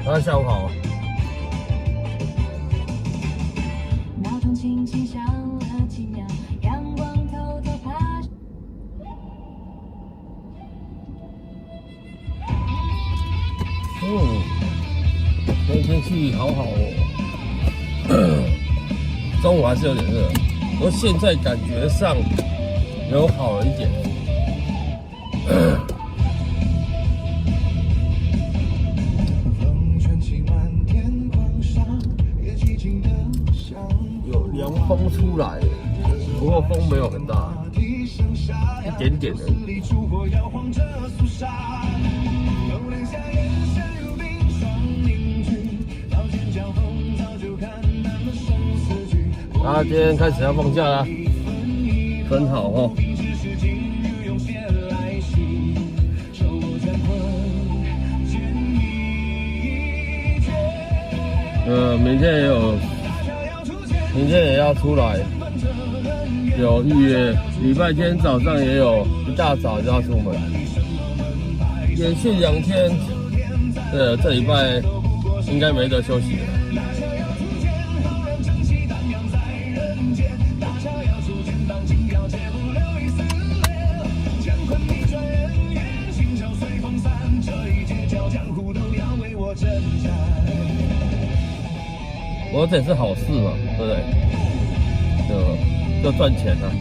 大家下午好。闹钟轻轻响了几秒，阳光偷偷爬。今天天气好好哦，中午还是有点热，不过现在感觉上有好了一点。有凉风出来，不过风没有很大，一点点的。大家今天开始要放假啦，真好哦。明天也要出来，有预约。礼拜天早上也有，一大早就要出门，连续2天。这礼拜应该没得休息了。不过这也是好事嘛，对不对？就赚钱啊。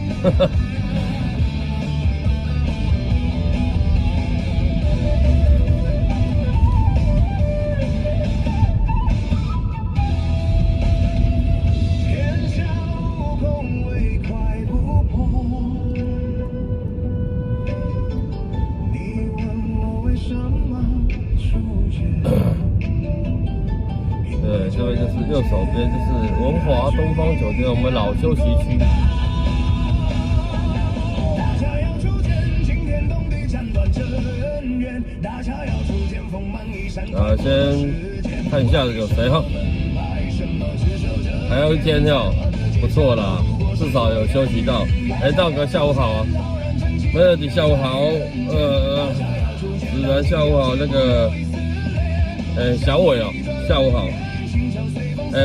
对，这边就是右手边就是文华东方酒店，我们老休息区。先看一下有谁哈，还有1天哦，不错啦，至少有休息到。道哥下午好啊，梅尔迪下午好，子然下午好，那个小伟哦下午好。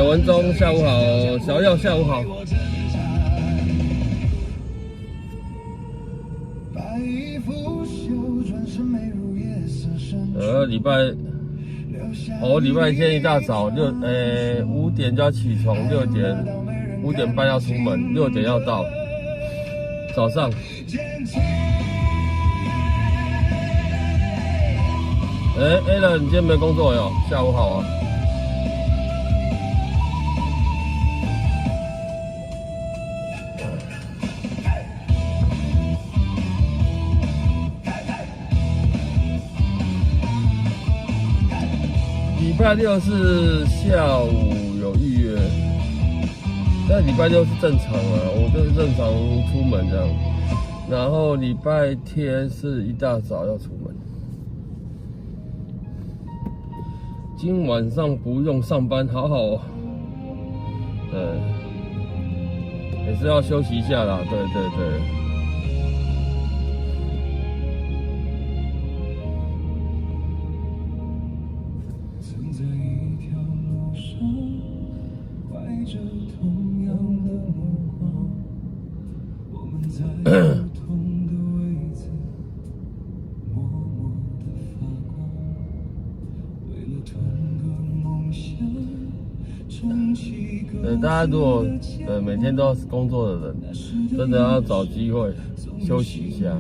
文忠下午好，小耀下午好。礼拜天一大早5点就要起床，5点半要出门，6点要到。早上。Alan 你今天没工作哟？下午好啊。礼拜六是下午有预约，但礼拜六是正常啊，我就是正常出门这样。然后礼拜天是一大早要出门。今晚上不用上班，好好哦。也是要休息一下啦，对。大家如果每天都要工作的人，真的要找机会休息一下。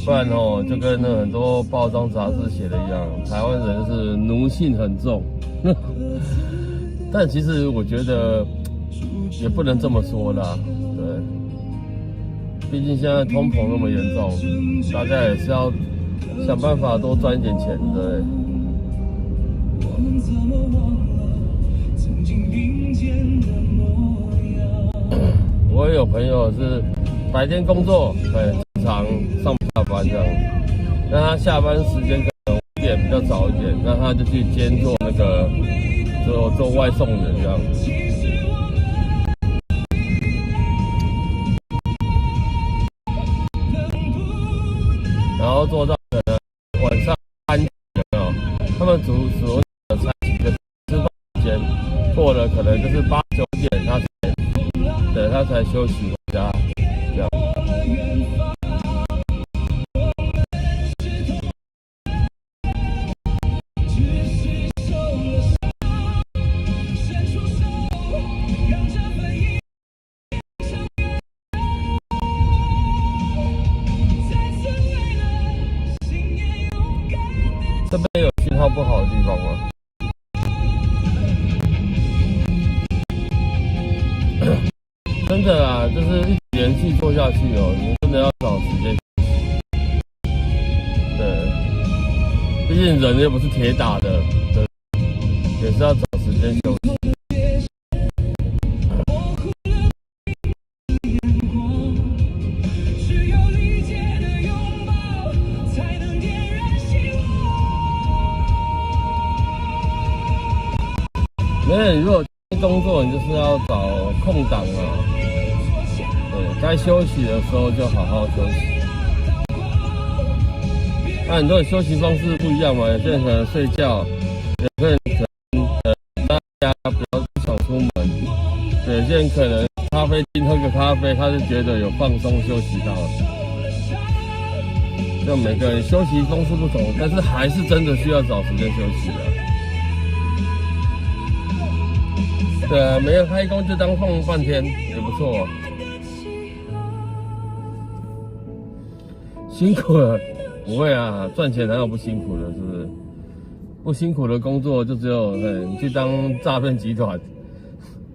不然就跟那很多报章杂志写的一样，台湾人是奴性很重。但其实我觉得也不能这么说啦，对，毕竟现在通膨那么严重，大家也是要想办法多赚一点钱，对。我也有朋友是白天工作，正常上下班这样，那他下班时间可能5点比较早一点，那他就去兼做那个做外送员这样。做到可能晚上3点哦，他们所有的餐的吃饭时间过了，可能就是8、9点他才休息回家，这样。这边有信号不好的地方吗？真的啊，就是一直连续做下去哦，你真的要找时间。对，毕竟人又不是铁打的，对，也是要找时间休息。没有，如果工作你就是要找空档啊，对，该休息的时候就好好休息。那很多人休息方式不一样嘛，有些人可能睡觉，有些人可能大家不想出门，有些人可能咖啡厅喝个咖啡，他就觉得有放松休息到了。就每个人休息方式不同，但是还是真的需要找时间休息的。对啊，没有开工就当放半天也不错啊。辛苦了，不会啊，赚钱哪有不辛苦的，是不是？不辛苦的工作就只有你去当诈骗集团，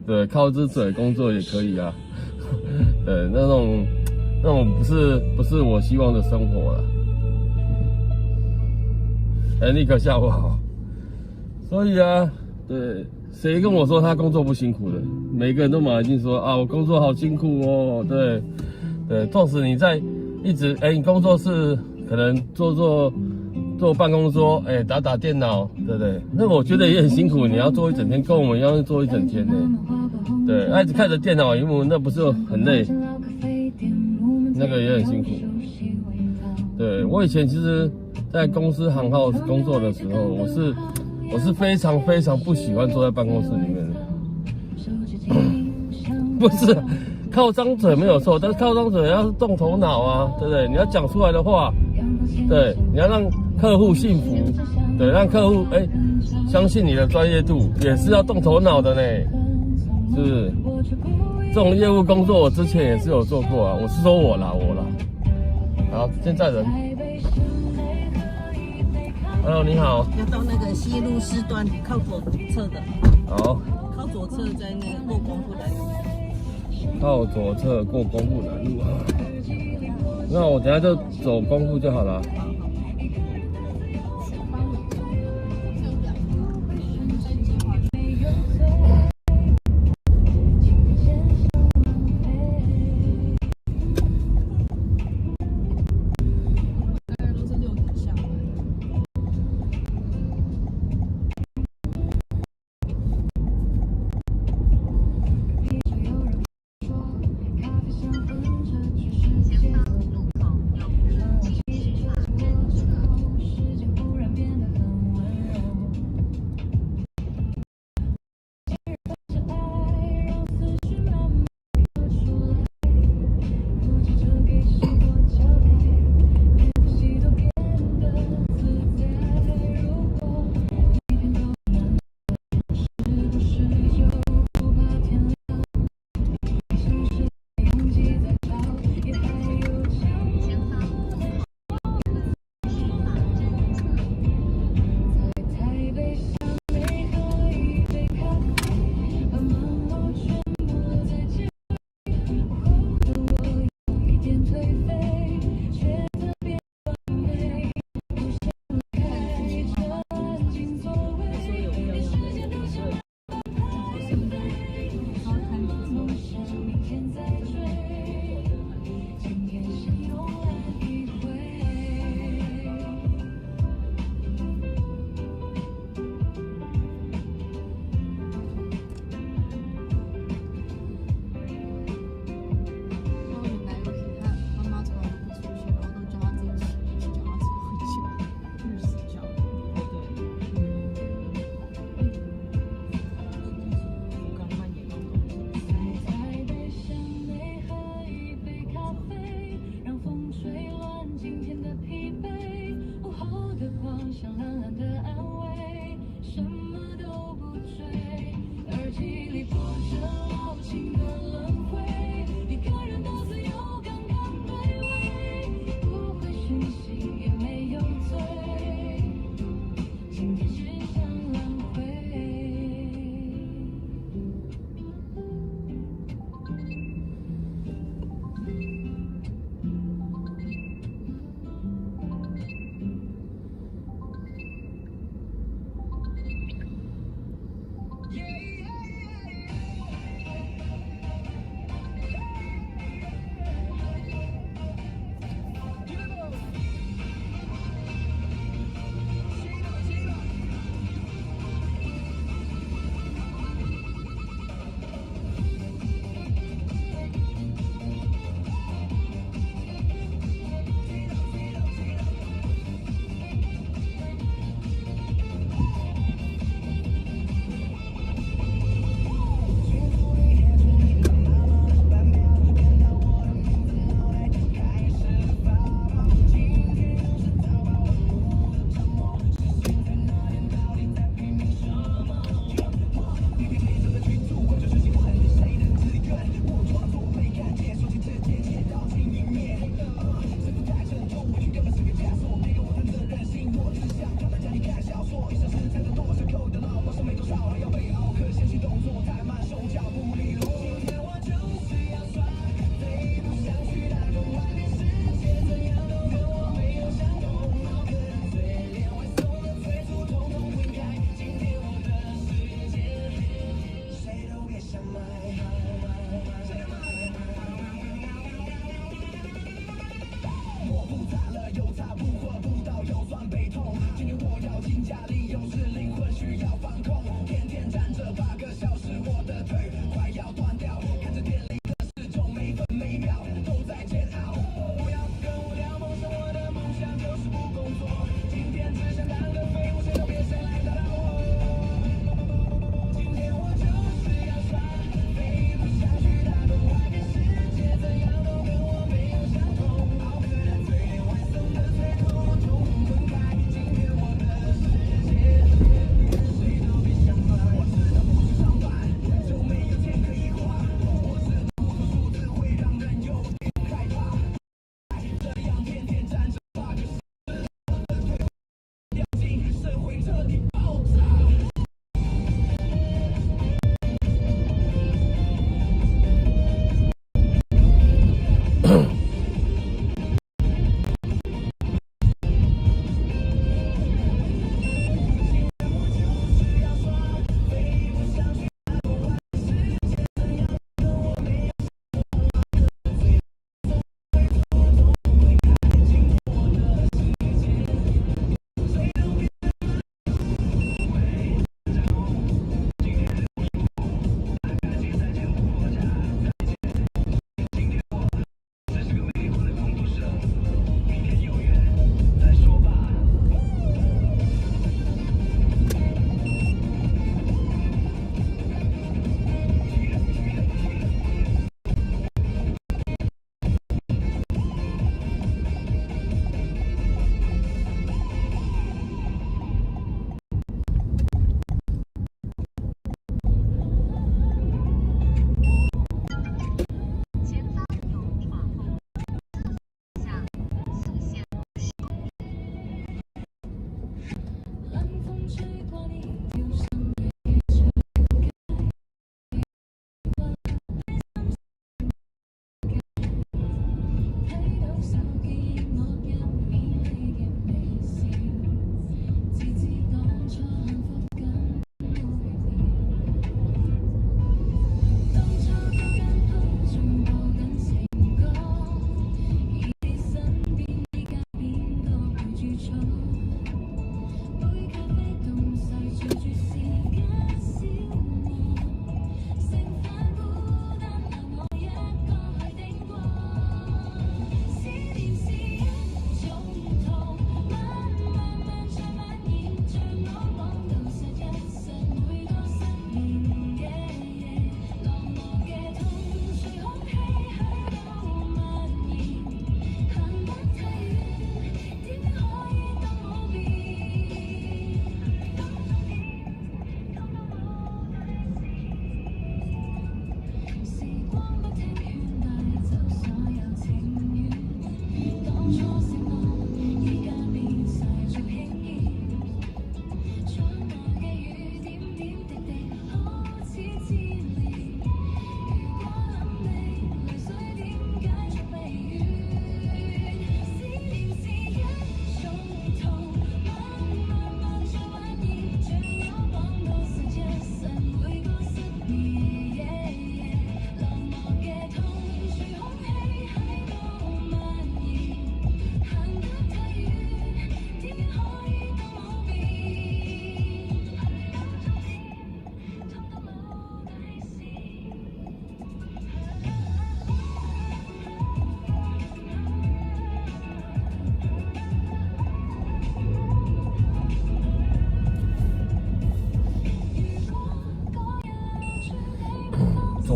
对，靠只嘴工作也可以啊。对，那种不是我希望的生活了。尼克下午好。所以啊，对。谁跟我说他工作不辛苦的？每个人都马上说啊，我工作好辛苦哦。对，纵使你在一直你工作是可能坐办公桌，打电脑，对不对？那我觉得也很辛苦，你要做一整天，跟我们一样做一整天呢。对，一直看着电脑荧幕，那不是很累？那个也很辛苦。对，我以前其实，在公司行号工作的时候，我是非常非常不喜欢坐在办公室里面的，不是靠张嘴没有错，但是靠张嘴要动头脑啊，对不对？你要讲出来的话，对，你要让客户信服，对，让客户相信你的专业度，也是要动头脑的呢，是不是？这种业务工作我之前也是有做过啊，我是说我啦。好，现在人。Hello， 你好。要到那个西路四段靠左侧的。好。靠左侧在那个过光复南路。靠左侧过光复南路啊。那我等下就走光复就好了。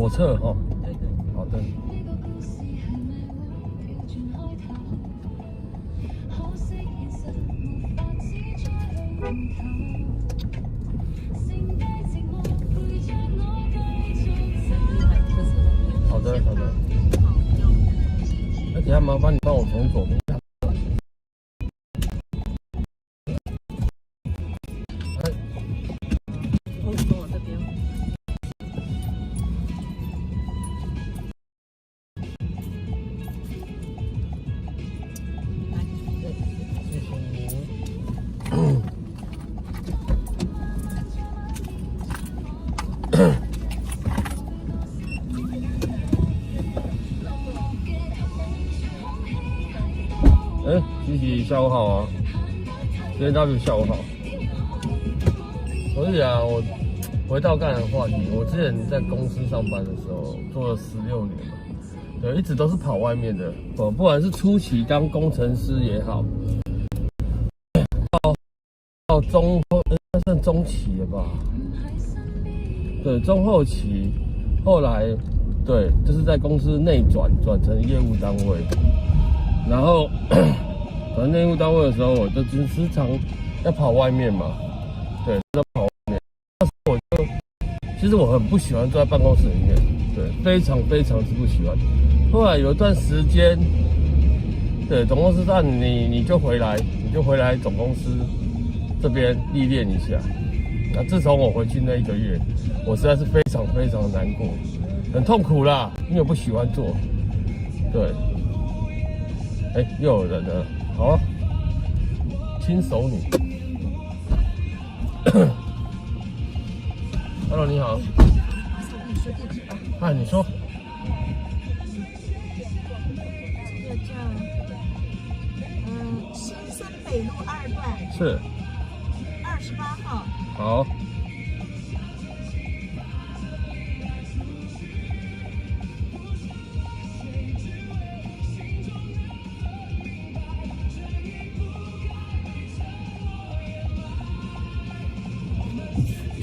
左侧哦。对对。好的。好的好的。那等下麻烦你帮我从左边。从我这边。来，对。谢谢您。哎，琪琪，下午好啊！今天大家下午好。我是讲，我回到刚才的话题，我之前在公司上班的时候做了16年嘛，对，一直都是跑外面的哦，不管是初期当工程师也好，到中后，那算中期了吧？对，中后期，后来对，就是在公司内转成业务单位，然后转业务单位的时候，我就时常要跑外面嘛，对，要跑外面。那时候我就，其实我很不喜欢坐在办公室里面，对，非常之不喜欢。后来有一段时间，对，总公司站你就回来总公司这边历练一下。那自从我回去那1个月，我实在是非常的难过，很痛苦啦，因为我不喜欢做。对，哎，又有人了，好啊，亲手女。Hello， 你好。嗨，你说。这个叫新生北路2段，是。28号。好。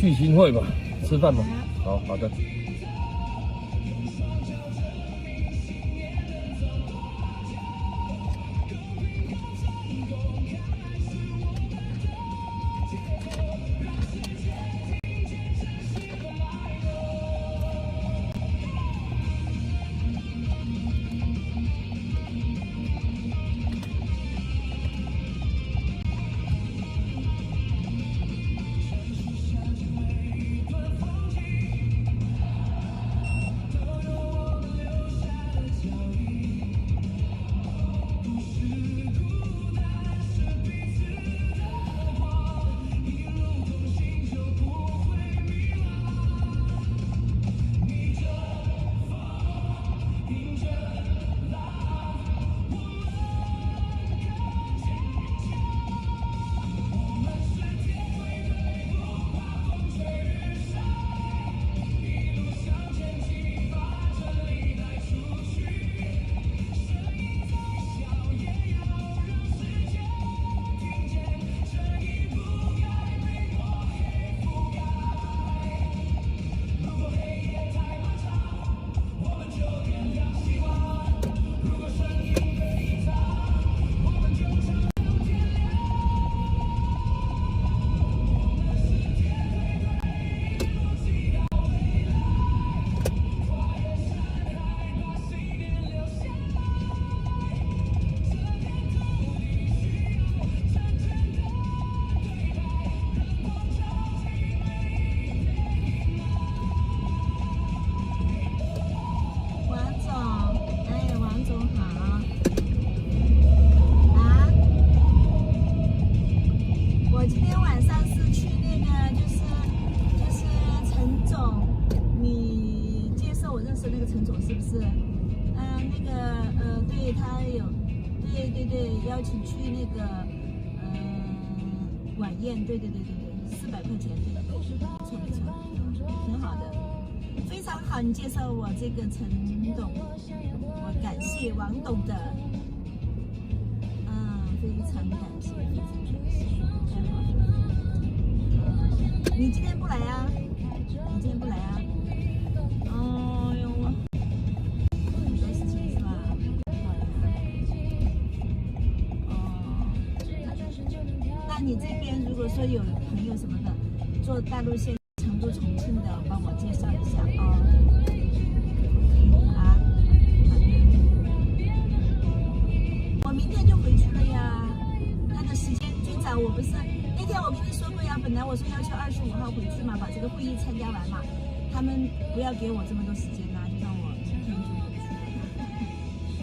聚新会吧，吃饭吧。好的。邀请去那个晚宴，对，400块钱，对，不错，挺好的，非常好。你介绍我这个陈董，我感谢王董的，非常感谢，太好了。你今天不来啊？你这边如果说有朋友什么的，做大陆线成都、重庆的，帮我介绍一下哦。啊，好的。我明天就回去了呀。他的时间最早我不是那天我跟你说过呀，本来我是要求25号回去嘛，把这个会议参加完嘛，他们不要给我这么多时间呐，就让我明天就回去了。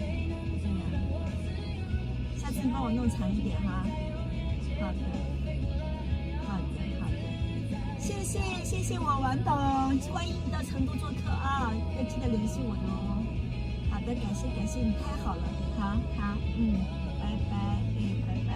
对呀，下次你帮我弄长一点哈。好的，好的，好的，谢谢我王董，欢迎你到成都做客啊，要记得联系我哟。好的，感谢你太好了，好，拜拜，拜拜，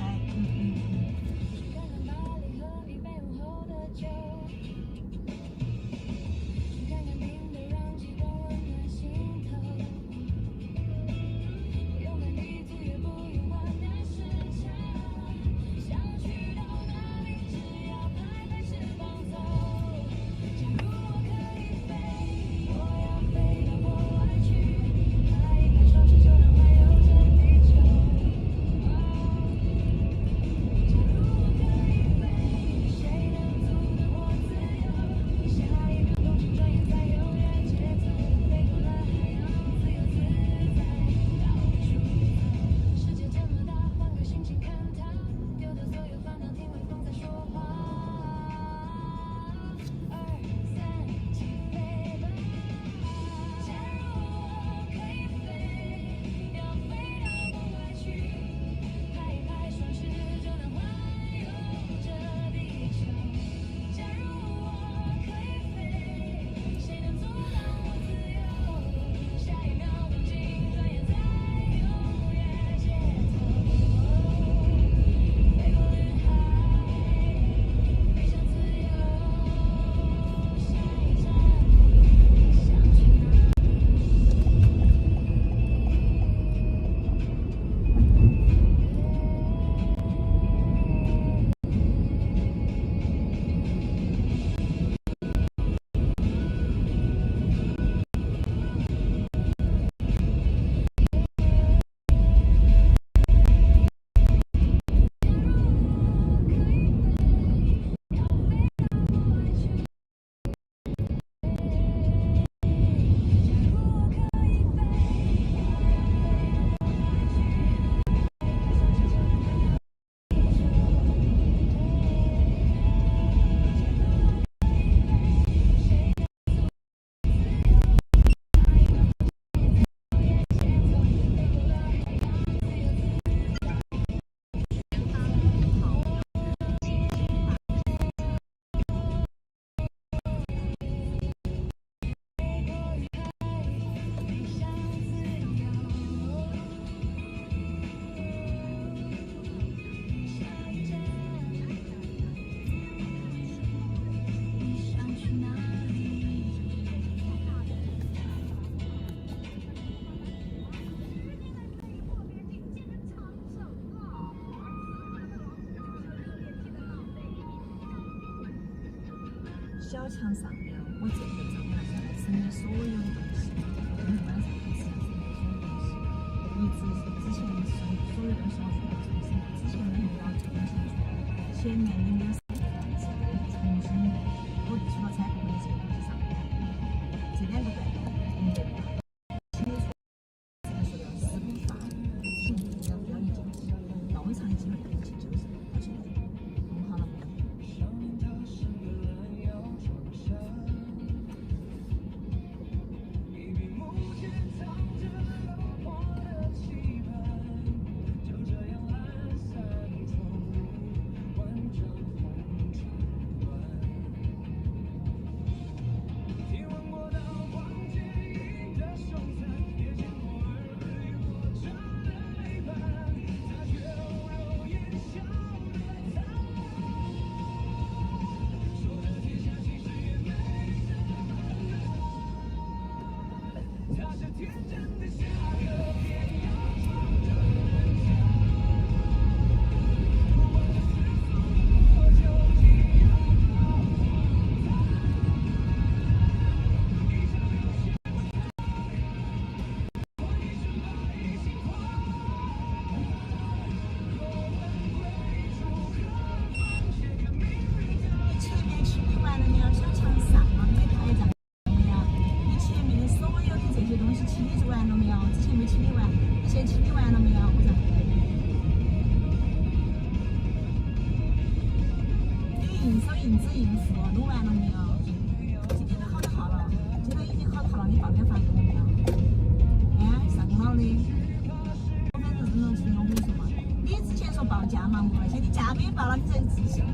小强上面，我这个账号上是你所有的东西，我们晚上开始你所有东西，你之前所有东西要重新，之前的你要重新，前面你没有重新，我除了才不会这个东西上面，这2个段落，清楚，这个是要视频发，要不要你这个老长一集会更清楚，而且弄好了没有？应付，弄完了没有？今天都好得好了，今天已经好得好了，你报点饭给我没有？上脑的，我反正能听我跟你说嘛，你之前说报价嘛，现在你价没报了，你这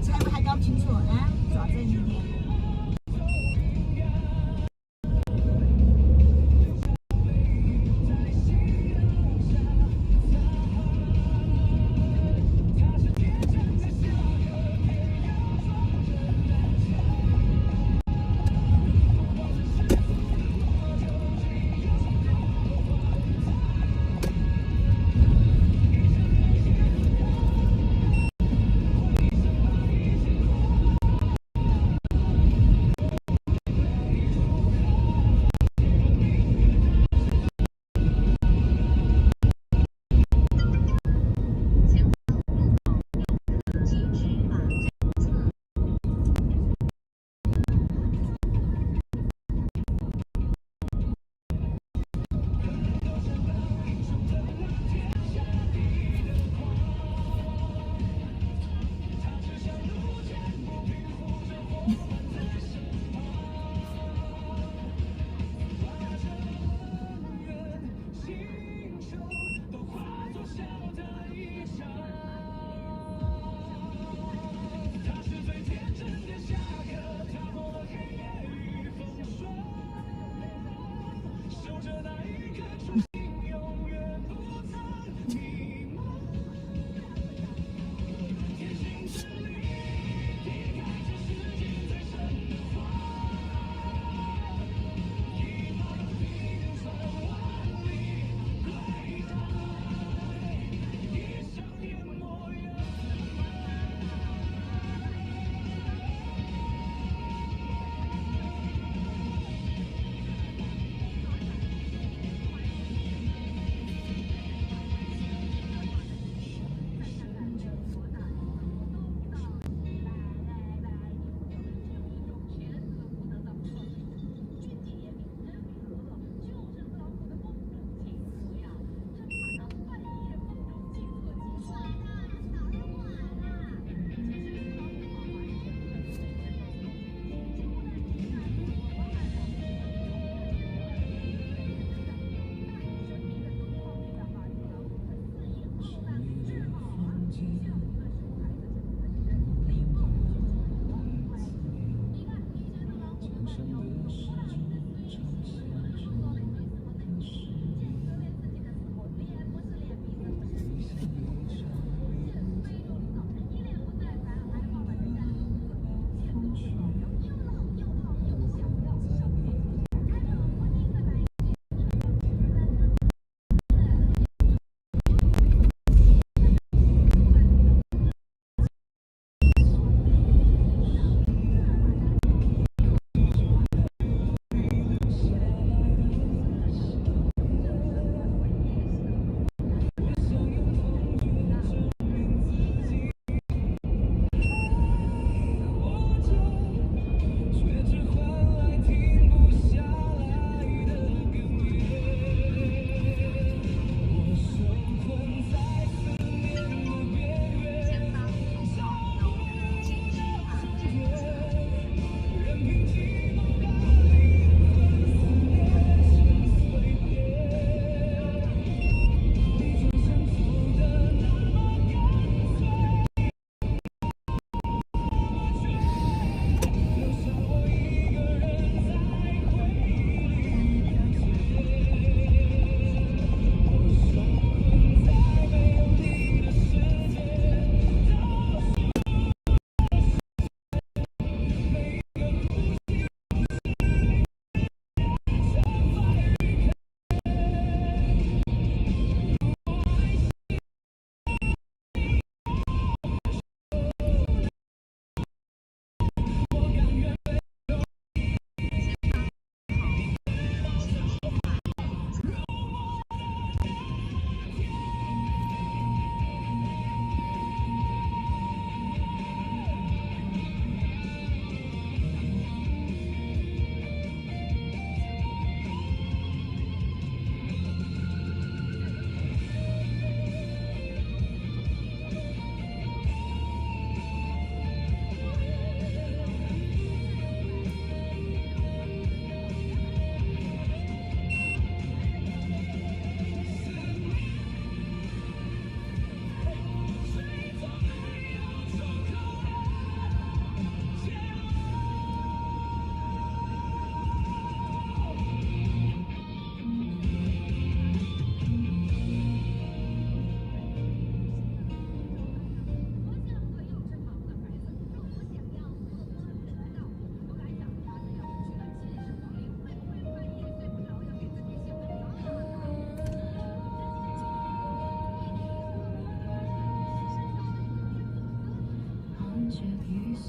财务还搞不清楚，做啥子你的？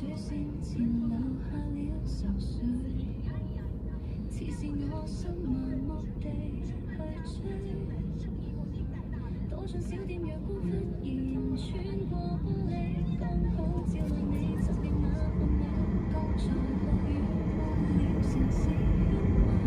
書先前留下了愁緒，似是我想盲目地去追，躲進小店陽光忽然穿過玻璃，剛好照亮你側臉那半秒，剛才落雨過了城市喧譁。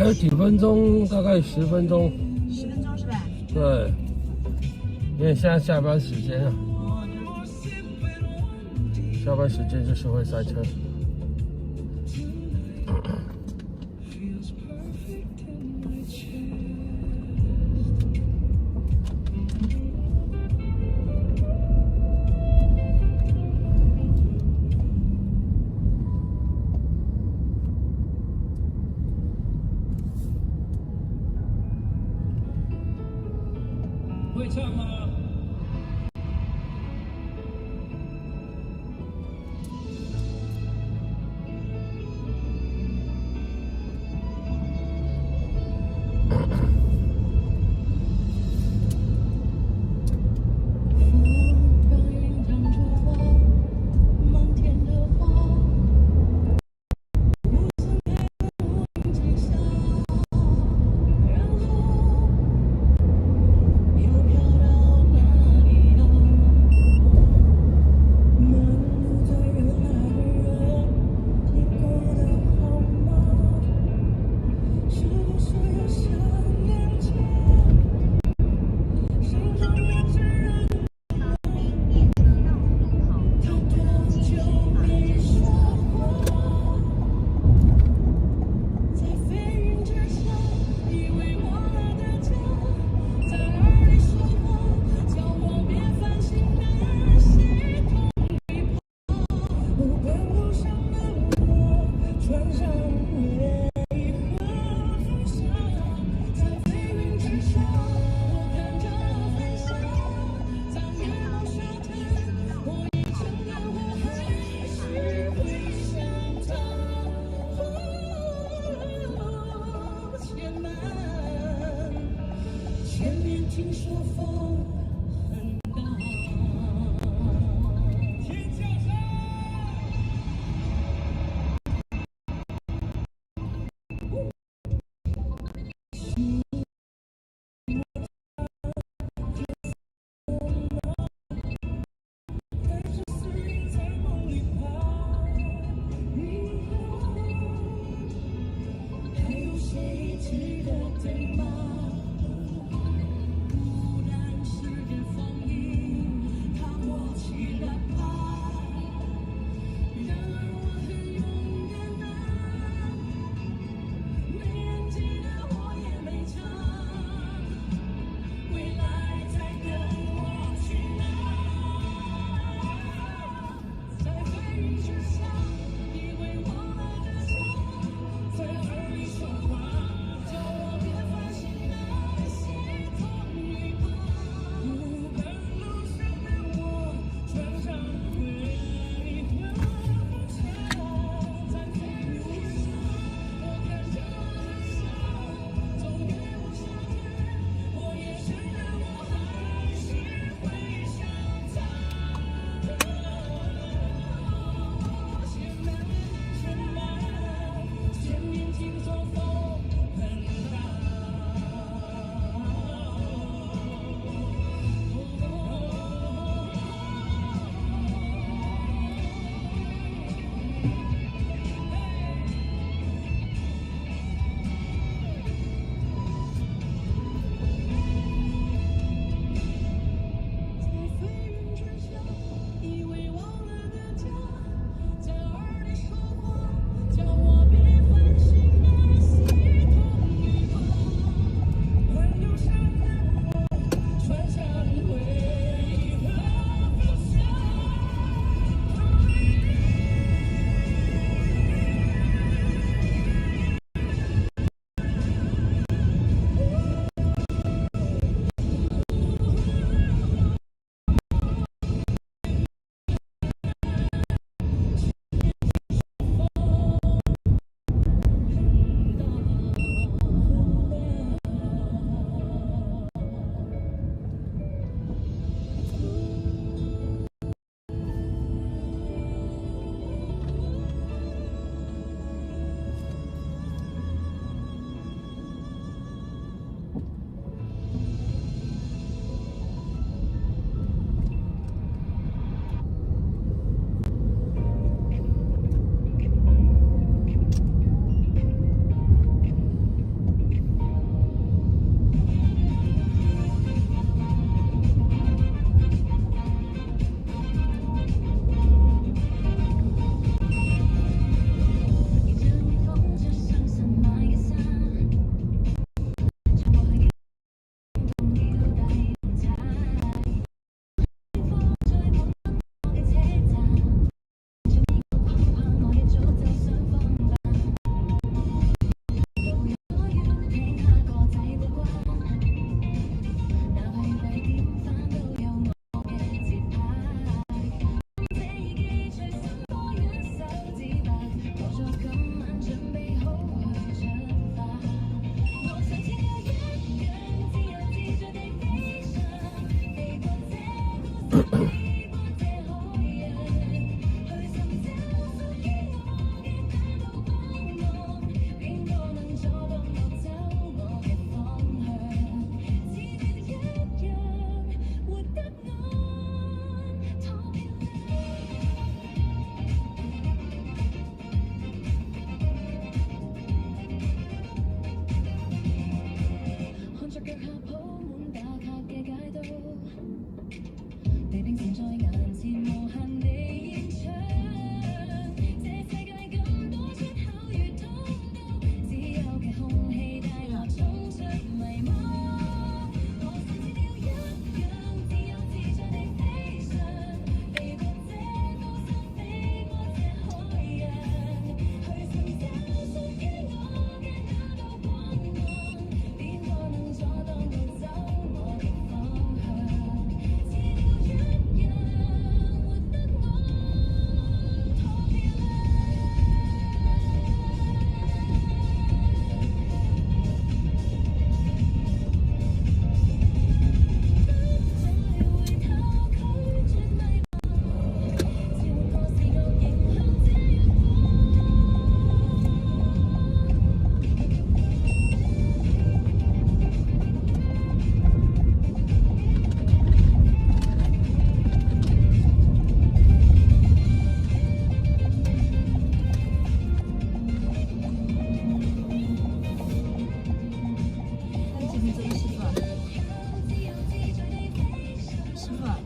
有几分钟，大概10分钟。 10分钟是吧？对，因为现在下班时间啊，哦，下班时间就是会塞车。会唱吗？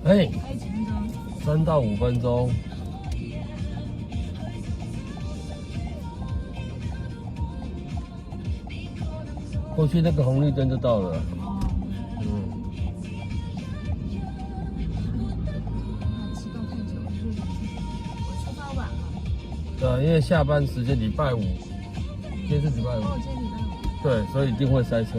哎，还有几分钟？ 3到5分钟。过去那个红绿灯就到了。嗯。迟到太久了，我出发晚了。对啊，因为下班时间礼拜五，今天是礼拜五。哦，今天礼拜五。对，所以一定会塞车。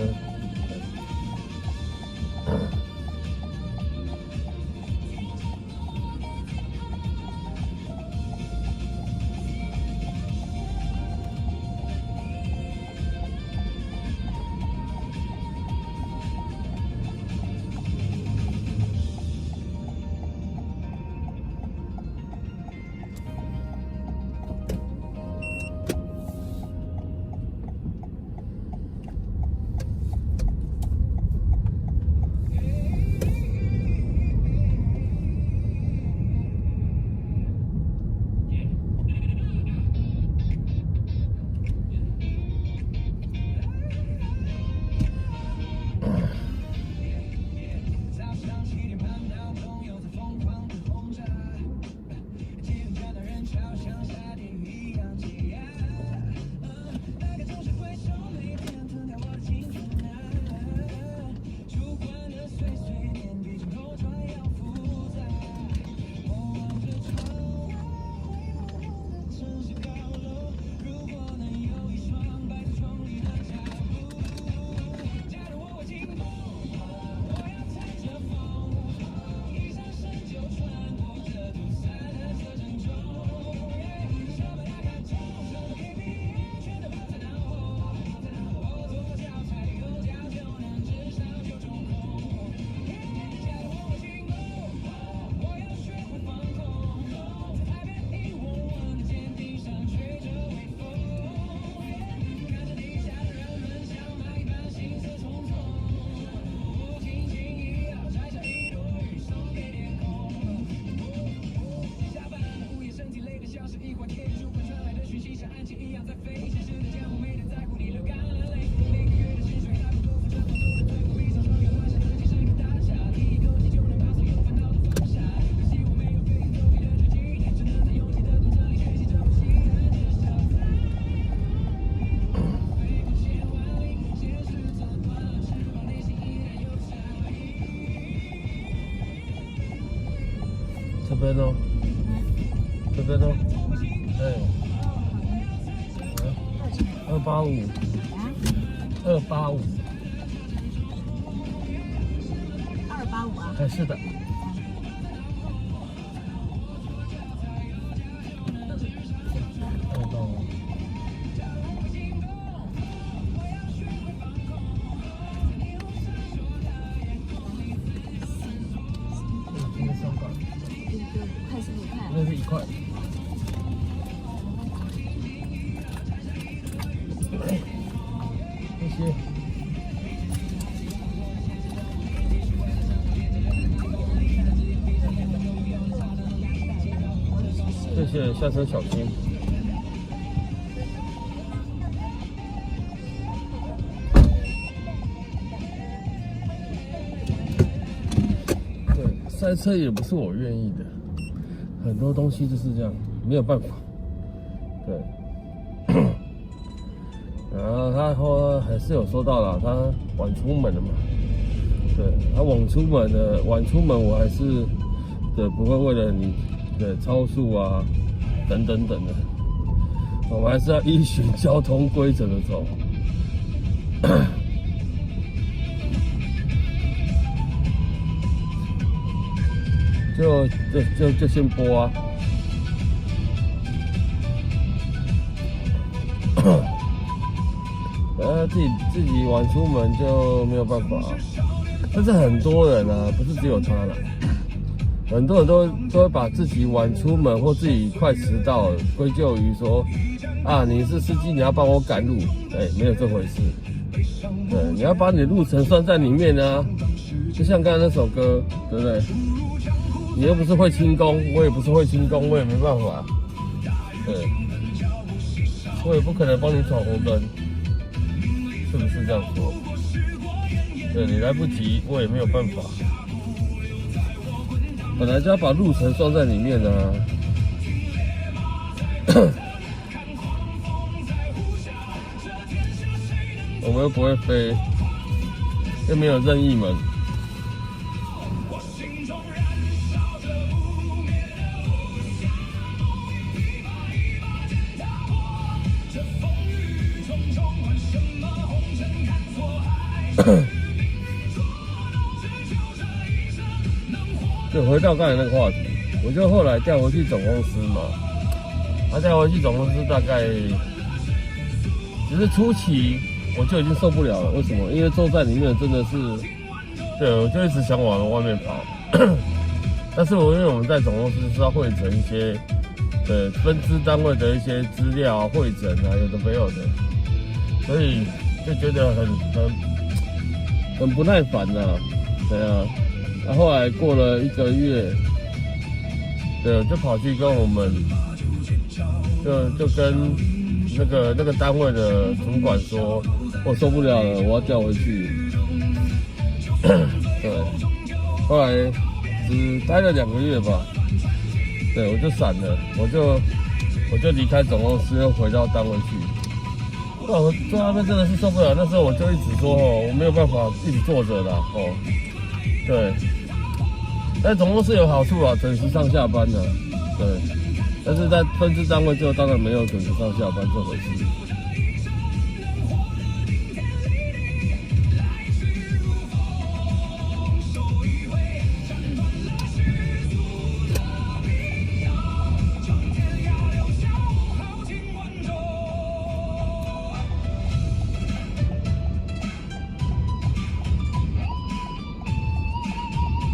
这边哦，这边哦，哎，285，285，啊？哎，是的。轻松。对对，快是不快？那是1块。这些。谢谢，下车小心。对，塞车也不是我愿意的，很多东西就是这样，没有办法。对，然后他后还是有说到了，他晚出门了嘛。对，他晚出门，我还是对不会为了你。对，超速啊，等等等的，我们还是要依循交通规则的走。就先播啊。自己晚出门就没有办法，但是很多人啊，不是只有他啦。很多人都会把自己晚出门或自己快迟到归咎于说，啊，你是司机，你要帮我赶路，没有这回事。对，你要把你的路程算在里面啊。就像刚才那首歌，对不对？你又不是会轻功，我也不是会轻功，我也没办法。对，我也不可能帮你闯红灯，是不是这样说？对，你来不及，我也没有办法。本来就要把路程算在里面啊。我们又不会飞，又没有任意门。就回到刚才那个话题，我就后来调回去总公司嘛。调回去总公司大概，只是初期我就已经受不了了。为什么？因为坐在里面真的是，对，我就一直想往外面跑。但是因为我们在总公司是要汇整一些，分支单位的一些资料啊、汇整啊，有的没有的，所以就觉得很不耐烦呐。对啊。后来过了1个月，对，就跑去跟我们，就跟那个单位的主管说，我受不了了，我要调回去。对，后来只待了2个月吧，对，我就闪了，我就离开总公司，又回到单位去。哇，我坐那边真的是受不了，那时候我就一直说我没有办法一直坐着啦，对，但总公司有好处啊，准时上下班的，对。但是在分支单位就当然没有准时上下班这回事。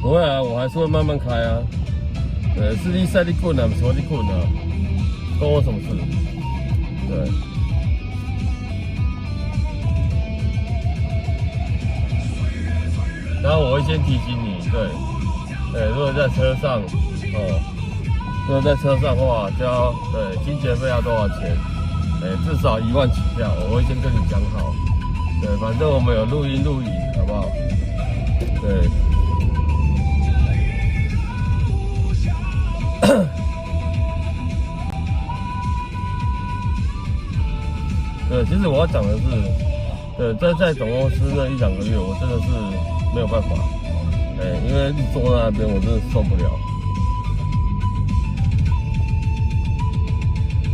不会啊，我还是会慢慢开啊。对，是你塞你困啊，不是我你困啊，关我什么事？对。然后我会先提醒你，对，如果在车上，如果在车上的话，就要清洁费要多少钱？至少1万起跳，我会先跟你讲好。对，反正我们有录音，好不好？对。对，其实我要讲的是，在总公司那1、2个月，我真的是没有办法，因为坐在那边我真的受不了。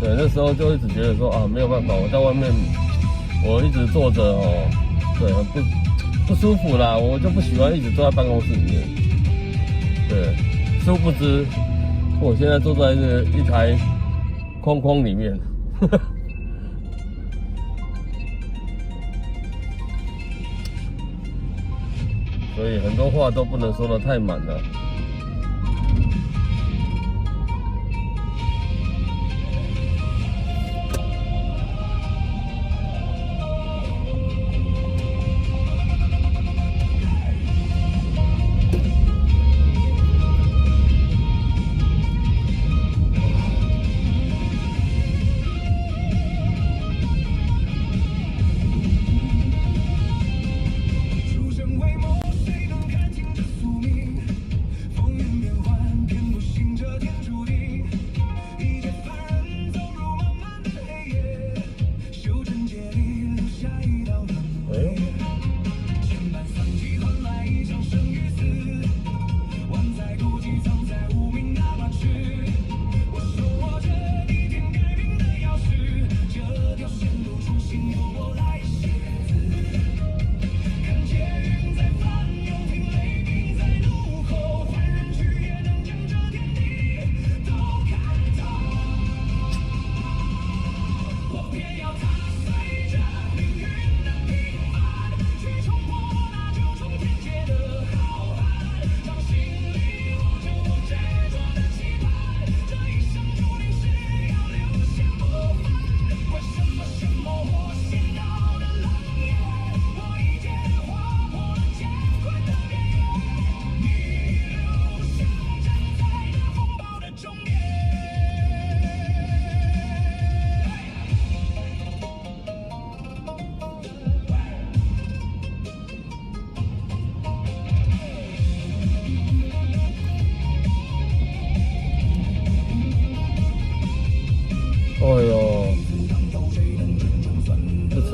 对，那时候就一直觉得说啊，没有办法，我在外面，我一直坐着对，很不舒服啦，我就不喜欢一直坐在办公室里面。对，殊不知，我现在坐在一台框里面。所以很多话都不能说得太满了。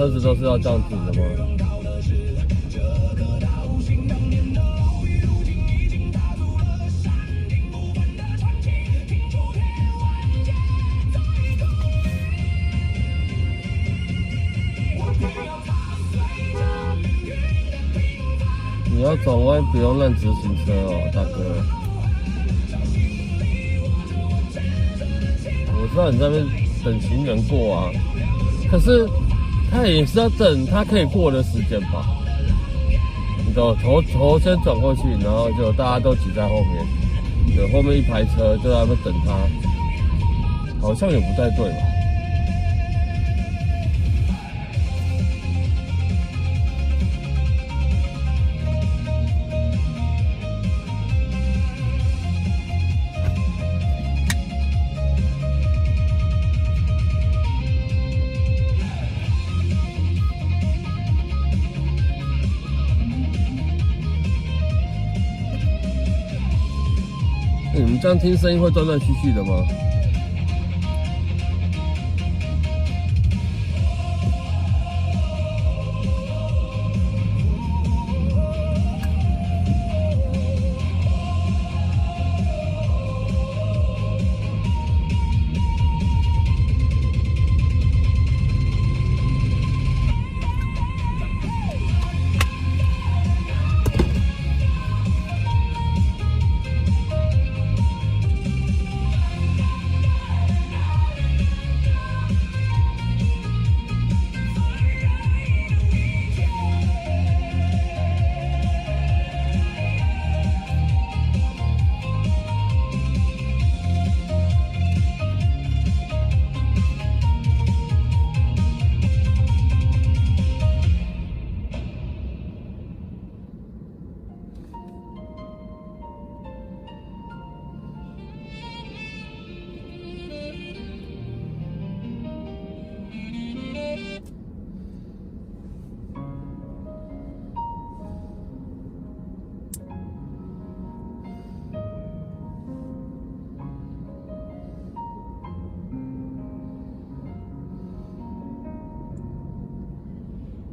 车子都是要这样停的吗？你要转弯不用让直行车哦，大哥。我知道你在那边等行人过啊，可是他也是要等他可以过的时间吧？你的头先转过去，然后就大家都挤在后面，对，后面一排车就在那边等他，好像也不太对吧？你们这样听声音会断断续续的吗？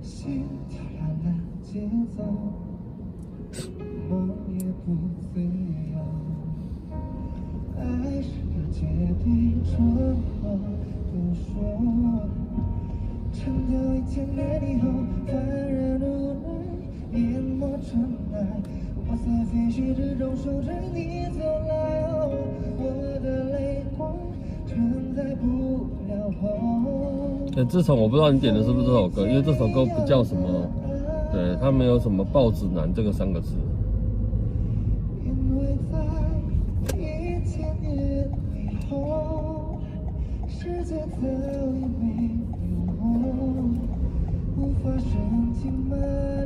心跳乱了节奏，梦也不自由。爱是个绝对承诺，不说。撑到1000年以后，幡然无人淹没尘埃。我在废墟之中守着你走来，我的泪光承载不了后。自从我不知道你点的是不是这首歌，因为这首歌不叫什么，对，它没有什么豹子男这个3个字。因为在1000年以后，世界早已没有我，无法深情挽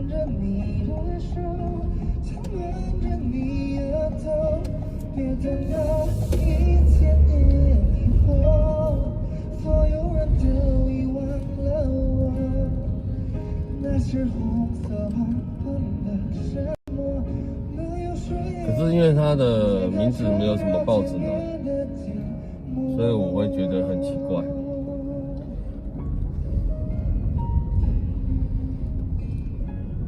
着你的手，牵吻着你额头，别等到1000年以后，所有人都遗忘了我，那是红色黄昏的沙漠，没有水。可是因为它的名字没有什么豹子男，所以我会觉得很奇怪。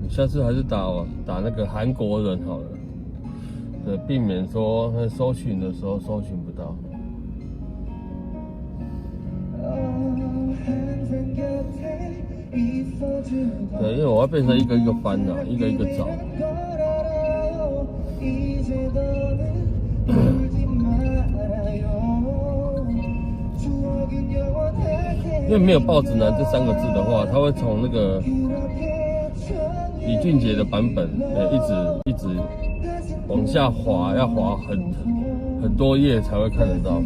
你下次还是打那个韩国人好了，对，避免说搜寻的时候搜寻不到。对，因为我要变成一个一个翻啊，一个一个找。因为没有豹子男这3个字的话，它会从那个李俊杰的版本，一直往下滑，要滑很多页才会看得到。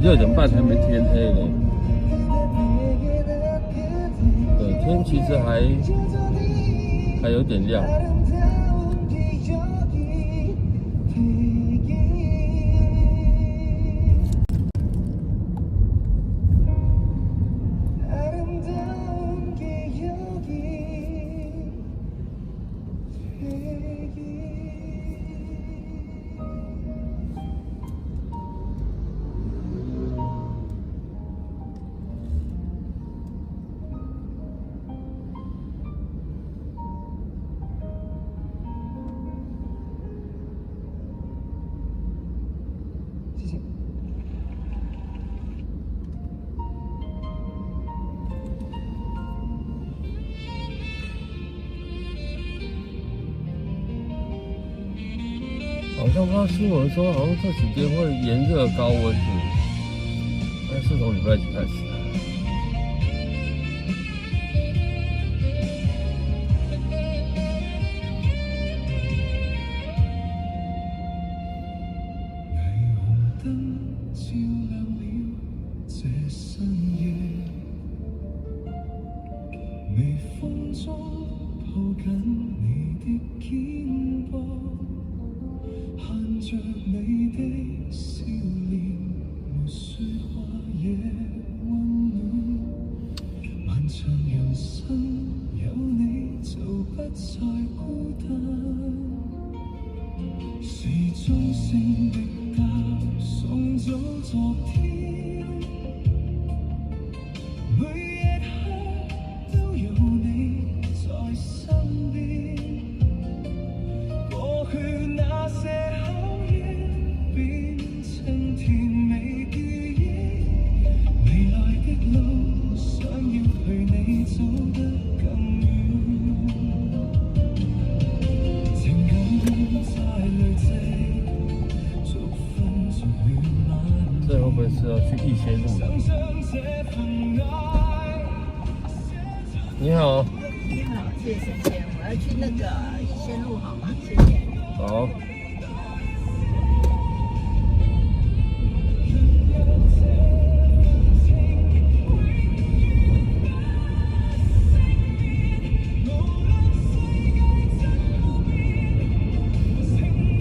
6点半还没天黑呢。对，天其实还有点亮。 谢谢。好像看新闻说，好像这几天会炎热高温是，但是从礼拜几开始？霓虹灯照亮了這深夜，微風中抱緊你的肩膊，看着你的笑臉，無說話也溫暖。漫長人生有你就不再孤單。 是中性的歌，送走昨天。每一刻都有你在身邊。過去那些考驗變成甜美記憶。未來的路，想要陪你走得更遠。 这会不会是要去逸仙路的？你好，你好，谢谢沈先，我要去那个逸仙路，好吗？谢谢。好。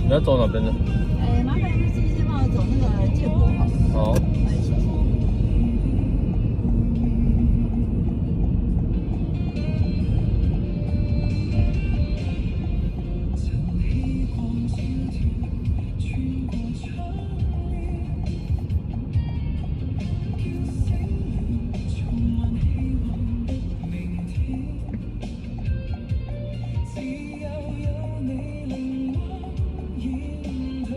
你要走哪边呢？麻烦你们直接帮我走那个建国好。好。谢谢。只要有你令我沿途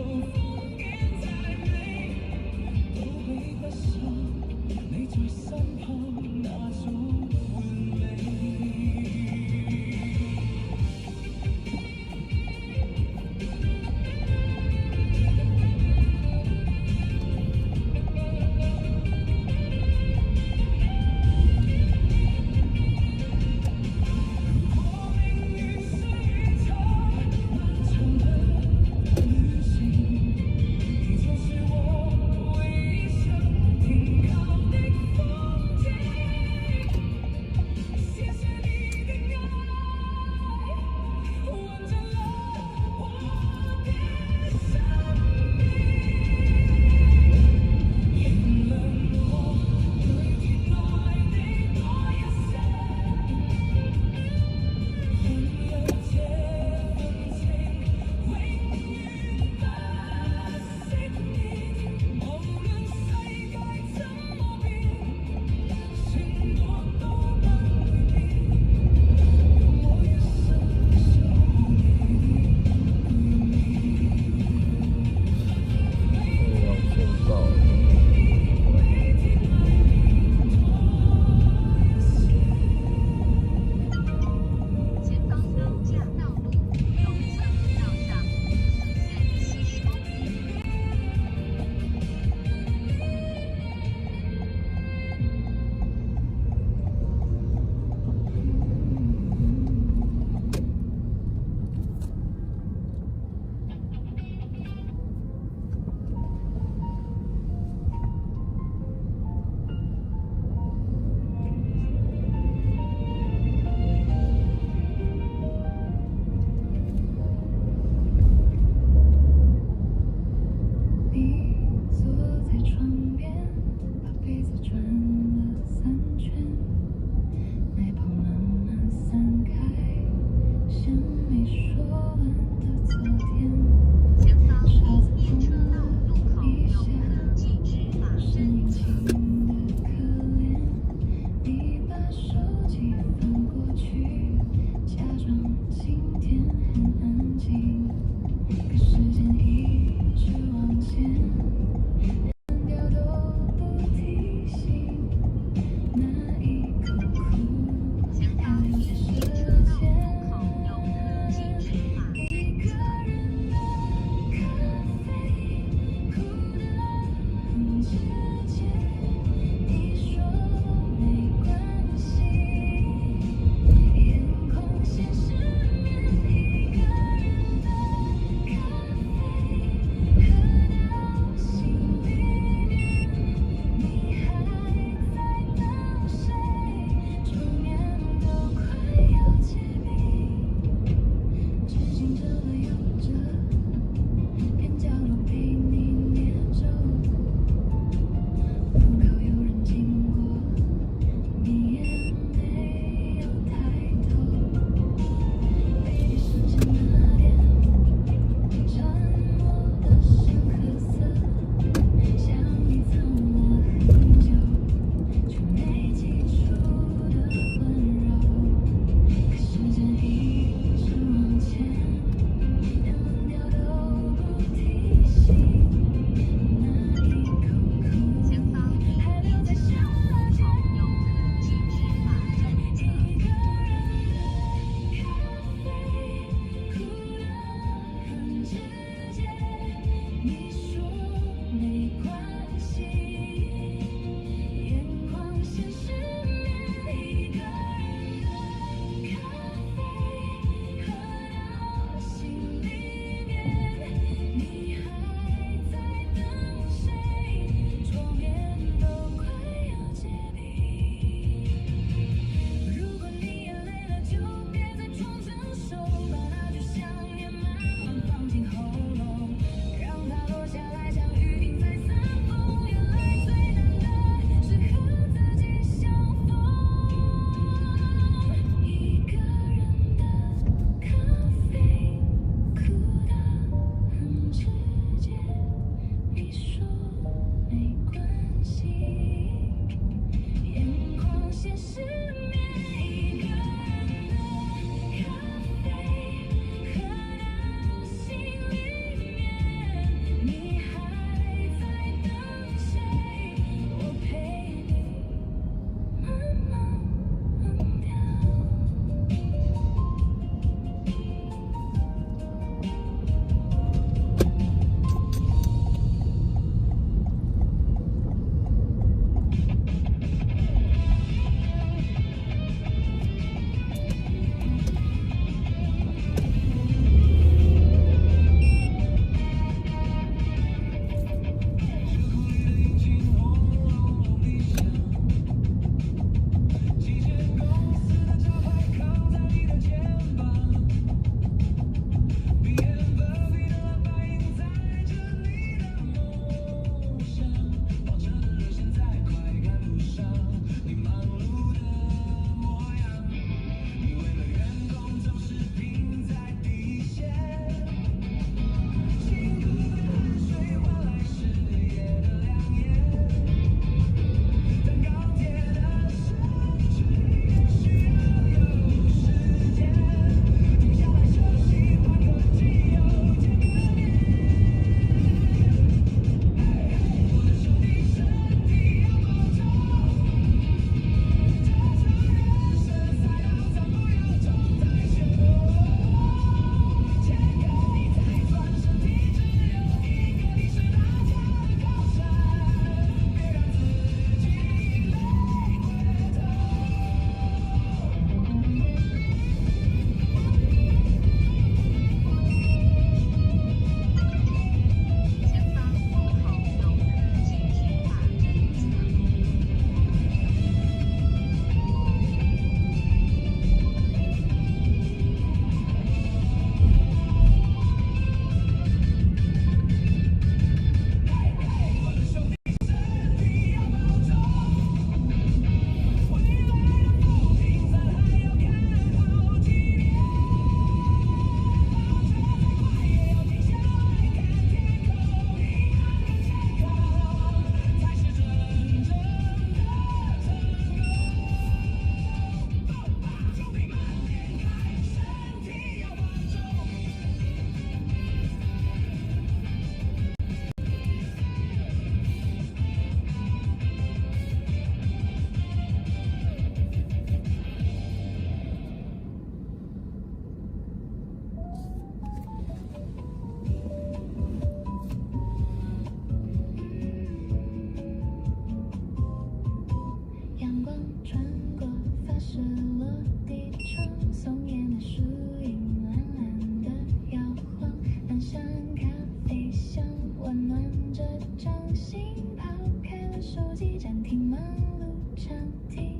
机暂停，忙碌长停，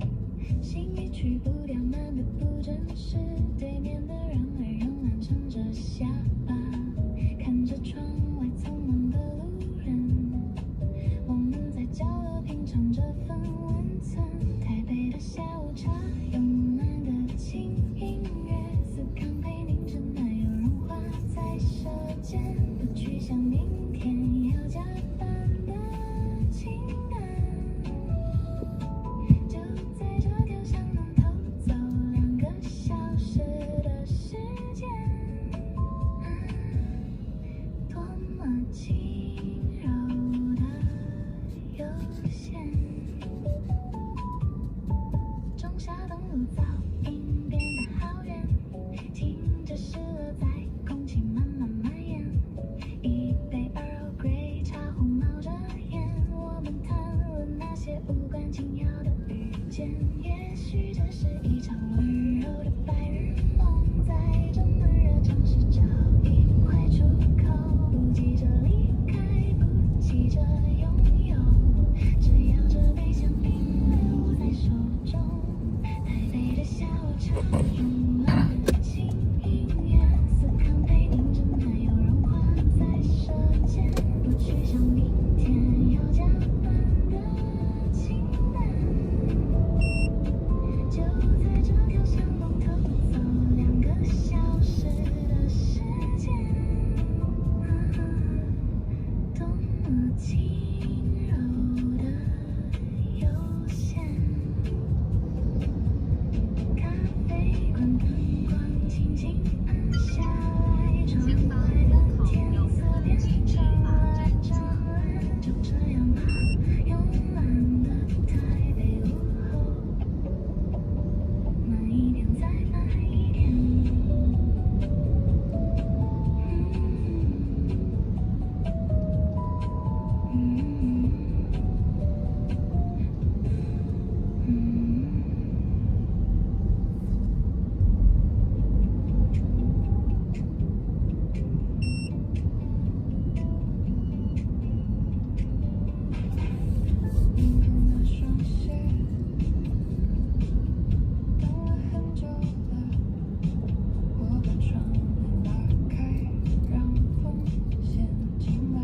心一去步调慢的不真实，对面的人儿慵懒撑着下巴，看着窗外匆忙的路人，我们在角落品尝着份温存。台北的下午茶，慵懒的轻音乐，思康陪凝着奶油融化在舌尖，不去想明天要加班的情感，就在这条巷弄偷走2个小时的时间，多么轻柔的悠闲。中下东路早已变得好远，听着失落在空气慢慢蔓延，一杯Earl Grey 茶壶冒着烟，我们谈论那些无关紧要的遇见，也许这是一场温柔的白日梦，在这闷热城市找一块出口，不急着离开，不急着拥有，只要这杯香槟留在手中。台北的下午茶，慵懒的轻音乐，思康陪凝着奶油融化在舌尖，不去想明天要加班的清淡，就在这条巷弄偷走2个小时的时间，多么轻柔的悠闲。咖啡馆灯光轻轻暗下来，窗外的天色变成蓝湛蓝，就这样吧，慵懒的台北午后，慢一点，再慢一点。明天的双鞋，等了很久了，我把窗帘打开，让风先进来。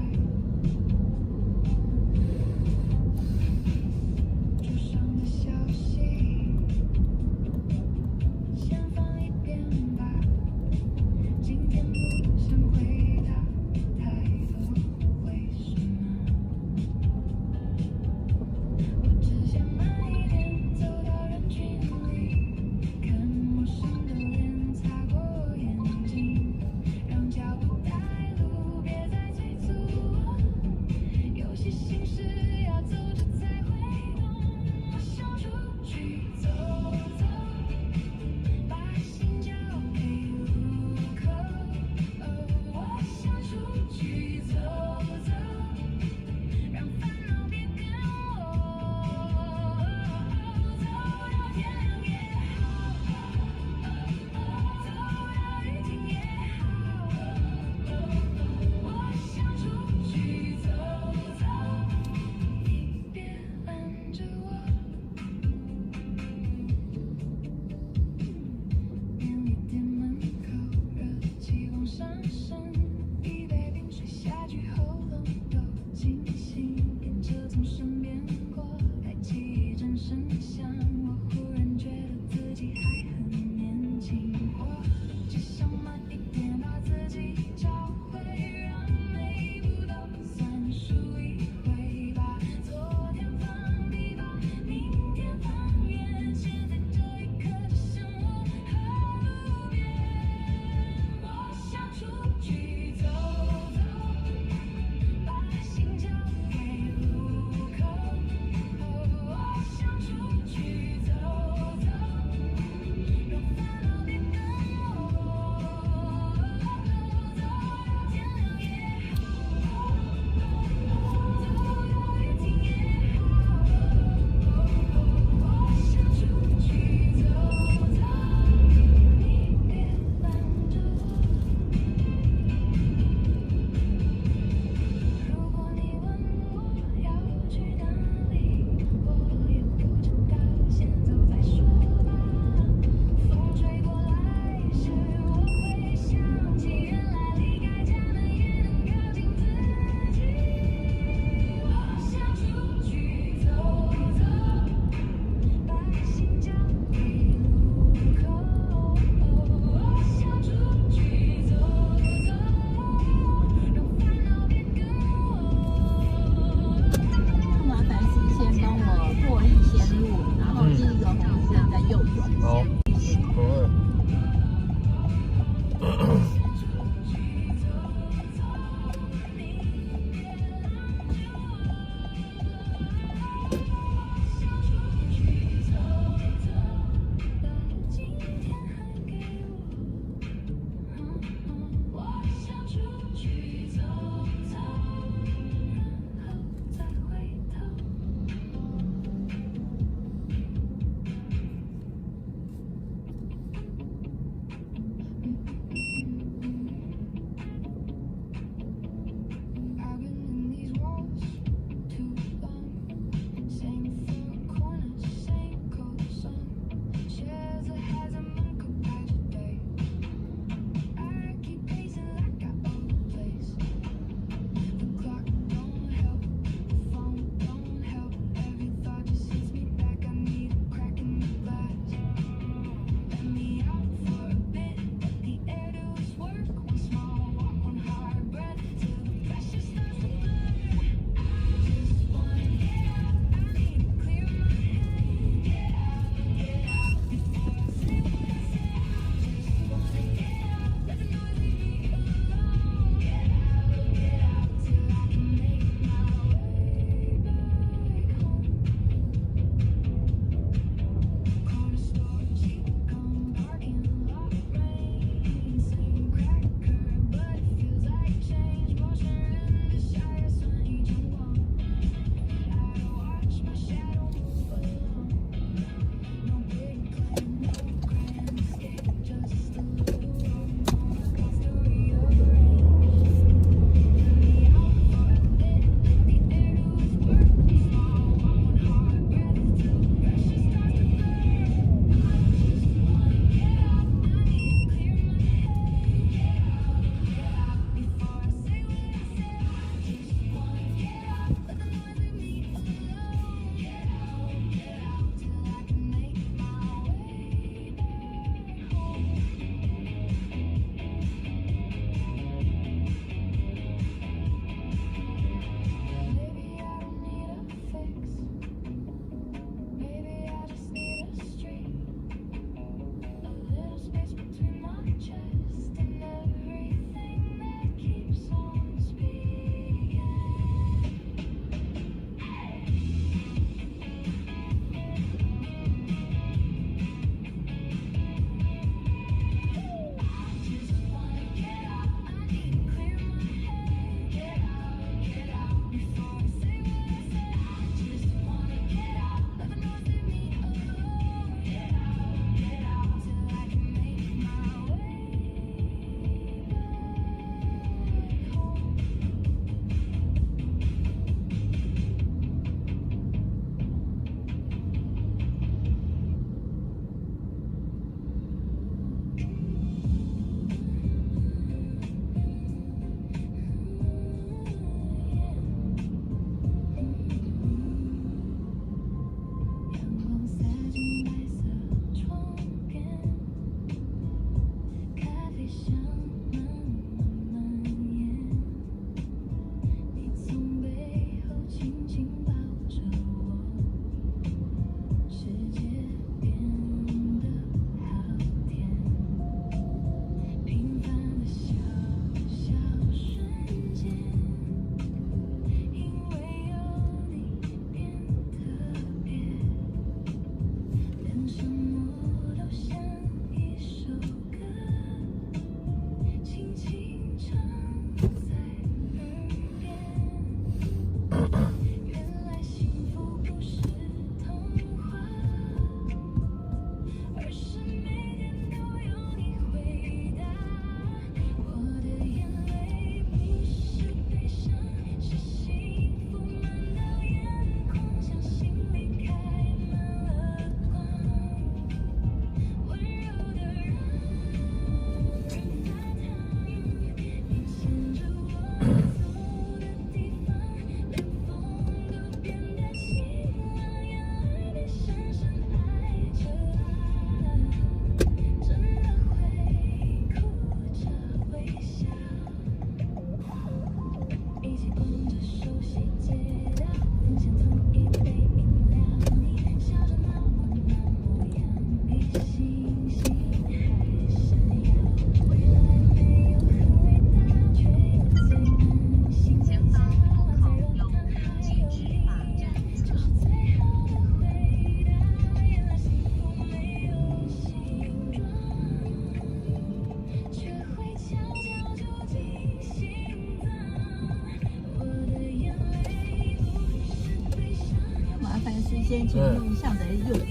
先从弄巷子的右转，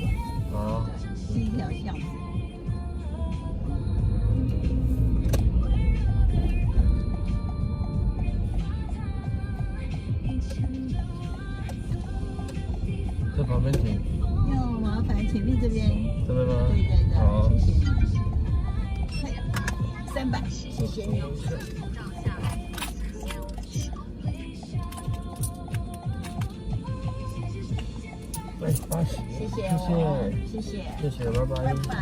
好，是一条巷子。在旁边停，要麻烦前面这边，这边吗？对对对，好，谢谢你。300，谢谢你。对，80，谢谢谢哦，谢，谢谢，谢谢，拜拜。拜拜。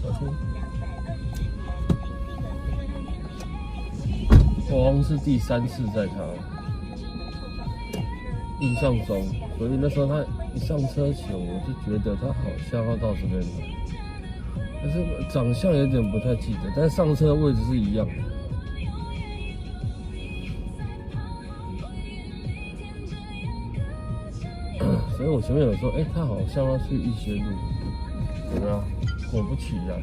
小心。我好像是第3次载他，印象中，所以那时候他一上车前，我就觉得他好像要到这边来，但是长相有点不太记得，但是上车的位置是一样的。所以我前面有说，他好像要去逸仙路，有没有？果不其然。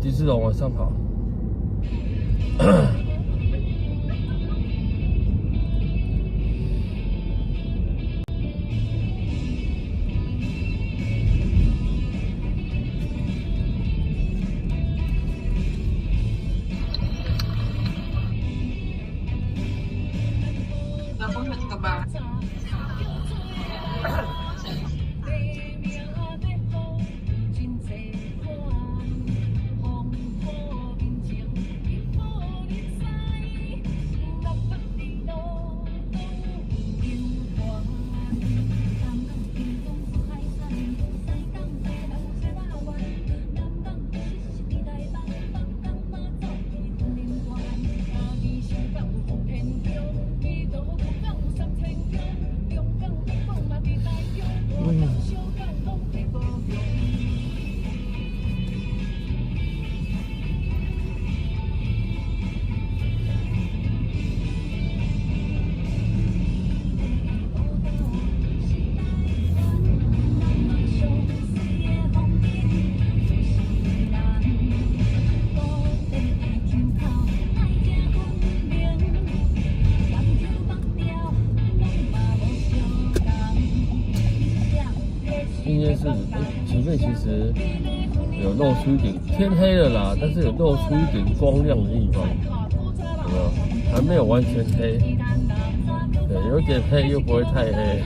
第4楼往上跑。应该是前面其实有露出一点天黑了啦，但是有露出一点光亮的地方，有没有？还没有完全黑，对，有点黑又不会太黑。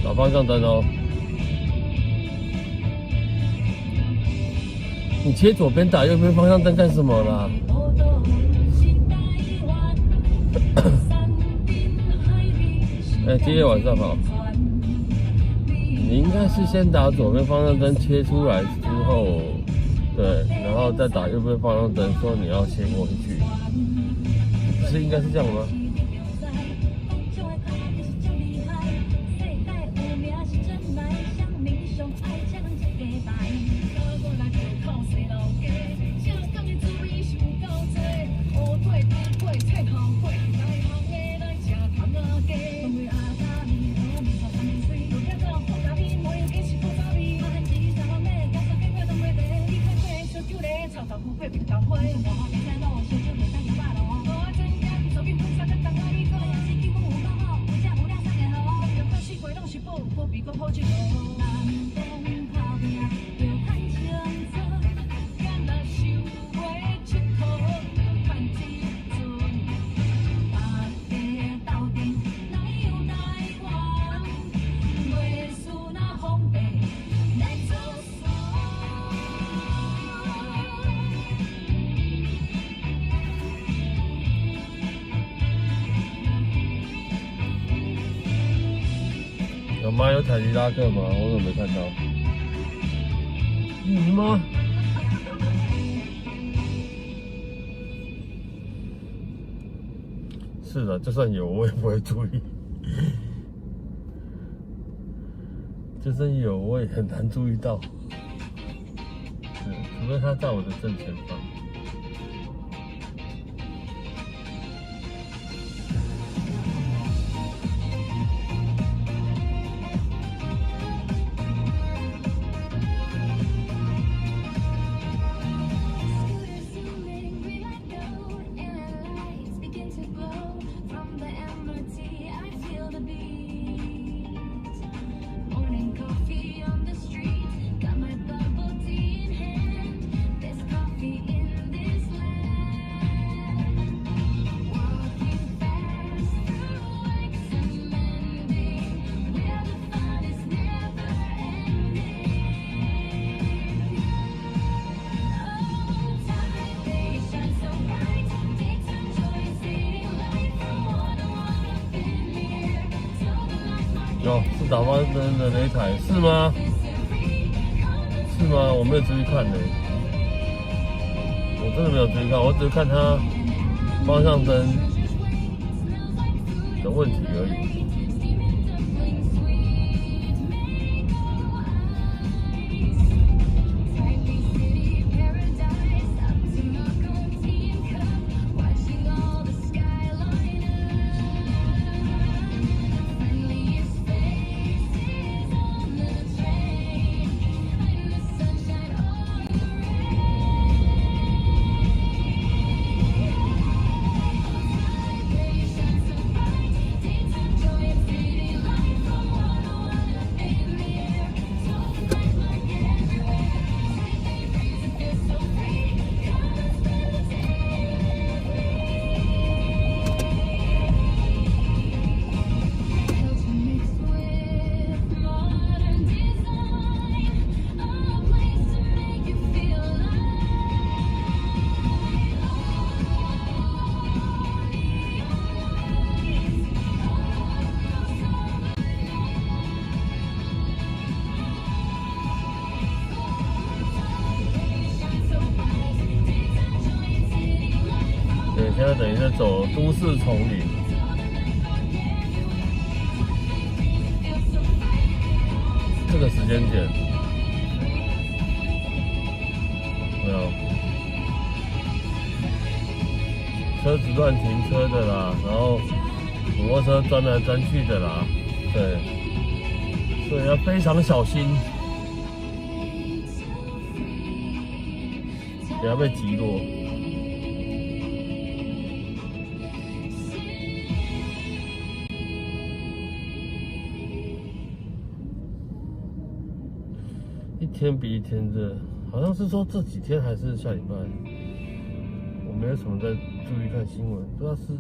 打方向灯哦，你切左边打右边方向灯干什么啦？今天晚上好，你应该是先打左边方向灯切出来之后，对，然后再打右边方向灯，说你要切过去，不是应该是这样吗？草草不配比较会，我好比在让我学有吗？有凯迪拉克吗？我怎么没看到？吗？是的，就算有我也不会注意。就算有我也很难注意到。除非他在我的正前方。哦，是打方灯的那一台是吗？是吗？我没有注意看呢，我真的没有注意看，我只是看它方向灯的问题而已。现在等于在走都市丛林，这个时间点，没有车子乱停车的啦，然后摩托车钻来钻去的啦，对，所以要非常小心，不要被击落。一天比一天热，好像是说这几天还是下礼拜，我没有什么在注意看新闻，不知道是，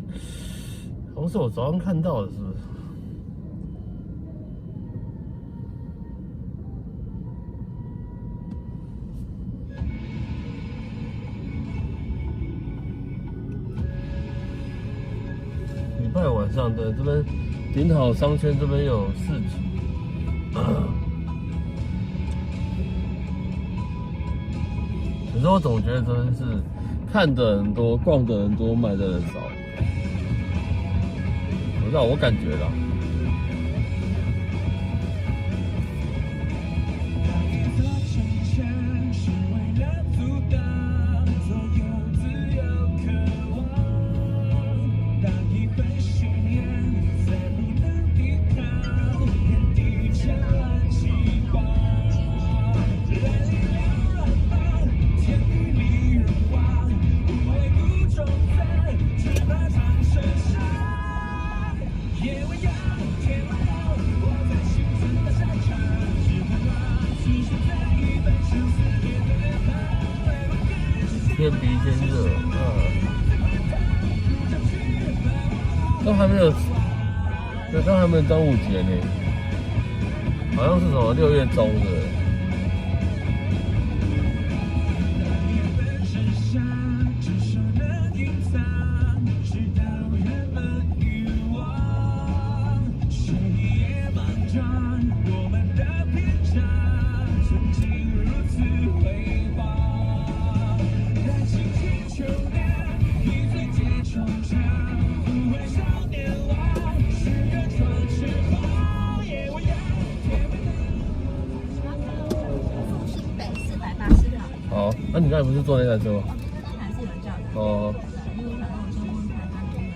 好像是我早上看到的，是不是？礼拜晚上的这边顶好商圈这边有市集。可是我总觉得真的是看的人多，逛的人多，买的人少。不知道我感觉啦。天比一天热，都还没有，对，都还没有端午节呢，好像是什么6月中的。谁也忙着啊，你刚才不是坐那台车吗？哦，对，那台是有人叫的。哦，因为我想说我先问看他能不能。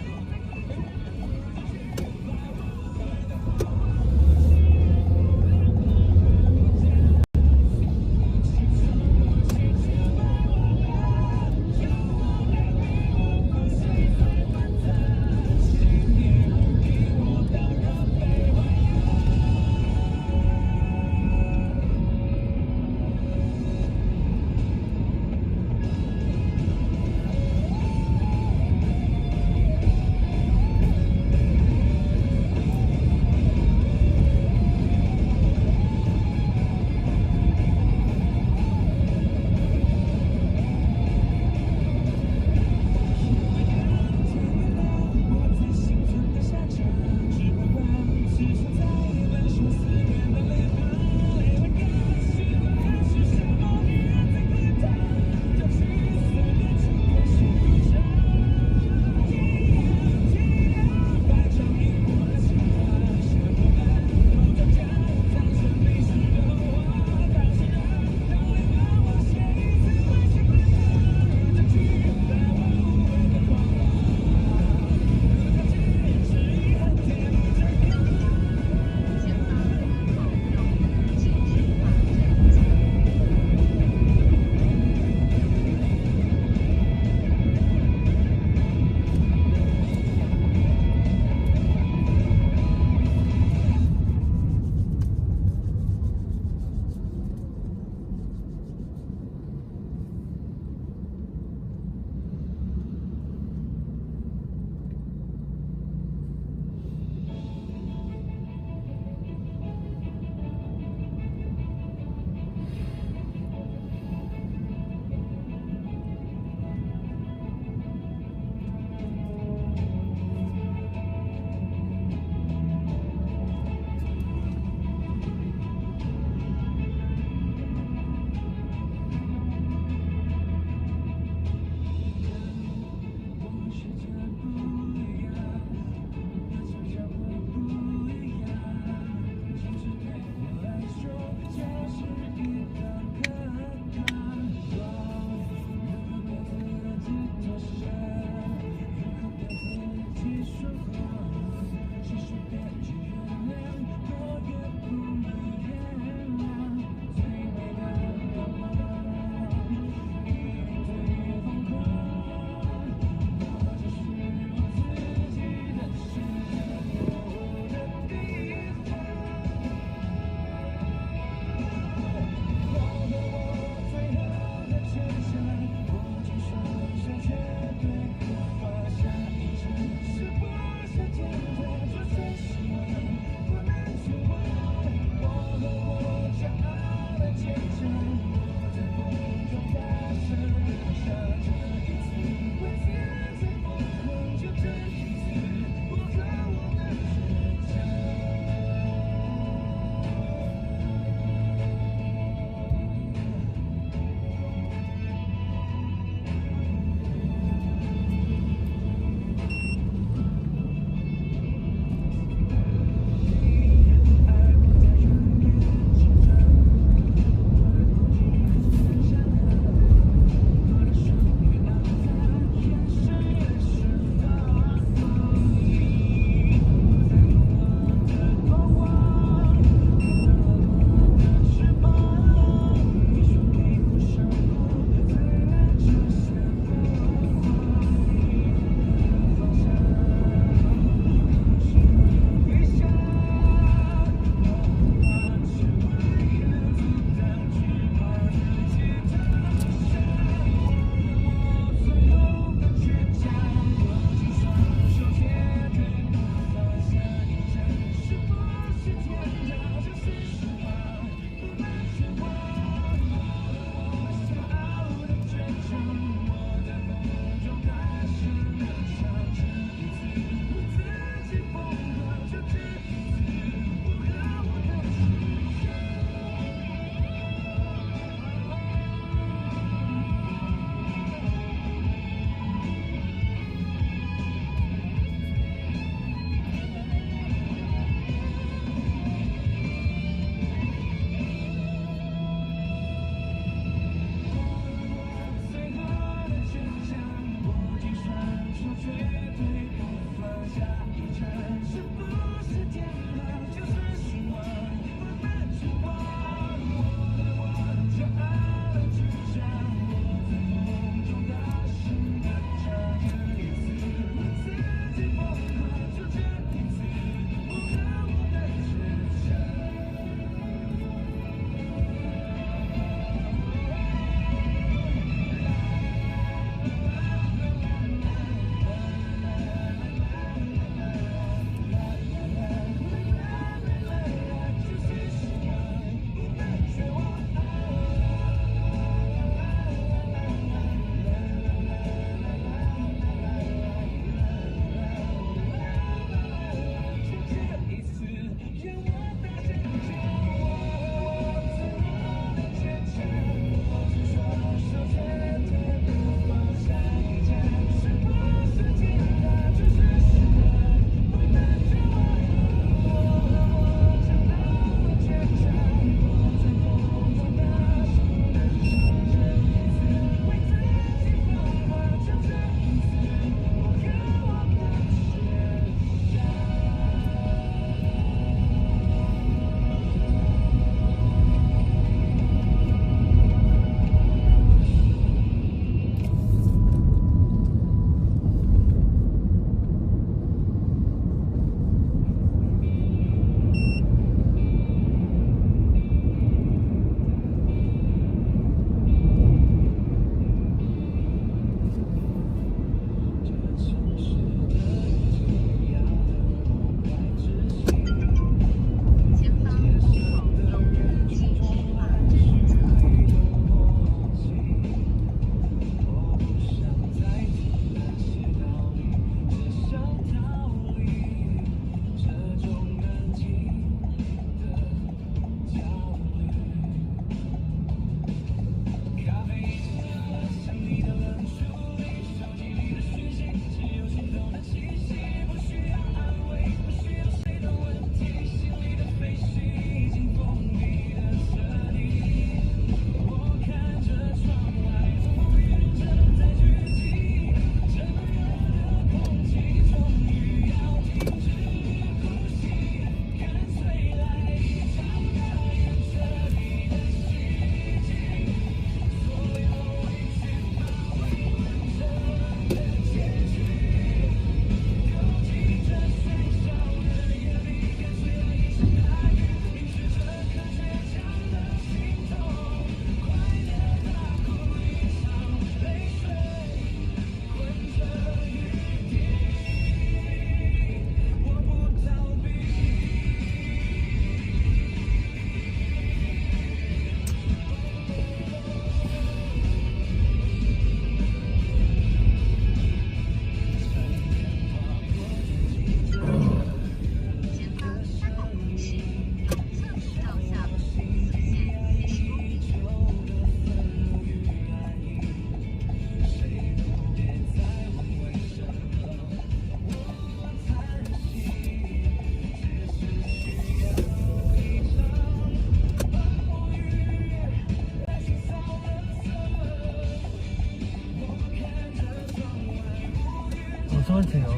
50块钱哦。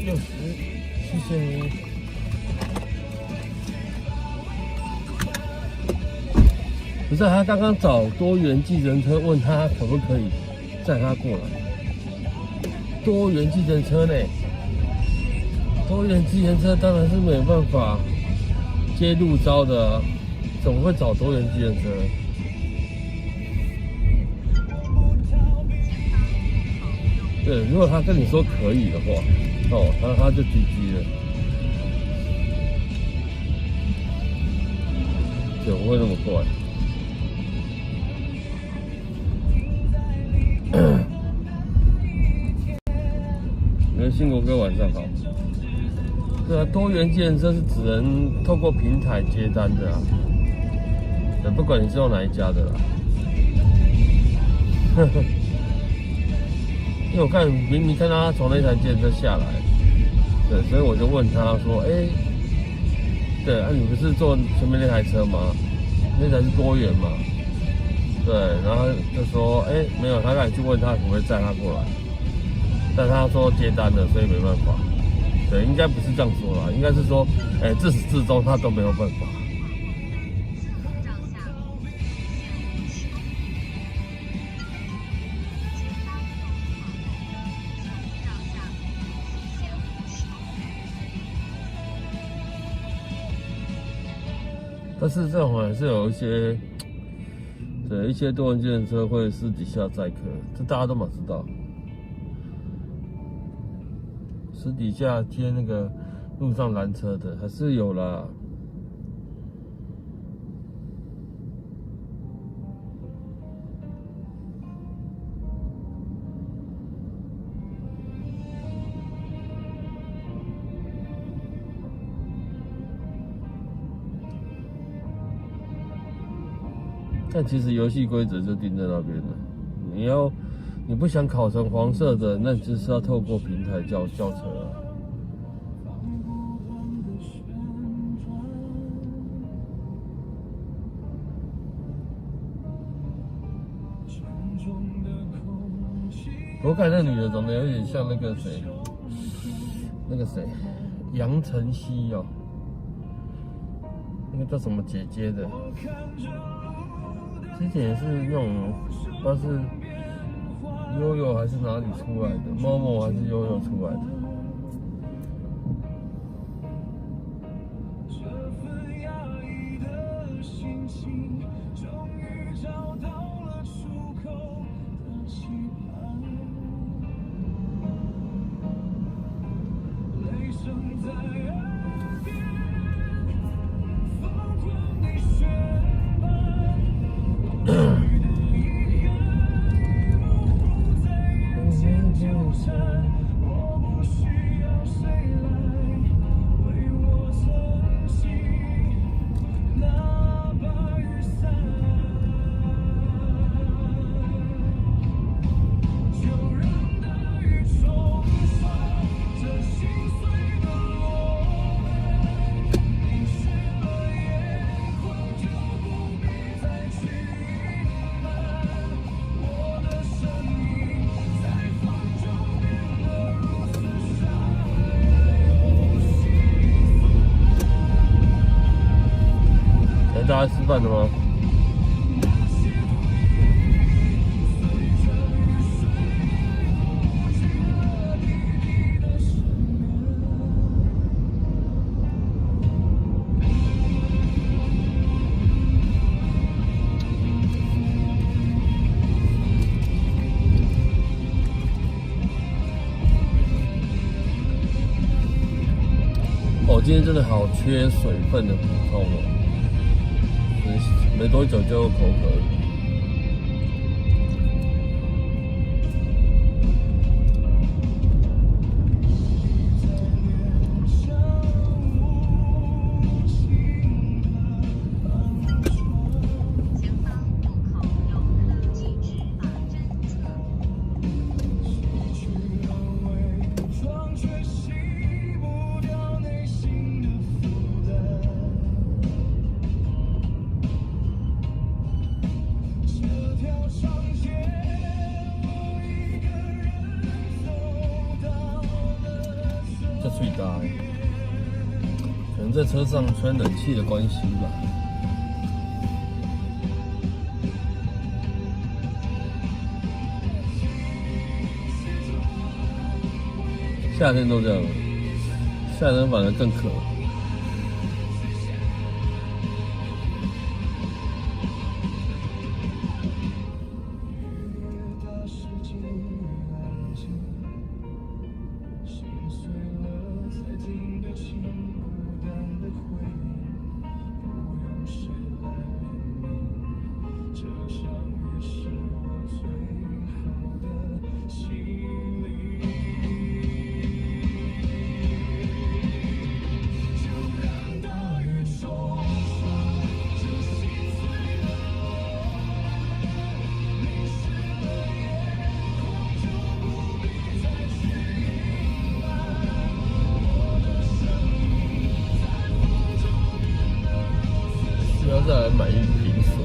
60，谢谢你。不是，他刚刚找多元计程车，问他可不可以载他过来。多元计程车呢？多元计程车当然是没办法接路招的啊，怎么会找多元计程车？对，如果他跟你说可以的话，哦，他就 GG 了。怎么会那么快？你的幸福哥晚上好。对啊，多元计程车是只能透过平台接单的啊。对，不管你是用哪一家的啦。因为我看明明看到他从那台计程车下来，对，所以我就问他说：“对啊，你不是坐前面那台车吗？那台是多元嘛？”对，然后就说：“没有，他刚才去问他可不可以载他过来，但他说接单了，所以没办法。”对，应该不是这样说啦，应该是说，自始至终他都没有办法。但是这种还是有一些，对，一些多元计程车会私底下载客，这大家都嘛知道。私底下贴那个路上拦车的还是有啦。但其实游戏规则就定在那边了，你不想考成黄色的，那就是要透过平台叫车啊。我感觉那女的长得有点像那个谁，杨晨曦哦，那个叫什么姐姐的，之前也是那种不知道是悠悠还是哪里出来的，猫猫还是悠悠出来的。大家吃饭了吗？今天真的好缺水分的补充哦。没多久就口渴了。可能在车上吹冷气的关系吧。夏天都这样，夏天反而更渴。再来买一瓶水。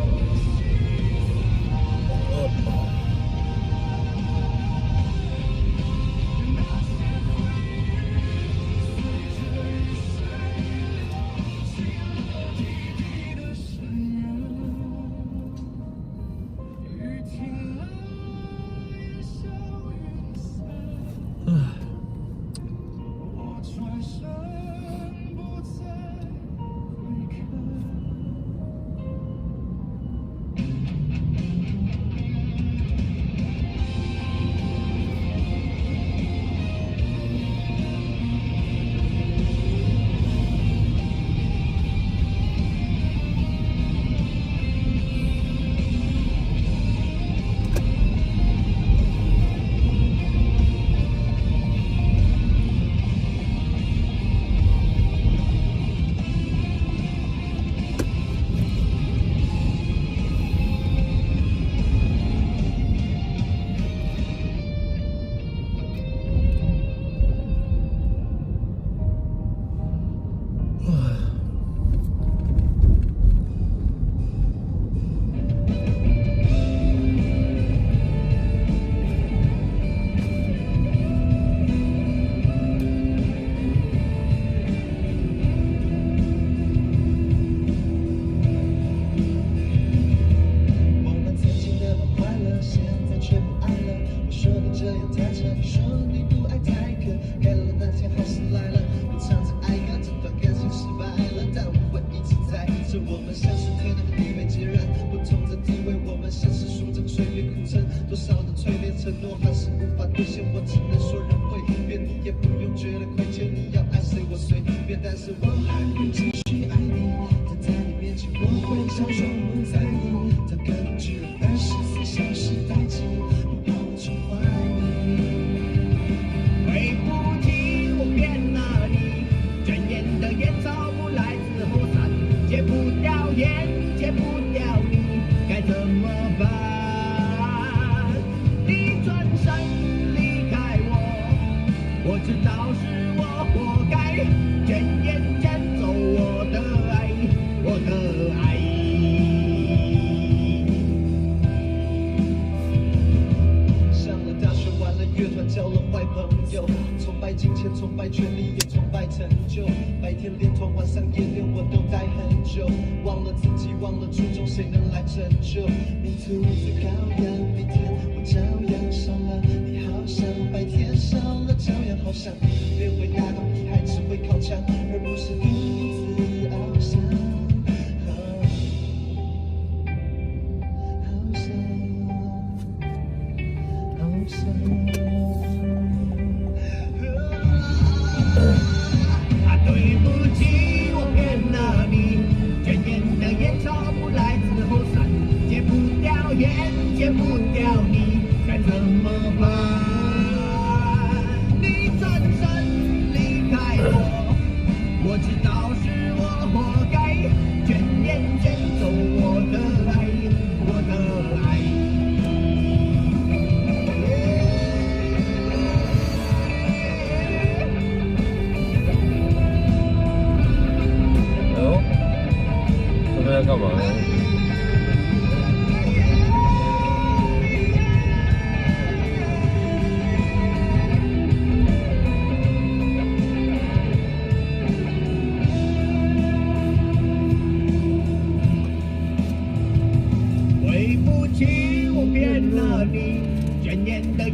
干嘛呢？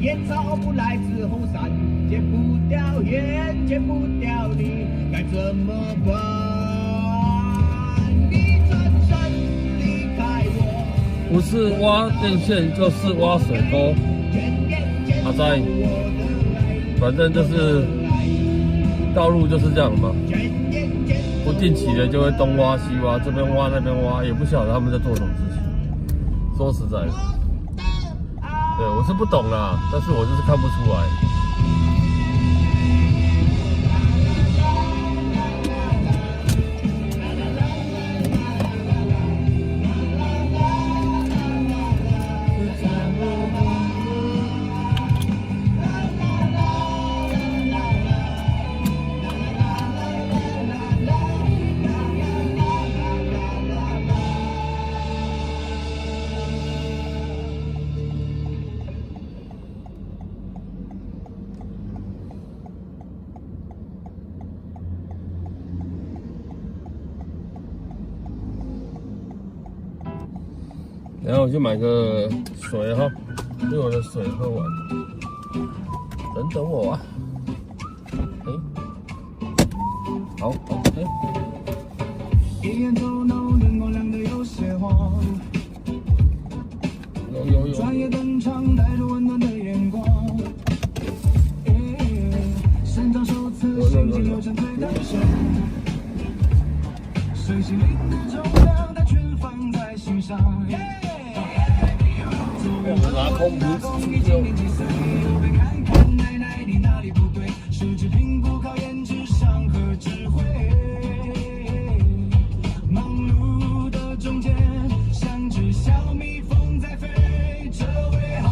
野草木来自红伞，戒不掉烟，戒不掉你，该怎么办？你转身离开我，不是挖电线就是挖水沟。阿仔，反正就是道路就是这样嘛，不定期的就会东挖西挖，这边挖那边挖，也不晓得他们在做什么事情。说实在的，对我是不懂啦，但是我就是看不出来。然后我去买个水哈，把我的水喝完。等等我啊！好 ，OK。一眼透露灯光亮得有些黄，有。专业登场，带着温暖的眼光。伸张手刺，心情流成最大声。水心灵的重量，它全放在心上。拿空瓶子出去哦。看看奶奶你哪里不对，实质评估考验智商和智慧。忙碌的中间，像只小蜜蜂在飞。这位好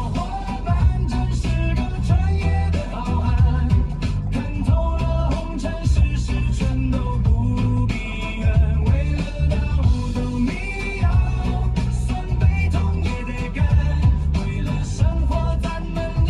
伙伴真是个专业的好汉，看透了红尘世事，全都不必怨。为了道斗密钥，酸背痛也得干。为了生活，咱们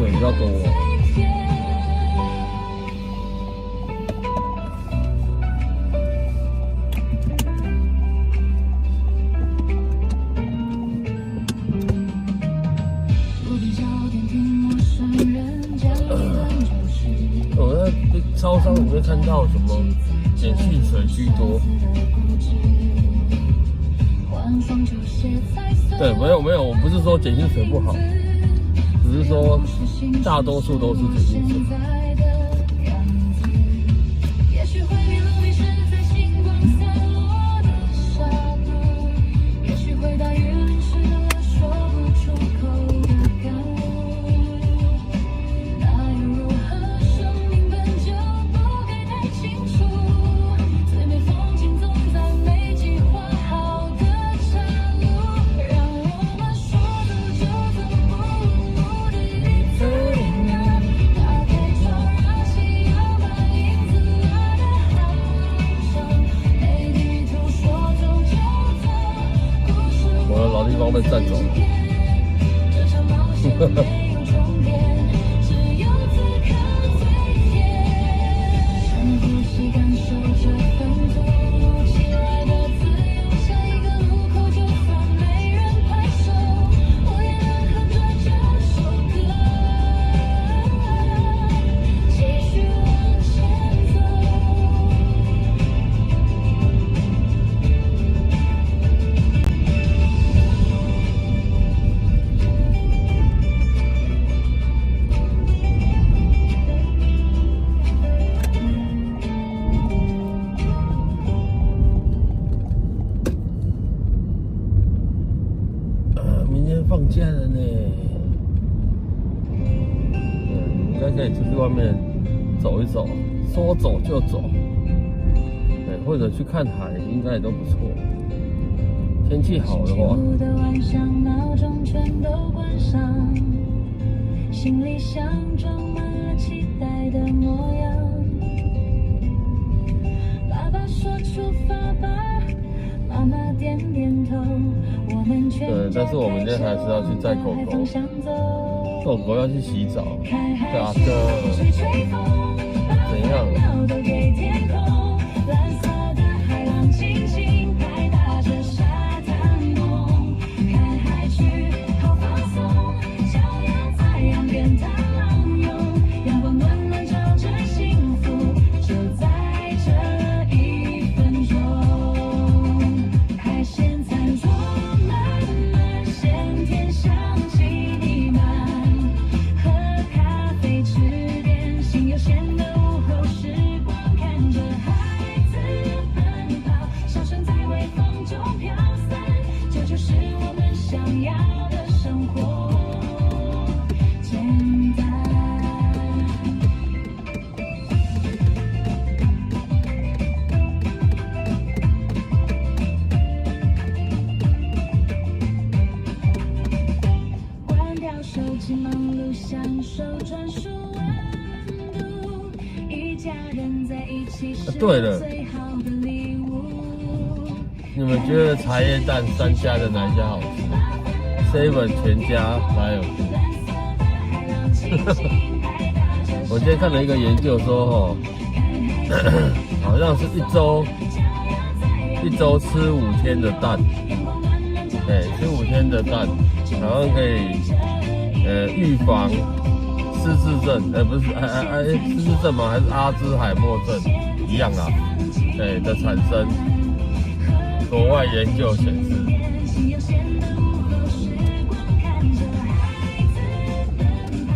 水比较多。我在超商里面看到什么碱性水居多。对，没有，我不是说碱性水不好，只是说大多数都是碱性水。被占走了。放假了呢，应该可以出去外面走一走，说走就走，对，或者去看海，应该也都不错。天气好的话。心里像装满了期待的模样。爸爸说出发吧，妈妈点点头。对，但是我们今天还是要去载狗狗，狗狗要去洗澡。大哥，怎样？对了，你们觉得茶叶蛋3家的哪一家好吃 ？7 全家哪有？我今天看了一个研究说，好像是一周吃5天的蛋，对，吃5天的蛋，好像可以预防失智症，不是失智症吗？还是阿兹海默症？一样啦，对的产生。国外研究显示，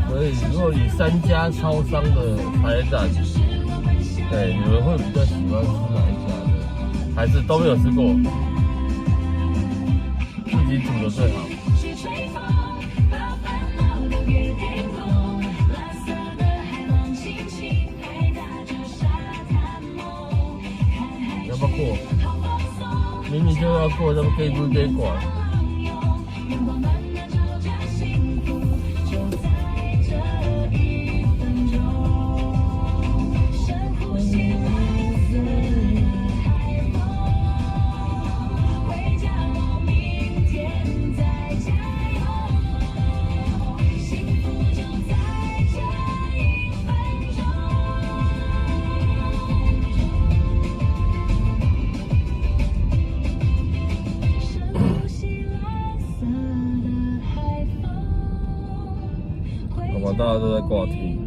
所以如果以3家超商的茶叶蛋，对，你们会比较喜欢吃哪一家的？还是都没有吃过？自己煮的最好。要不要过？明明就要过，怎么可以不给管？大家都在挂听。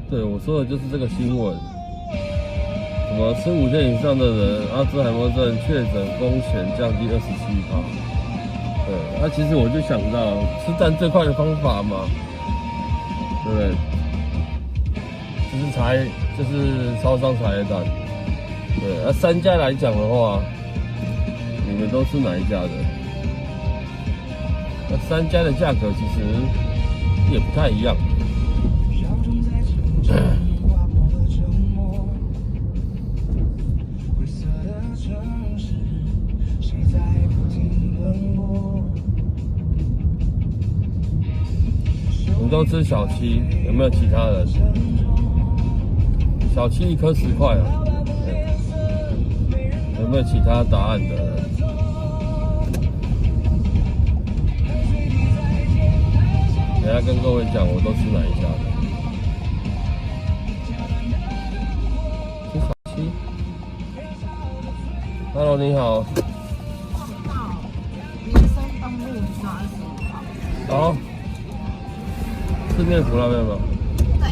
对，我说的就是这个新闻，什么吃5天以上的人，阿兹海默症确诊风险降低27%。对，那其实我就想到吃蛋最快的方法嘛，对不对？就是超商茶叶蛋。对，那3家来讲的话，你们都吃哪一家的？那3家的价格其实也不太一样。你都吃小七，有没有其他人？小七1颗10块啊，有没有其他答案的人？等下跟各位讲，我都吃哪一家的。吃小七。Hello， 你好。民生东路25号。好。是面福那边吗？对。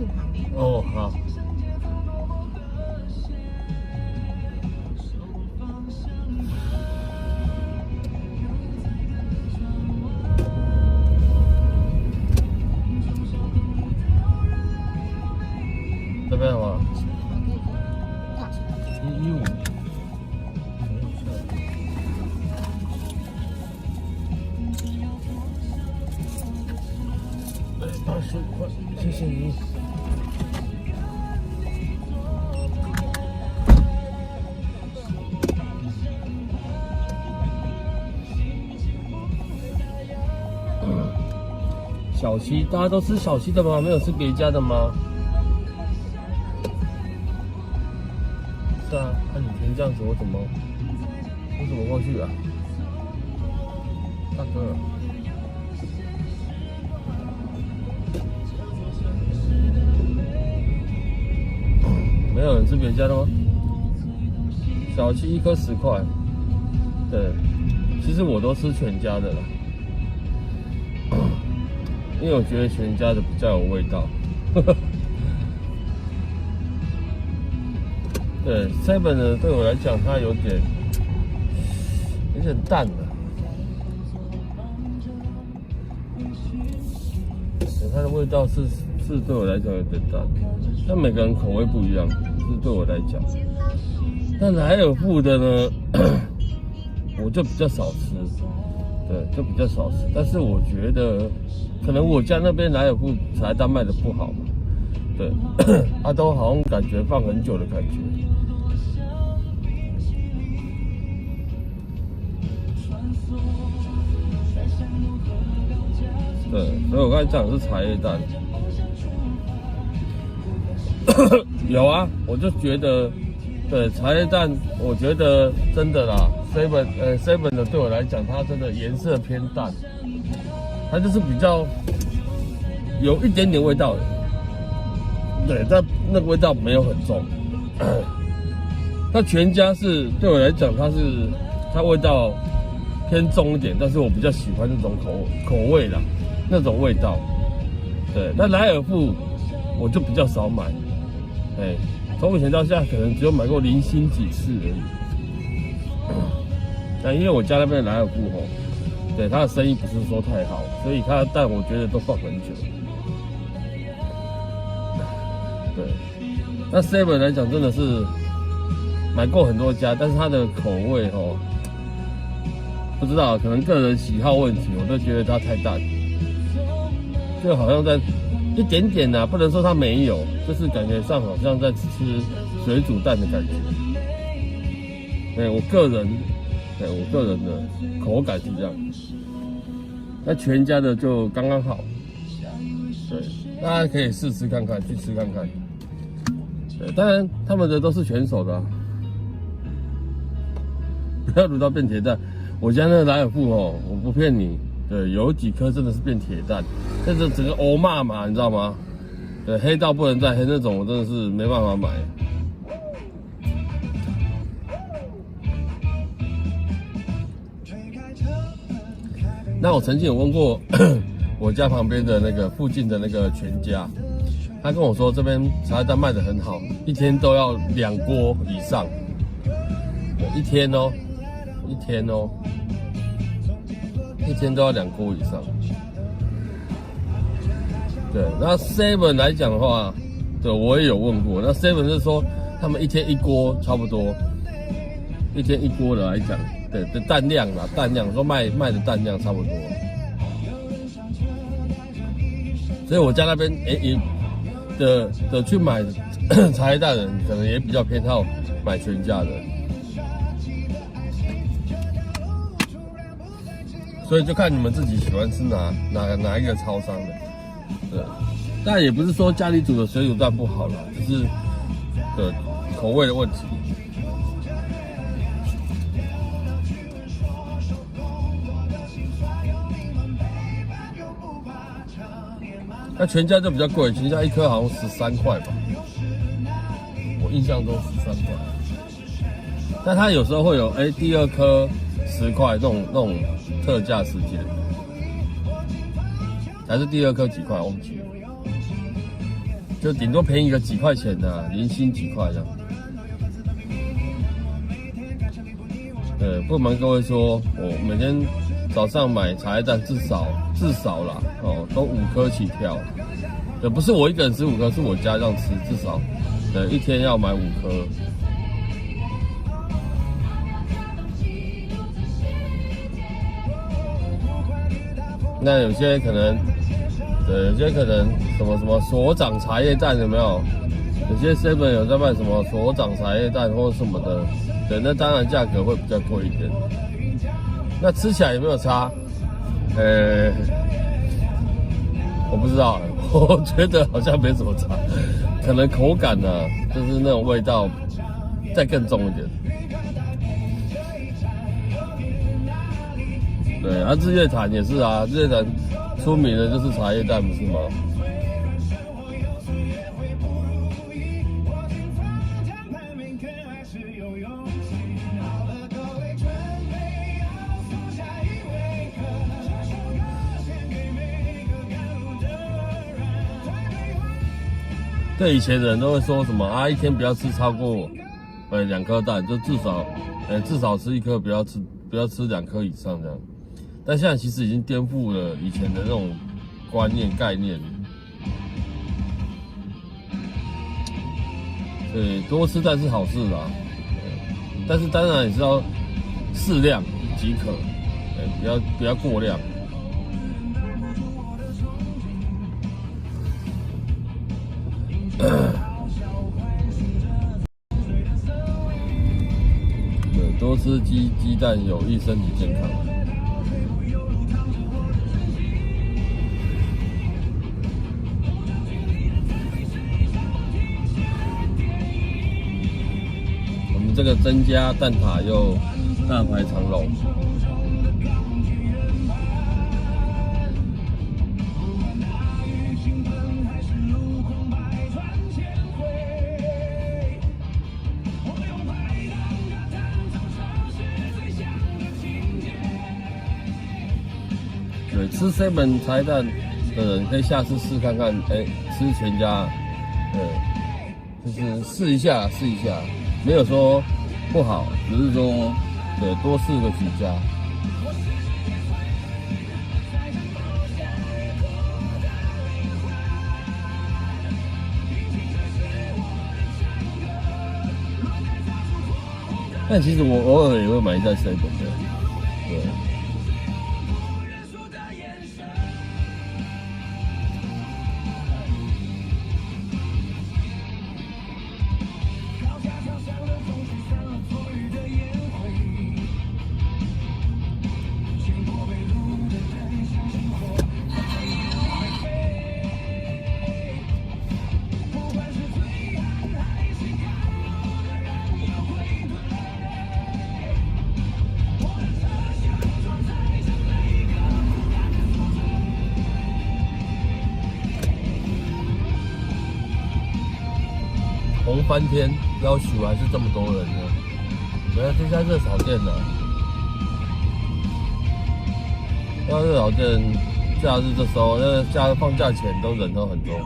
路旁边。哦，好。这边好吗？115。125块，谢谢你。小七，大家都吃小七的吗？没有吃别家的吗？是啊，那你天这样子，我怎么过去啊？大哥。没有人吃别家的吗？小七一颗10块，对，其实我都吃全家的啦，因为我觉得全家的比较有味道。对 ，7的对我来讲，它有点淡了，它的味道是对我来讲有点淡，但每个人口味不一样，是对我来讲。但莱尔富的呢，我就比较少吃，对，就比较少吃。但是我觉得，可能我家那边莱尔富茶叶蛋卖的不好嘛，对，它都好像感觉放很久的感觉。对，所以我刚才讲的是茶叶蛋。有啊，我就觉得，对茶叶蛋，我觉得真的啦，7的对我来讲，它真的颜色偏淡，它就是比较有一点点味道的，对，但那个味道没有很重。那全家是对我来讲，它味道偏重一点，但是我比较喜欢那种口味啦，那种味道。对，那莱尔富我就比较少买。从以前到现在可能只有买过零星几次而已。但因为我家那边的莱尔富对它的生意不是说太好，所以它的蛋我觉得都放很久。对，那 7来讲真的是买过很多家，但是它的口味不知道可能个人喜好问题，我都觉得它太淡，就好像在。一点点啊，不能说它没有，就是感觉上好像在吃水煮蛋的感觉。我个人的口感是这样。那全家的就刚刚好，对，大家可以试吃看看，去吃看看。对，当然他们的都是全熟的啊，不要卤到变铁蛋。我家那个莱尔富我不骗你。对，有几颗真的是变铁蛋，但是整个欧骂嘛，你知道吗？对，黑到不能再黑那种，我真的是没办法买。那我曾经有问过我家旁边的那个附近的那个全家，他跟我说这边茶叶蛋卖得很好，一天都要2锅以上，一天哦。一天都要2锅以上。对，那 7来讲的话，对我也有问过，那 7是说他们一天1锅差不多，一天1锅的来讲，对的蛋量啦，说卖的蛋量差不多。所以我家那边的去买茶叶蛋的人，可能也比较偏好买全家的。所以就看你们自己喜欢吃哪一个超商的，对，但也不是说家里煮的水煮蛋不好啦，只是口味的问题。那全家就比较贵，全家一颗好像13块吧，我印象中13块。但它有时候会有第2颗10块那种特价时间，还是第2颗几块忘记了，就顶多便宜个几块钱的，零星几块这样。不瞒各位说，我每天早上买茶叶蛋至少啦，都5颗起跳。不是我一个人吃5颗，是我家这样吃，至少一天要买5颗。那有些可能，有些可能什么所长茶叶蛋有没有？有些 7 有在卖什么所长茶叶蛋或什么的，那当然价格会比较贵一点。那吃起来有没有差？我不知道，我觉得好像没什么差，可能口感呢，就是那种味道再更重一点。对，日月潭也是啊，日月潭出名的就是茶叶蛋，不是吗？对，以前的人都会说什么啊，一天不要吃超过2颗蛋，就至少吃1颗，不要吃2颗以上这样。但现在其实已经颠覆了以前的那种观念概念，对，多吃蛋是好事啦，但是当然也是要适量即可，不要过量。对，多吃鸡蛋有益身体健康。我们这个增加蛋挞又大排长龙。对，吃7茶叶蛋的人可以下次试看看，吃全家，就是试一下，没有说不好，只是说对多试个几家。但其实我偶尔也会买一袋7的，对。红翻天，要许还是这么多人呢？原来这家热炒店呢，那热炒店假日这时候，放假前人都很多。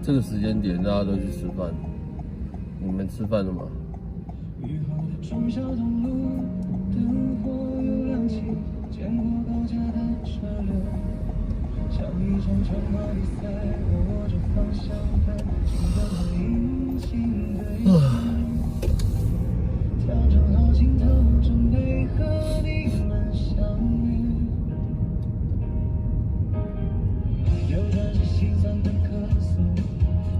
这个时间点大家都去吃饭，你们吃饭了吗？雨后的忠孝东路，灯火又亮起，见过一场长跑比赛，握着方向盘，心脏会引擎对调整好镜头，准备和你们相遇。右转是心酸的客诉，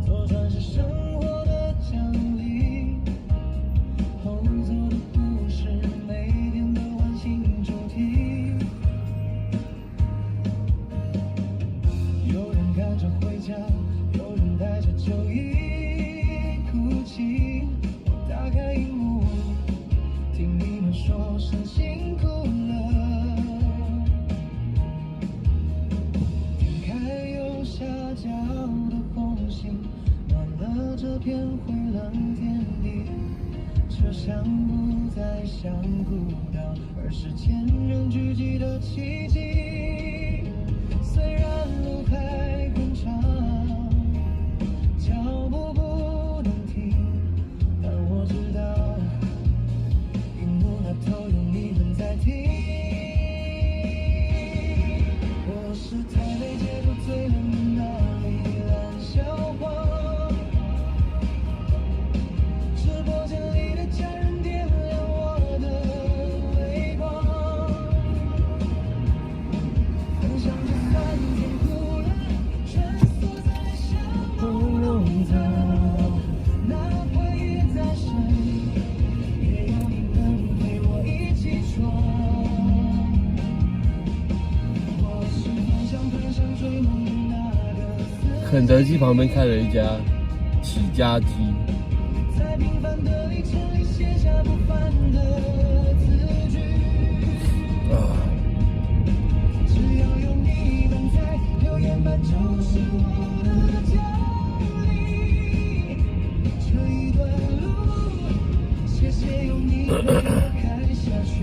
左转是生活的奖励。后座的故事，每天都换新主题。有人赶着回家，有人带着酒意哭泣。我打开荧幕，听你们说声辛苦了。点开右下角的红心，暖了这片灰冷天地。车厢不再像孤岛，而是千人聚集的奇迹。虽然路还很长，脚步不能停，但我知道，荧幕那头有你们在听。我是台北街头最冷的那里烂笑话，直播间里的家人点亮我的微光，分享着酸甜苦辣，穿梭在小路头，哪怕夜再深，也有你们陪我一起闯。我是方向盘上追梦的那个死肯德基旁边开了一家起家鸡，在平凡的里程里写下不凡的字句。只要有你们在，留言板就是我的家里。这一段路，谢谢有你陪我开下去。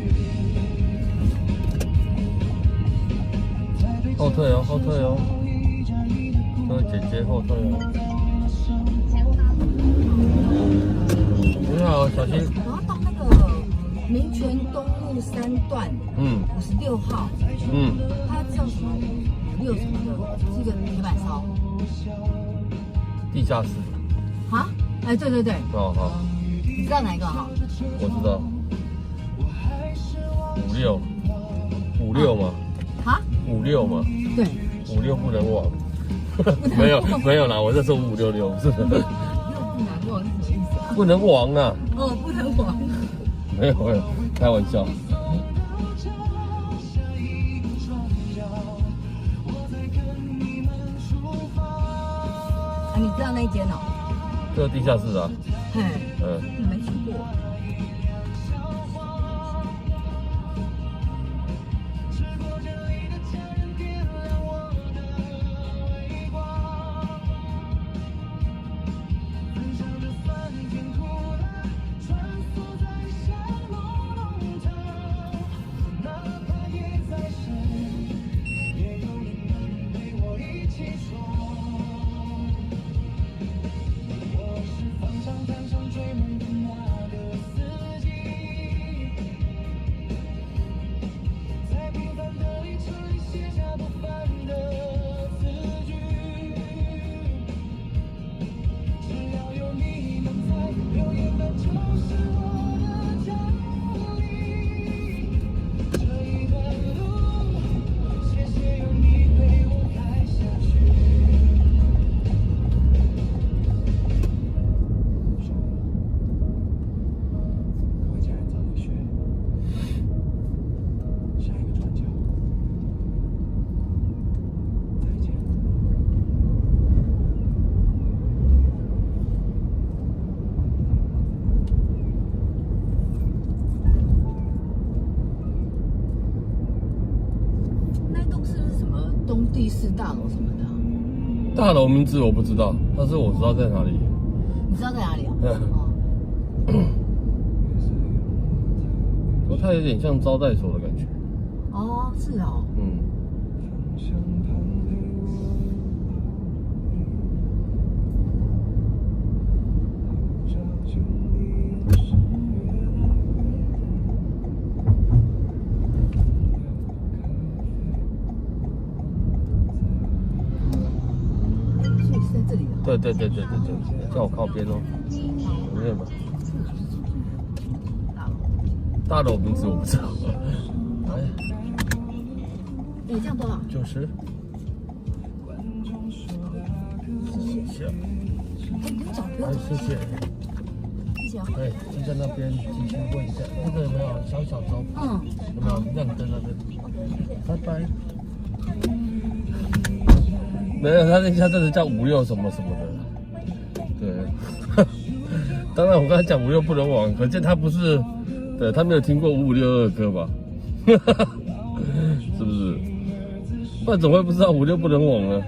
后退哦，后退哦，这位姐姐后退哦。你好，小心。我要到那个民权东路3段56号，它叫什么6什么的，是一个铁板烧。地下室。啊？哎，对对对，哦好，你知道哪一个哈？我知道。56嘛，啊56嘛对， ，56不能忘。没有啦，我在说566，是不是？又不难忘是什么意思啊？不能忘啊，哦，不能忘。没有，开玩笑。啊，你知道那一间哦？这地下室啊，嘿，嗯，没去过。第4大楼什么的啊、大楼名字我不知道，但是我知道在哪里。你知道在哪里啊？它有点像招待所的感觉。哦，是哦。对，叫我靠边哦。没有吧？大楼名字我不知道。哎，这样多少？90。谢谢。不用找，不用哎，找。谢谢。谢谢啊。对，就在那边进去问一下，那个有没有小招？有没有亮灯那边？拜拜。没有，他那家真的叫56什么什么的。对，当然我刚才讲56不能往，可见他不是，对他没有听过5562歌吧？是不是？不然怎么会不知道56不能往呢？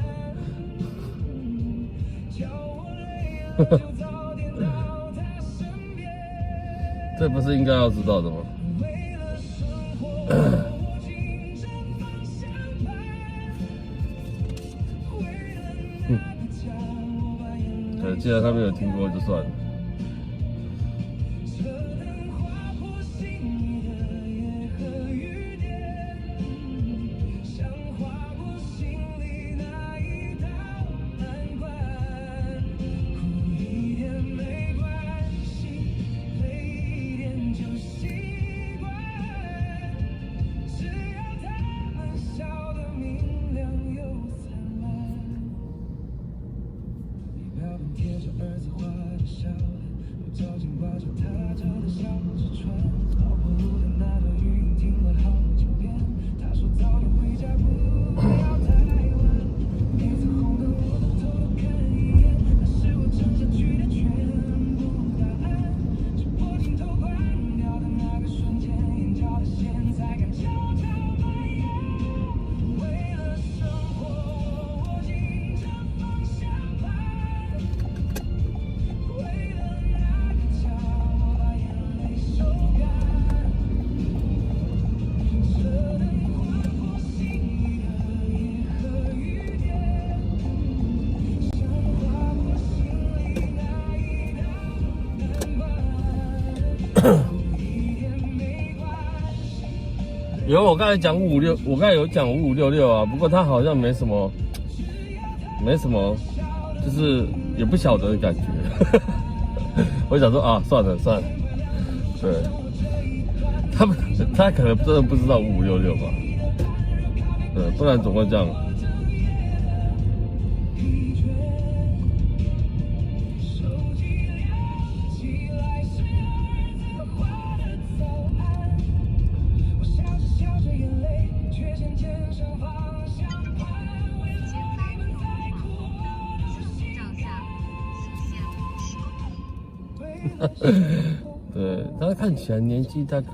这不是应该要知道的吗？既然他没有听过，就算了。贴着儿子画的笑脸，又照进挂着他照的小纸船。老婆路的那段语音听了好几遍，他说早点回家不要太晚。每次红灯我都偷偷看一眼，那是我沉下去的全部答案。直播镜头关掉的那个瞬间，眼角的线才敢悄悄蔓延。为了生活，我紧着方向盘。有，我刚才讲556，我刚才有讲5566啊，不过他好像没什么，就是也不晓得的感觉。我想说啊，算了，对，他可能真的不知道5566吧，对，不然怎么会这样？对，他看起来年纪大概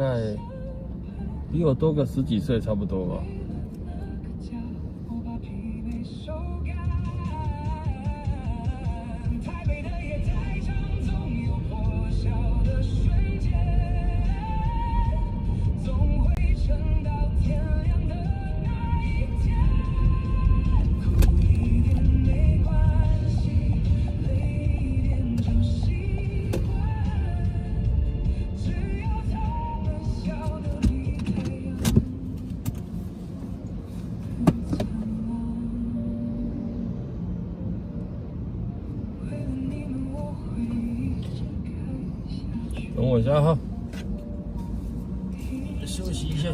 比我多个10几岁差不多吧。等我一下哈，休息一下。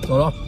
走了。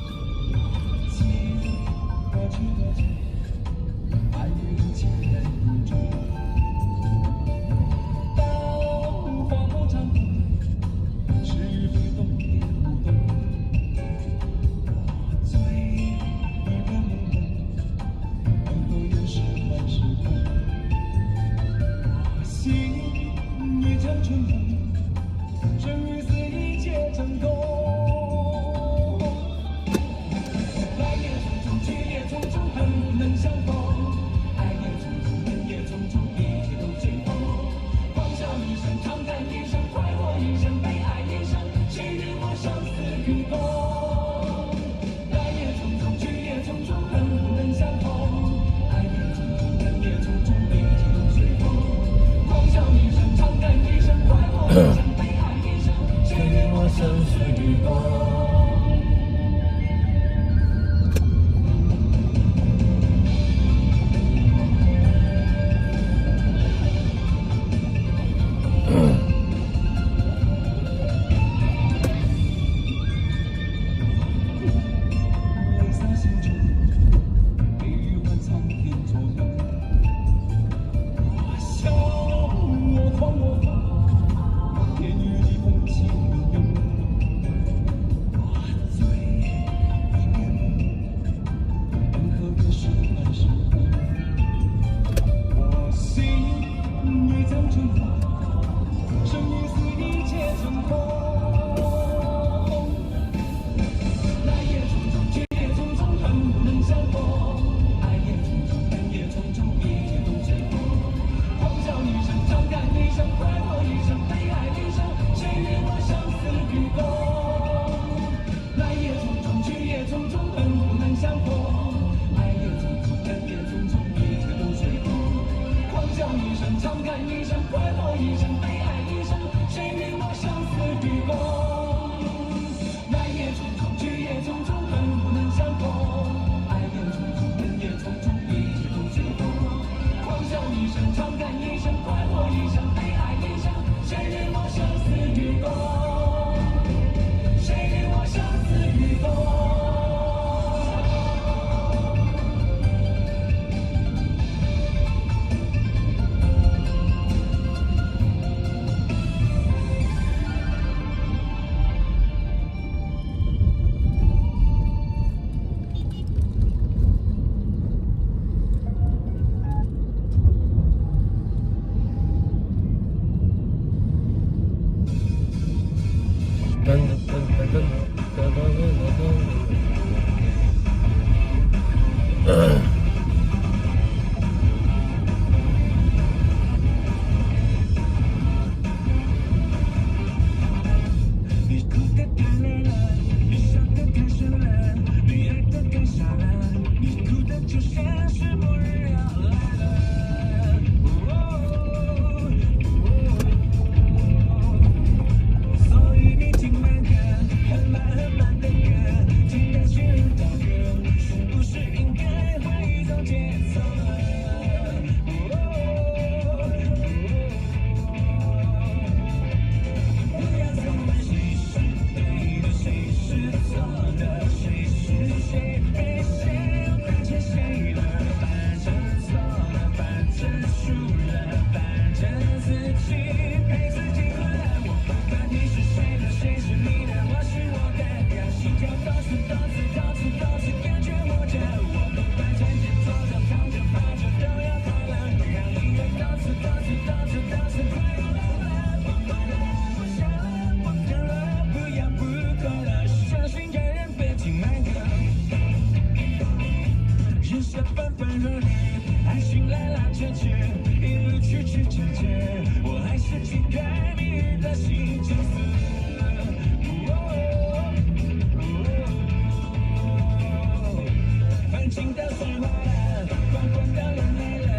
北京的水花了，滚滚的眼泪了，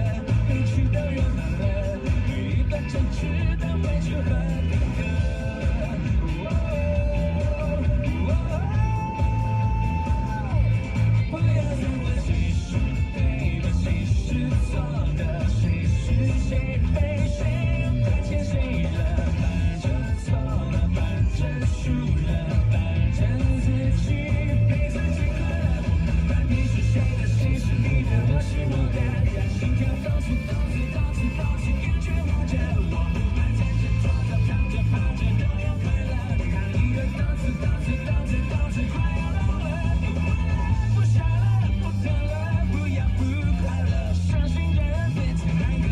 离去的人满了，每一个城市都会去和平的。不要再问谁是对的，谁是错的，谁是谁非，谁又亏欠谁了，反正错了，反正输了，反正自己陪自己快乐。不管你是谁的，谁是你的，我是我的，让心跳到处到处到处到处感觉活着。我不管站着坐着躺着趴着都要快乐，让音乐到处到处到处到处快要到了。不傻了，不疼了，不要不快乐，伤心人别再难过。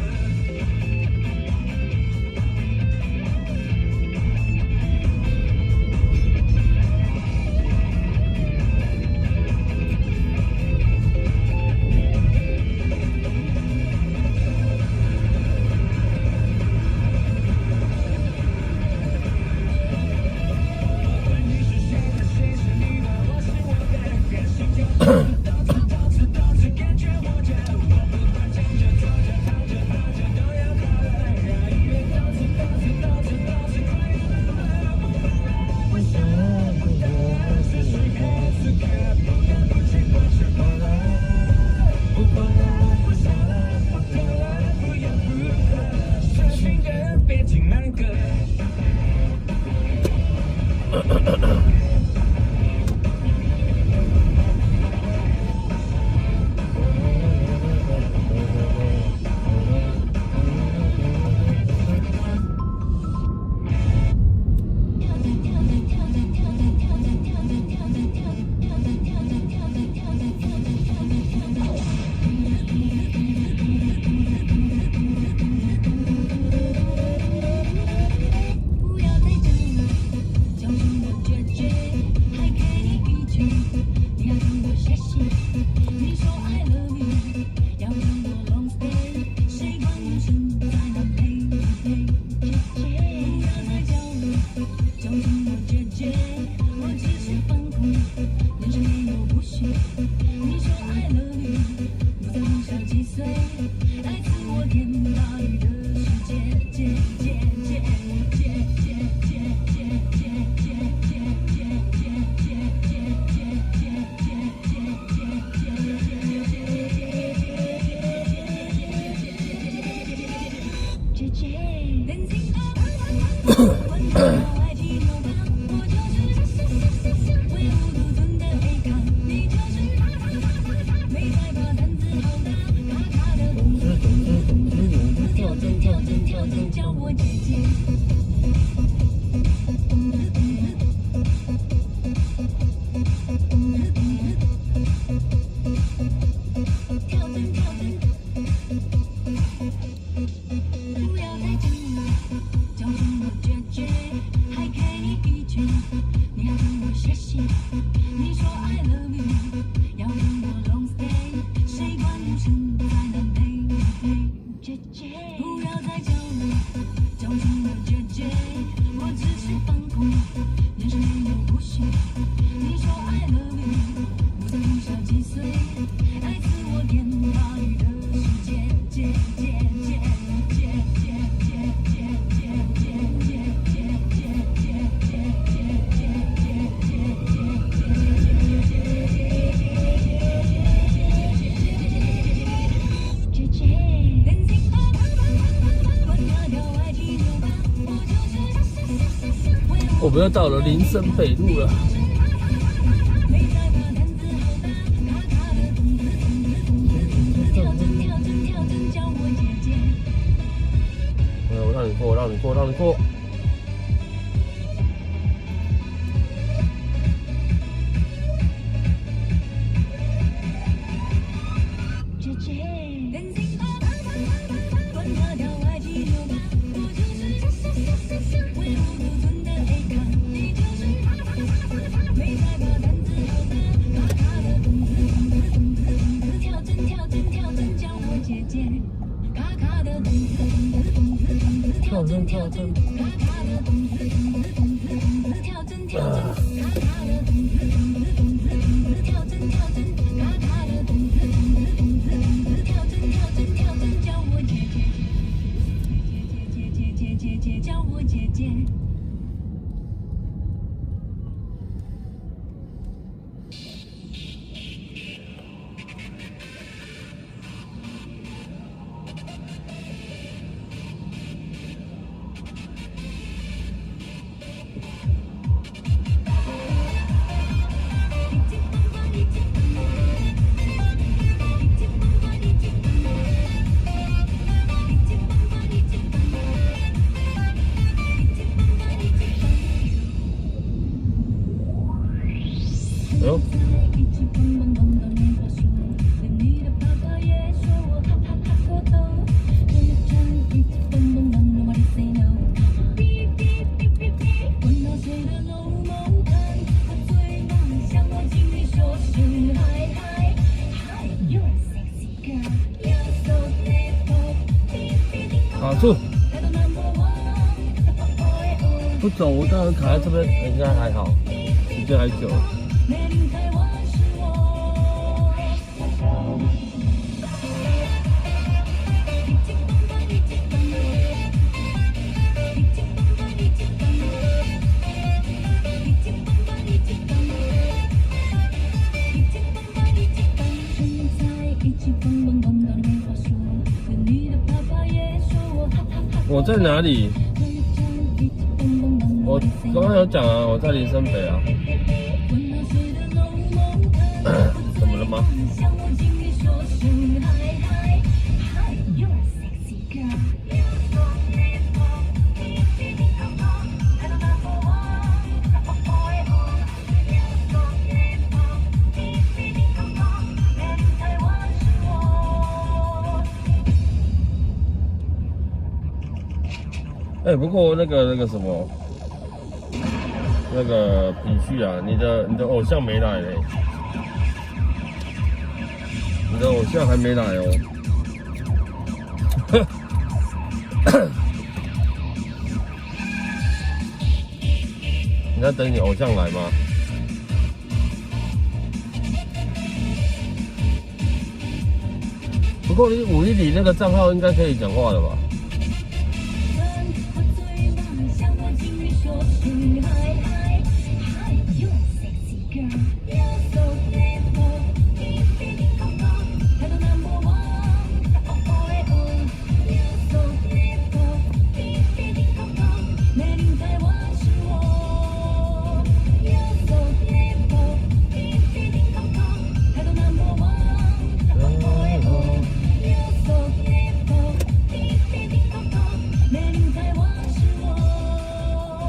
我们要到了林森北路了。我让你过，让你过，让你过。跳针跳针，跳针。卡住，不走，我当然卡在这边，应该还好，时间还久。我在哪里？我刚刚有讲啊，我在林森北啊。怎么了吗？不过那个什么，那个比旭啊，你的偶像没来嘞，你的偶像还没来哦。你在等你偶像来吗？不过你510那个账号应该可以讲话了吧？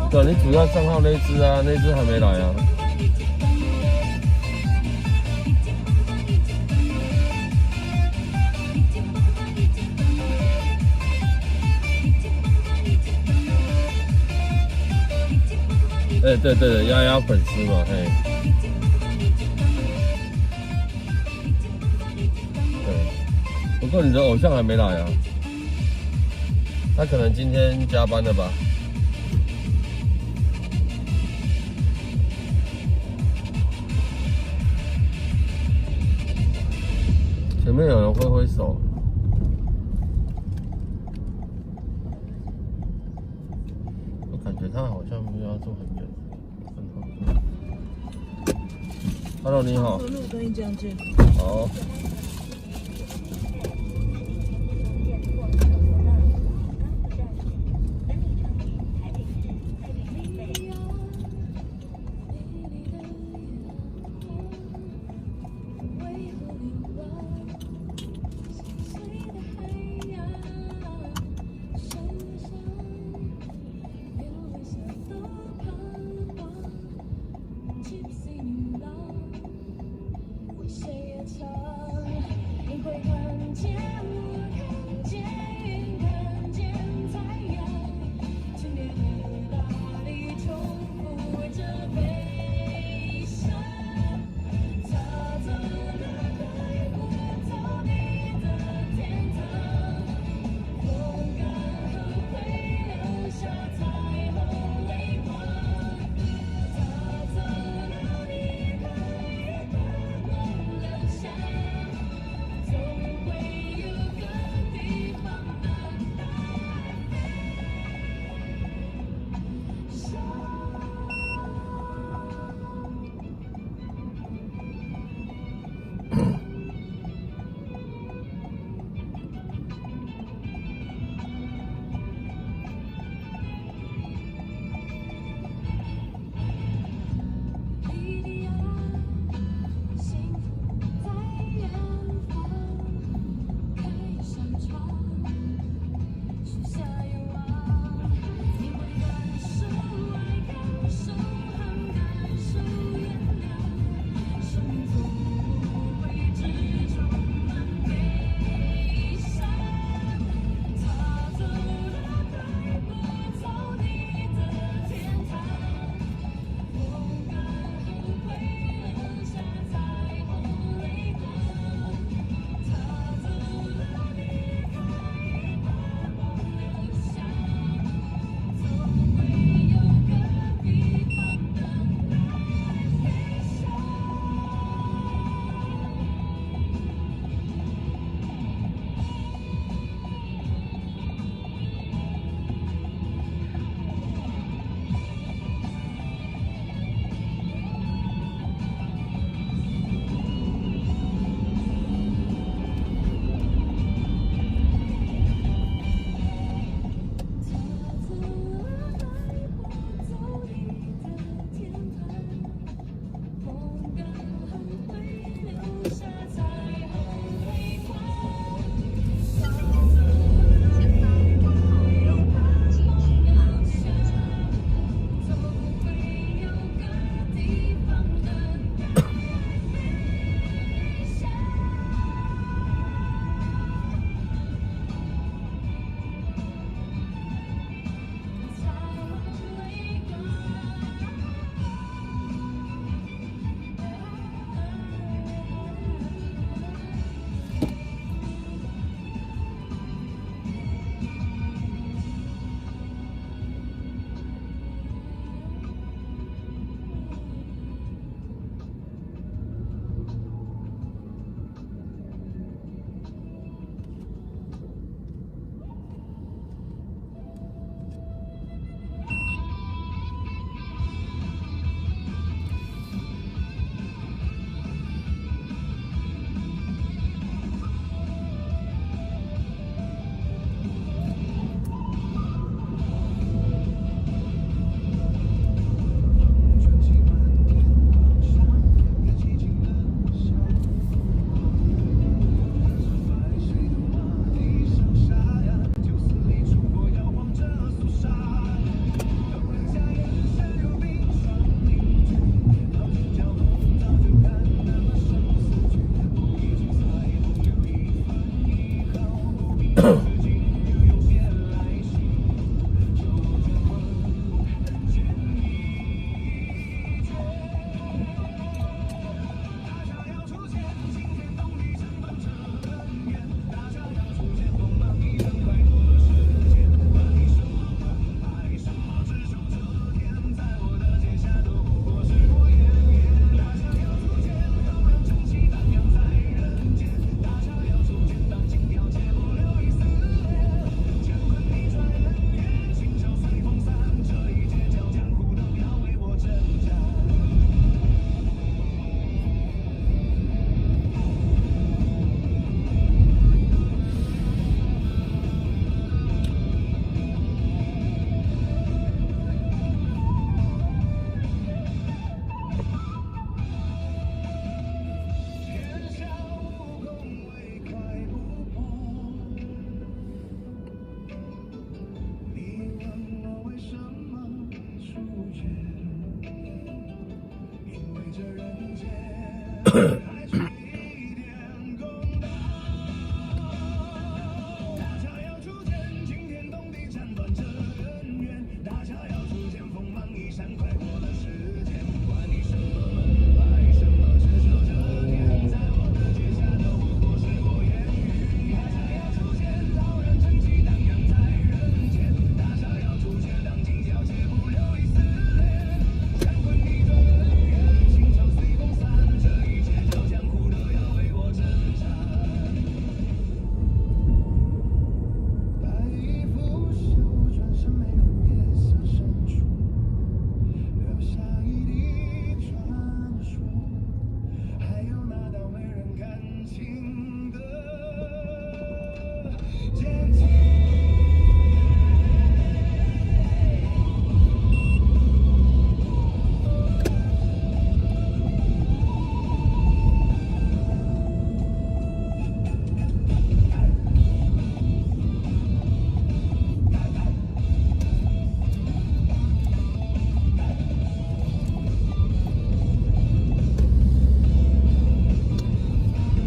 对，你主要账号那只啊，那只还没来啊。对，丫丫粉丝嘛，嘿。对，不过你的偶像还没来啊，他可能今天加班了吧。前面有人挥挥手，我感觉他好像没有要坐很远。Hello， 你好。路可以这样子。好。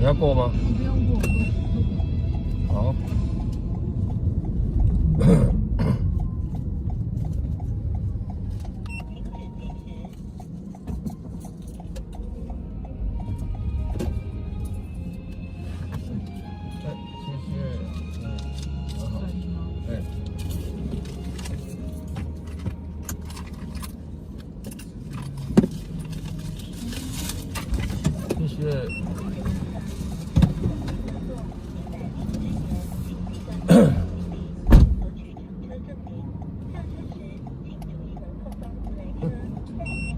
你要过吗？你不用过，好。谢谢。很好。哎。谢谢。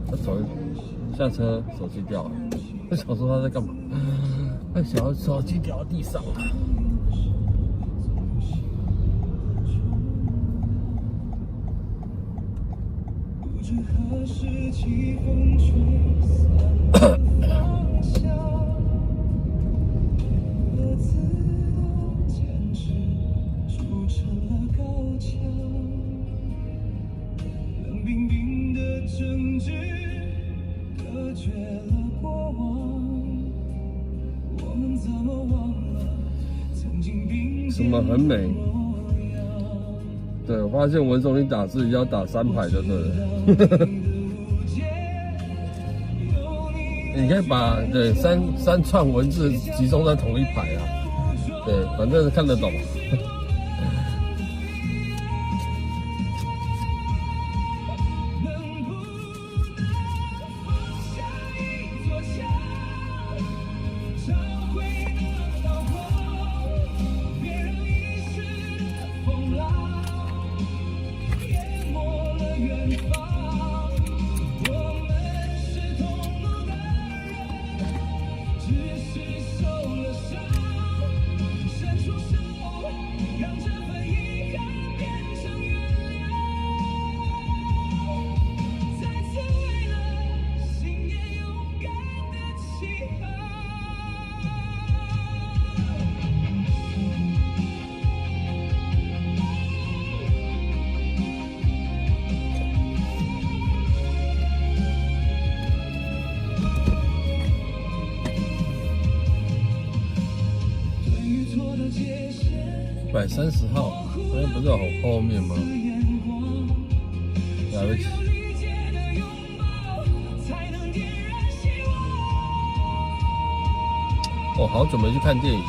他走下车，手机掉了。我想说他在干嘛？他想要手机掉到地上了。不知何时起风吹散方向，各自都坚持筑成了高墙，冷冰冰的政治隔绝了过往，我们怎么忘了曾经并什么很美？对，我发现文总你打字要打3排就对了。你可以把三串文字集中在同一排啊。对，反正看得懂。130号，那不是好后面吗？来不及。哦，好久没去看电影，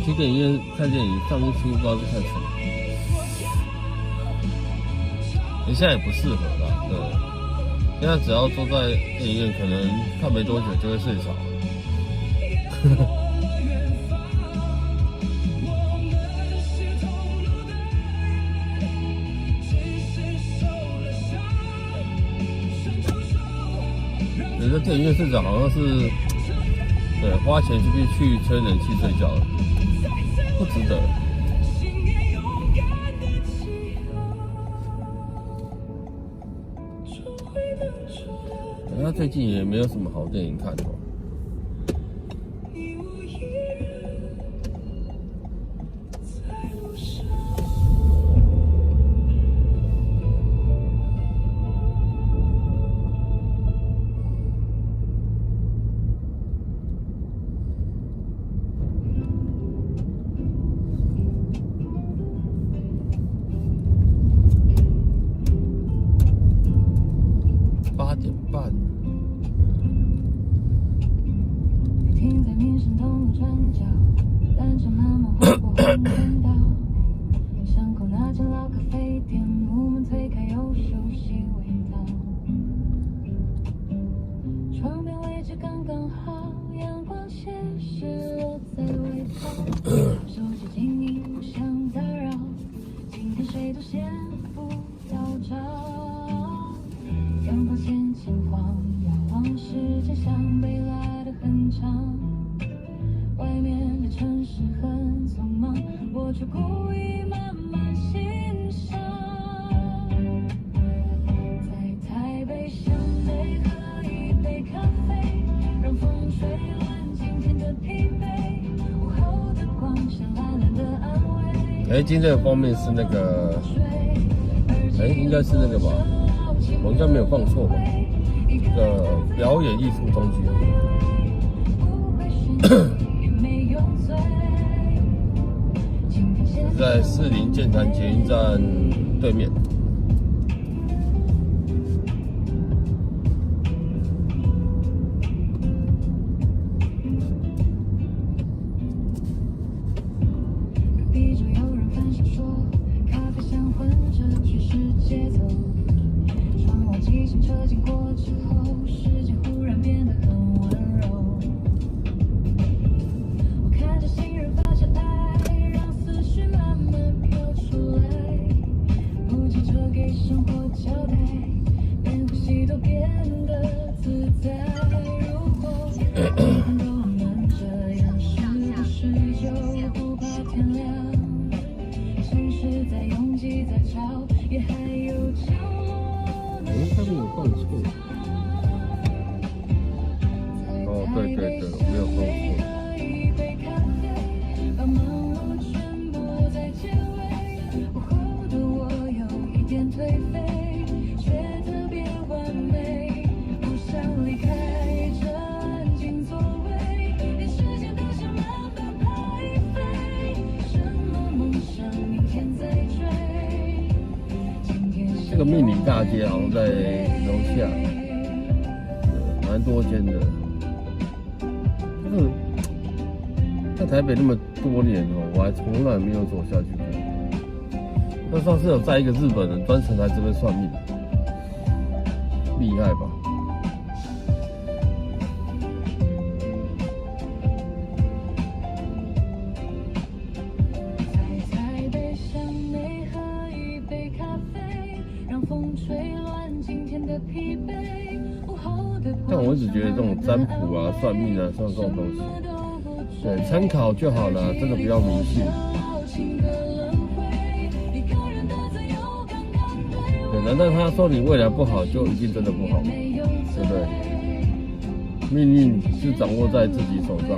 去电影院看电影，上一出不知道是看什么。你现在也不适合啦，对。现在只要坐在电影院，可能看没多久就会睡着了。在电影院睡着好像是，对，花钱去吹冷气睡觉了，不值得。他最近也没有什么好电影看哦。闻到巷口那间老咖啡店，木门推开有熟悉味道。窗边位置刚刚好，阳光斜射落在尾巴。手机静音不想打扰，今天谁都先不要找。阳光线金黄，摇晃时间像被拉得很长。外面的城市很匆忙，我却故意慢慢欣赏。在台北巷内喝一杯咖啡，让风吹乱今天的疲惫。午后的光线懒懒的安慰。今天的封面是那个，应该是那个吧？我应该没有放错吧？这个表演艺术中心。在士林剑潭捷运站对面。壁中有人分享说，咖啡香混着爵士节奏。窗外机行车经过之后，世界忽然变得很温柔。我看着行人发着爱，让思绪慢慢飘出来，不急着给生活交代，连呼吸都变得自在。如果每天都能这样，是不是就不怕天亮？城市再拥挤再吵，也还有角落能他没有放错。哦，对对对，我没有放错。一杯咖啡，把忙碌全部在结尾。午后的我有一点颓废，却特别完美。不想离开这安静座位，连时间都想慢慢拍飞。什么梦想明天再追？今天这个命理大街好像在楼下，蛮多间的。在台北那么多年哦，我还从来没有走下去过。那上次有在一个日本人专程来这边算命，厉害吧？在台北巷内喝一杯咖啡，让风吹乱今天的疲惫。午后的但我一直觉得这种占卜啊、算命啊，像这种东西，对，参考就好了，真的不要迷信。对，难道他说你未来不好，就一定真的不好吗？对不对？命运是掌握在自己手上。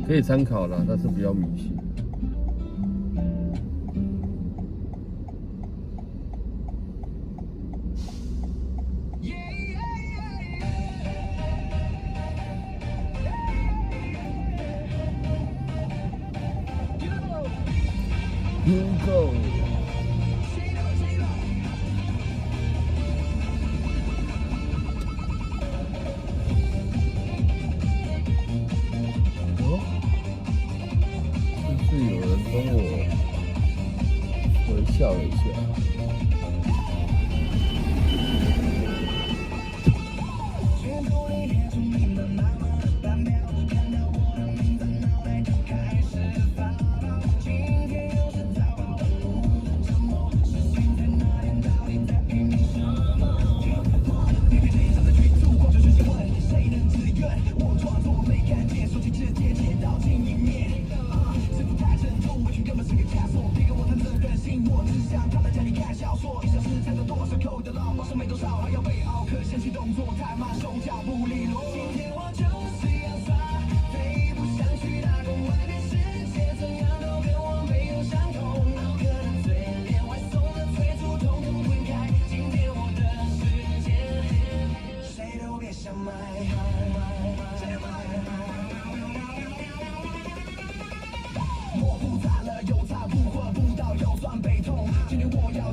可以参考啦，但是不要迷信。Hugo。就是有人跟我微笑了一下。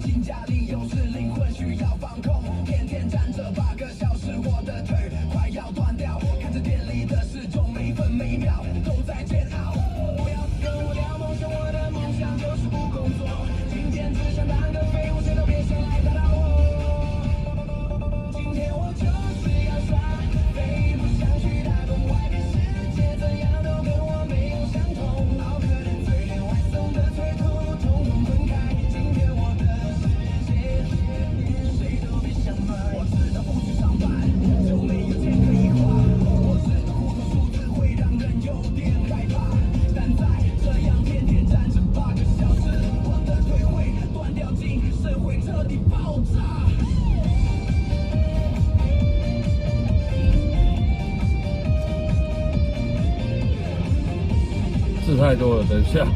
请假理由是灵魂需要放空，天天站着8个小时，我的腿快要断。字太多了，等一下。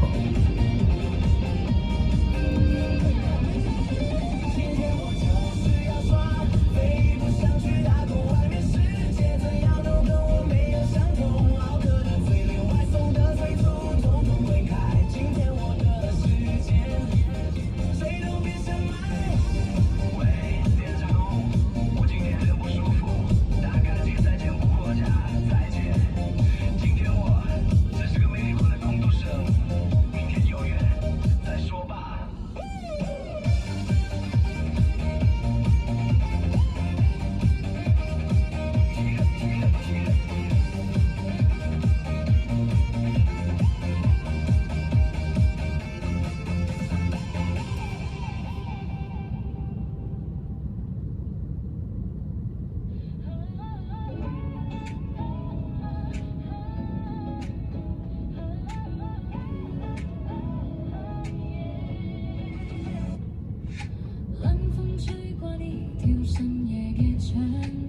深夜嘅長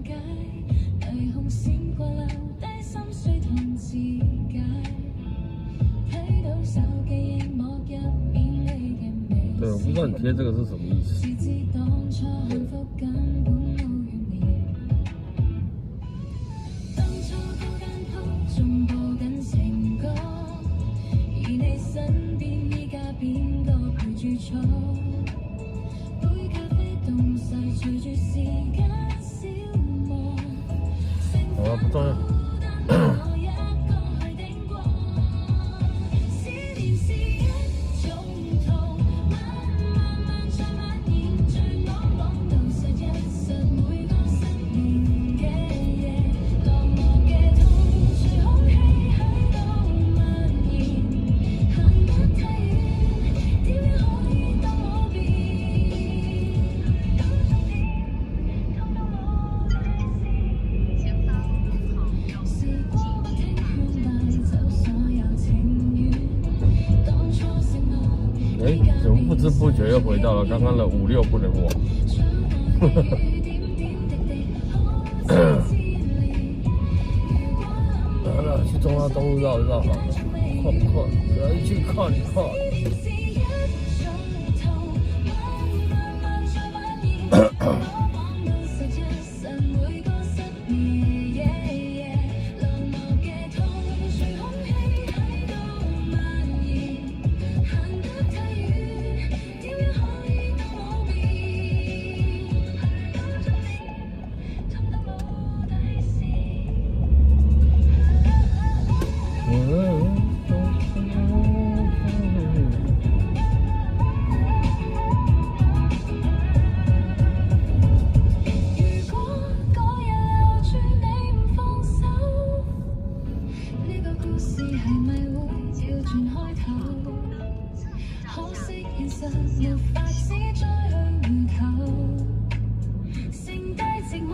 街，霓虹閃過留低心碎同自解，睇到手機熒幕入面你嘅微笑。對，我不知道你貼這個是什麼意思。自知當初幸福根本冇懸念，當初高間鋪仲播緊情歌，而你身邊依家邊個陪住坐？好了，不重要。怎么不知不觉又回到了刚刚的5、6不能忘？来了，去中华东路绕一绕好了，快快，来去看一看。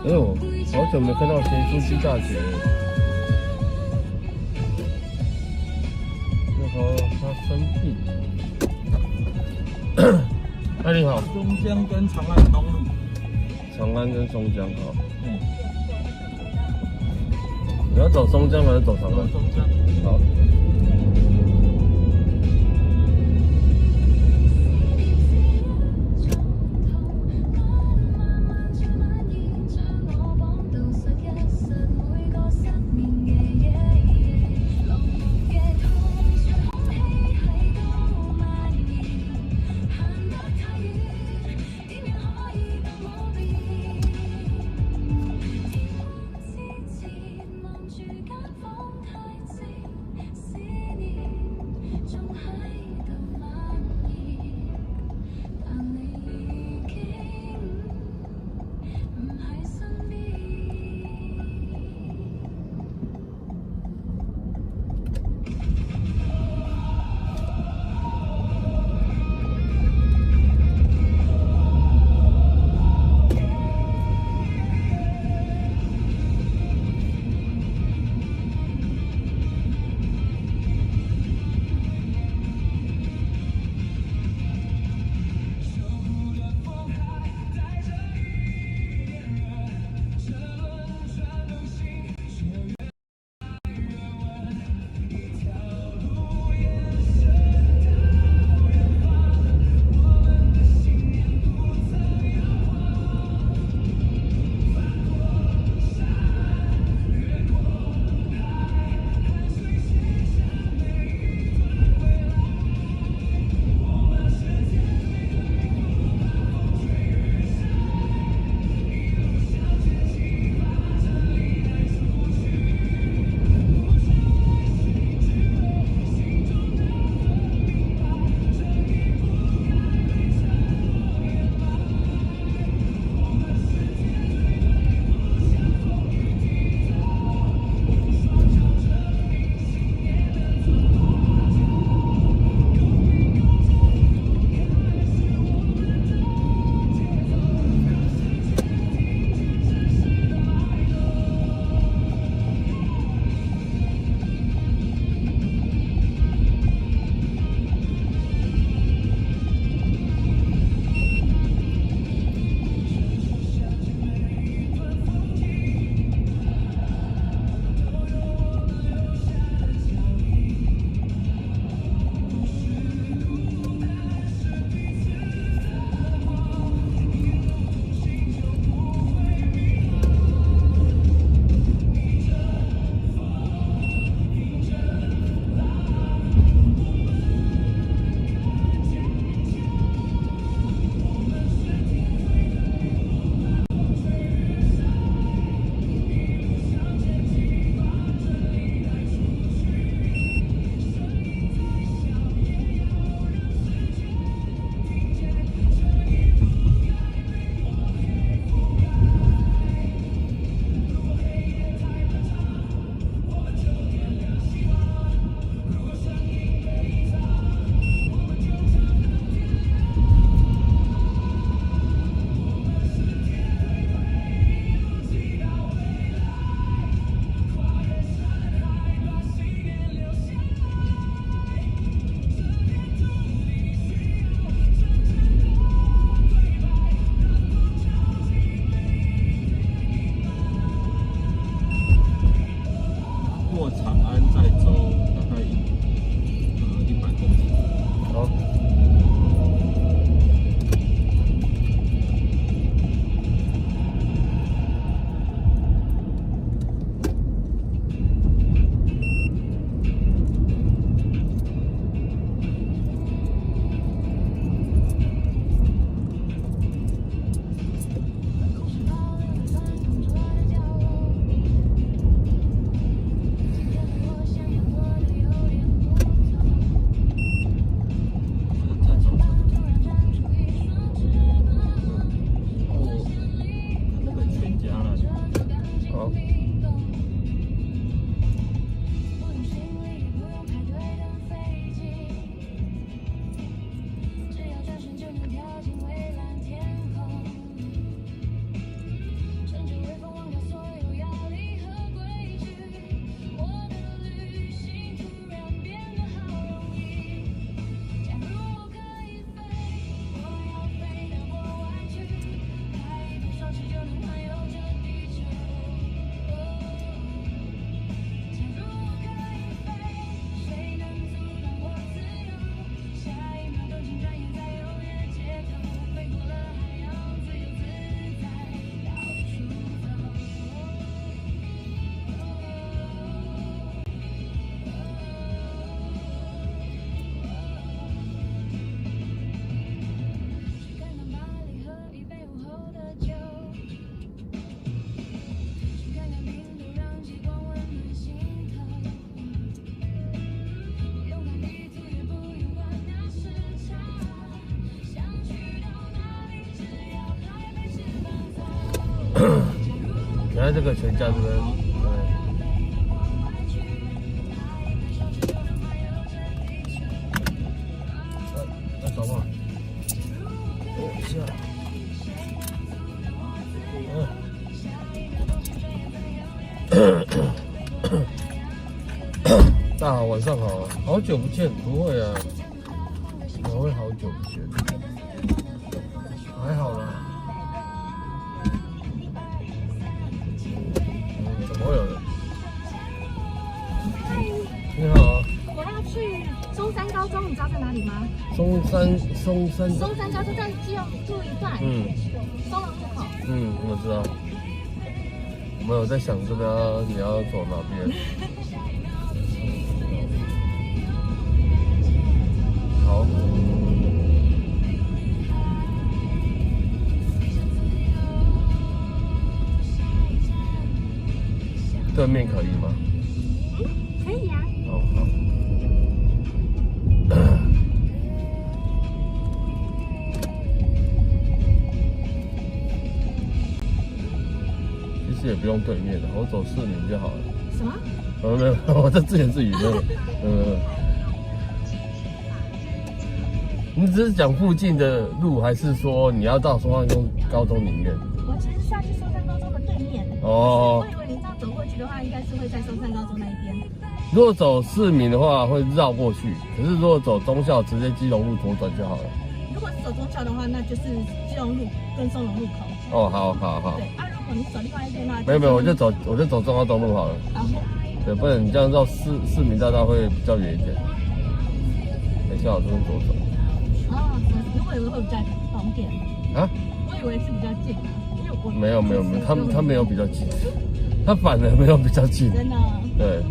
哎呦，好久没看到咸酥鸡大姐了。那时候她生病。哎，你好。松江跟长安东路。长安跟松江哈。嗯。你要走松江还是走长安？松江。好。在这个全家这边。对。找吧。等一下。大家好，晚上好，好久不见，不会啊，哪会好久不见？还好啦。怎么会有人？你好啊。我要去松山高中，你知道在哪里吗？松山高中在基隆路一段，松隆路口。我知道。我们有在想这边你要走哪边？好。对面可以吗？可以啊。哦，好。其实也不用对面的，我走市民就好了。什么？没有，我在自言自语。你只是讲附近的路，还是说你要到松山高中里面？我其实是要去松山高中的对面。哦。我以为你这样走过去的话，应该是会在松山高中那一边。如果走市民的话，会绕过去；可是如果走忠孝，直接基隆路左转就好了。如果是走忠孝的话，那就是基隆路跟松隆路口。哦，好。对啊，如果你走另外一边的话，没有，我就走忠孝东路好了。然后。对，不然你这样绕市民大道会比较远一点。等一下，我这边左转。哦，我以为会比较方便。啊？我以为是比较近的，因为我没有，他没有比较近，他反而没有比较近。真的。对。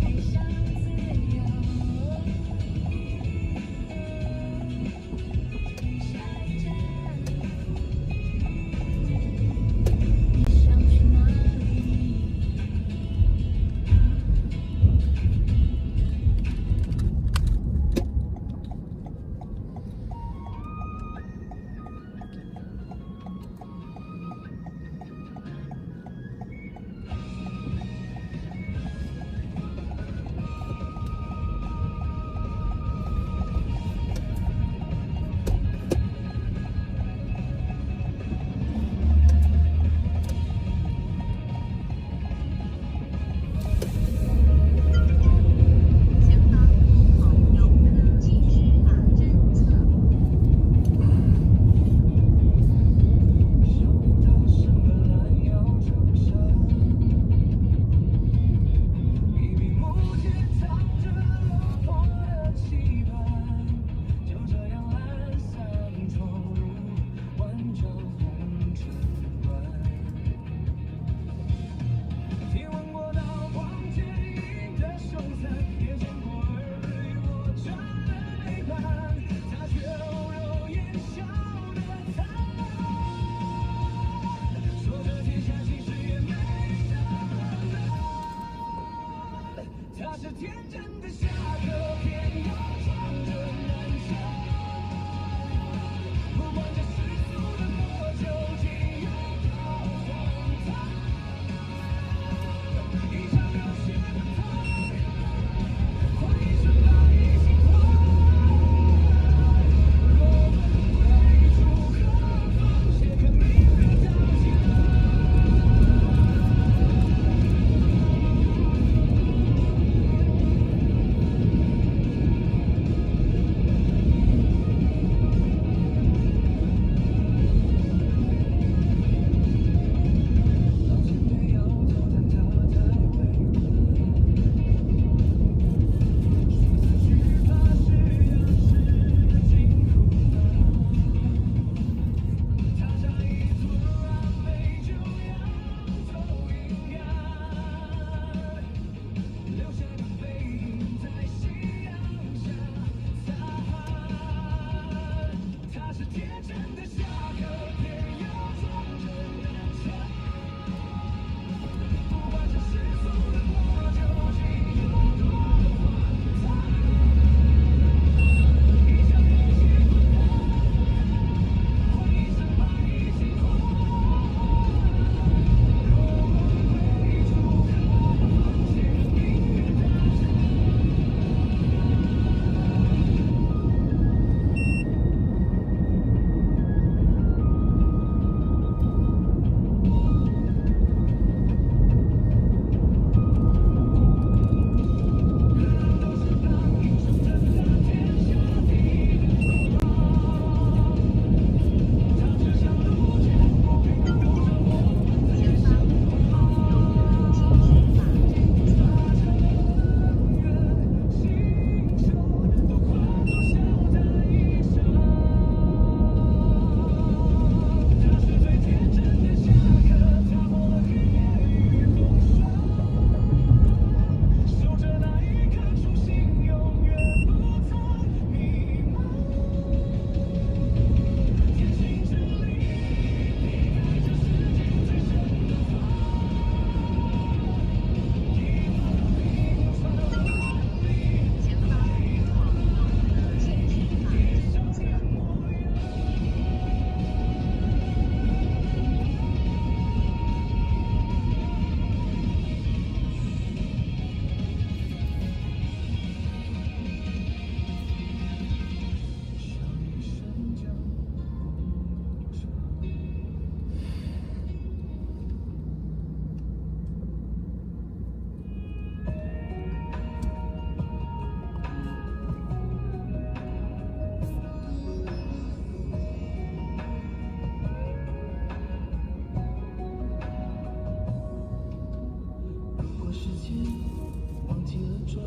记了转，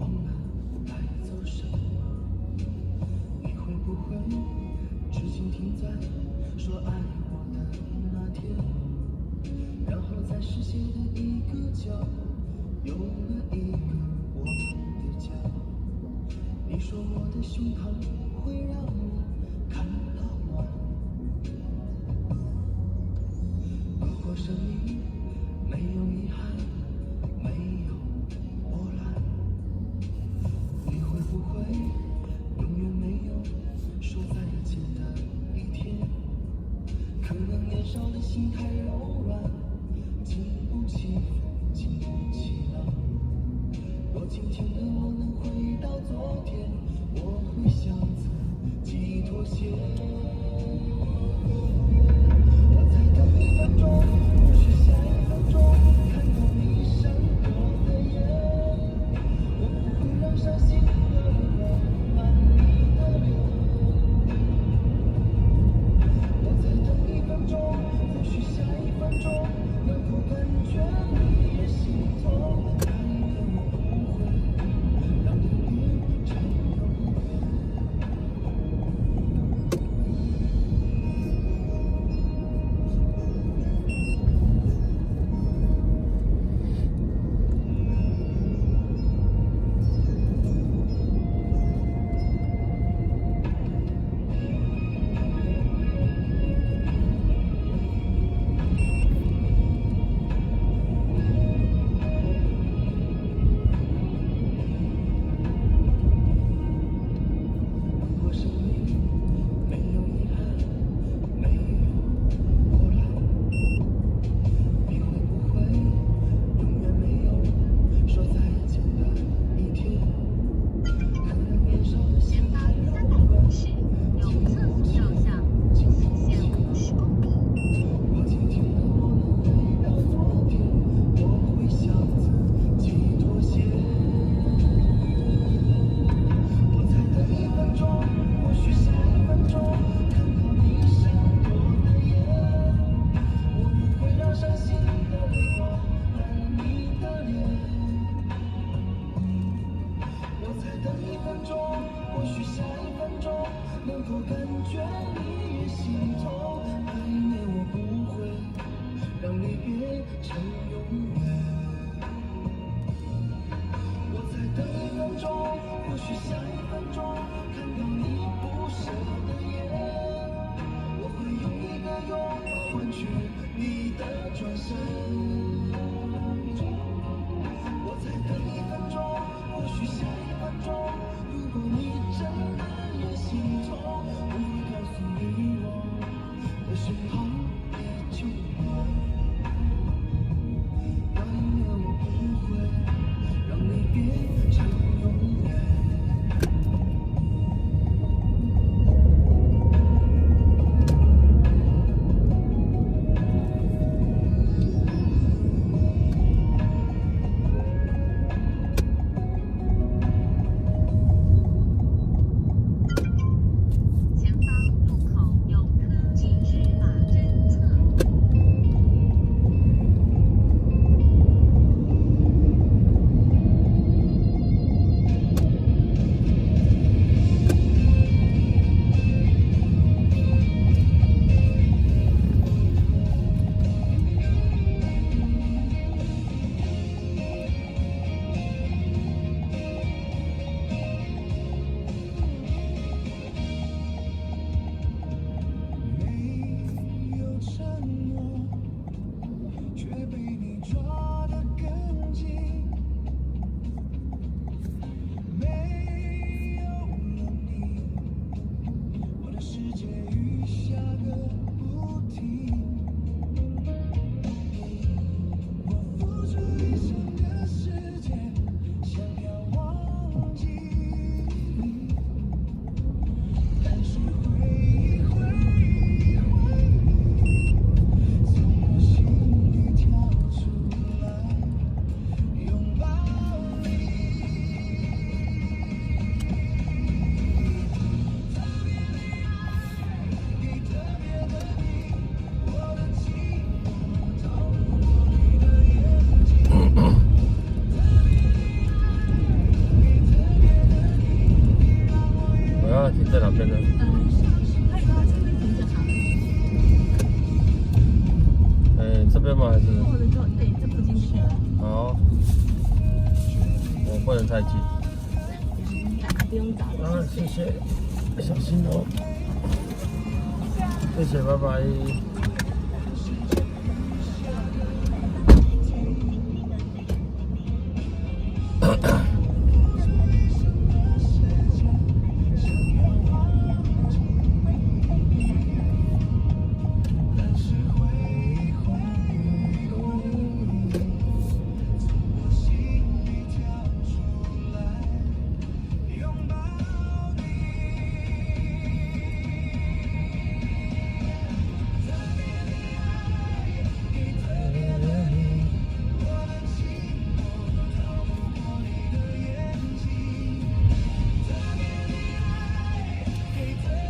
忘了该走谁。你会不会至今停在说爱我的那天？然后在视线的一个角，有了一个我们的家。你说我的胸膛会让你看到吗？如果生命没有遗憾，没有波澜，你会不会永远没有说再见的一天？可能年少的心太柔软，经不起风，经不起浪。若今天的我能回到昨天，我会向自己妥协。我再等1分钟，或许下1分钟看到你闪过的眼，我不会让伤心的泪光满你的脸。我再等1分钟，或许下1分钟能够感觉你也心痛。改变我不会让你变成永远。如果生命没有遗憾，没有波澜，你会不会永远没有说再见的一天？可能年少的心太柔软，经不起风，经不起浪。若今天的我能回到昨天，我会向自己妥协。我再等1分钟，或许下1分钟看到你闪过的眼，我不会让伤心的泪光染你的脸。我再等1分钟，或许下1分钟能够感觉你也心痛。爱你我不会让你变成永远。我再等1分钟，或许下1分钟看到你不舍的眼，我会用一个拥抱换取你的转身。我再等1分钟，或许下1分钟，如果你真的也心痛，我会告诉不能太近。不用打了。啊，谢谢，小心哦。谢谢，拜拜。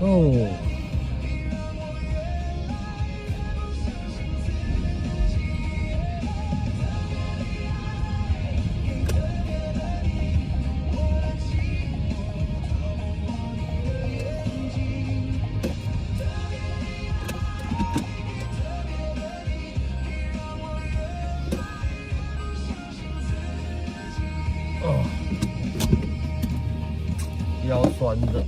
哦。哦，腰酸的。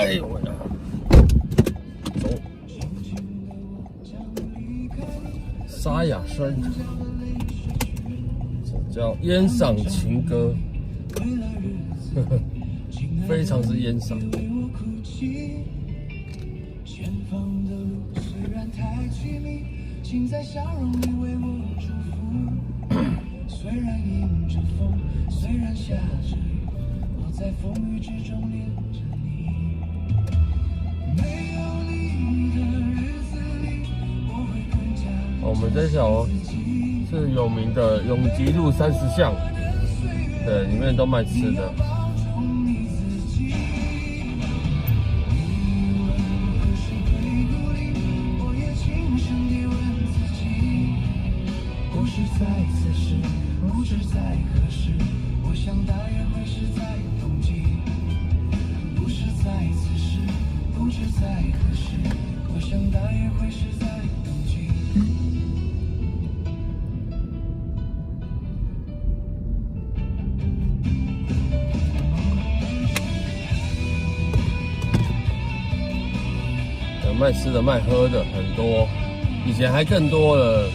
哎呦我呀！走，沙哑声，这叫烟嗓情歌，呵呵，非常之烟嗓。前方的路虽然太凄迷，请在笑容里为我祝福。虽然迎着风，虽然下着雨，我在风雨之中恋着你。没有你的日子里，我会更加我们这条是有名的永吉路30巷，对，里面都卖吃的。在此时，不知在何时，我想大约会是在冬季。不是在此时，不知在何时，我想大约会是在冬季。有卖吃的、卖喝的很多，以前还更多了。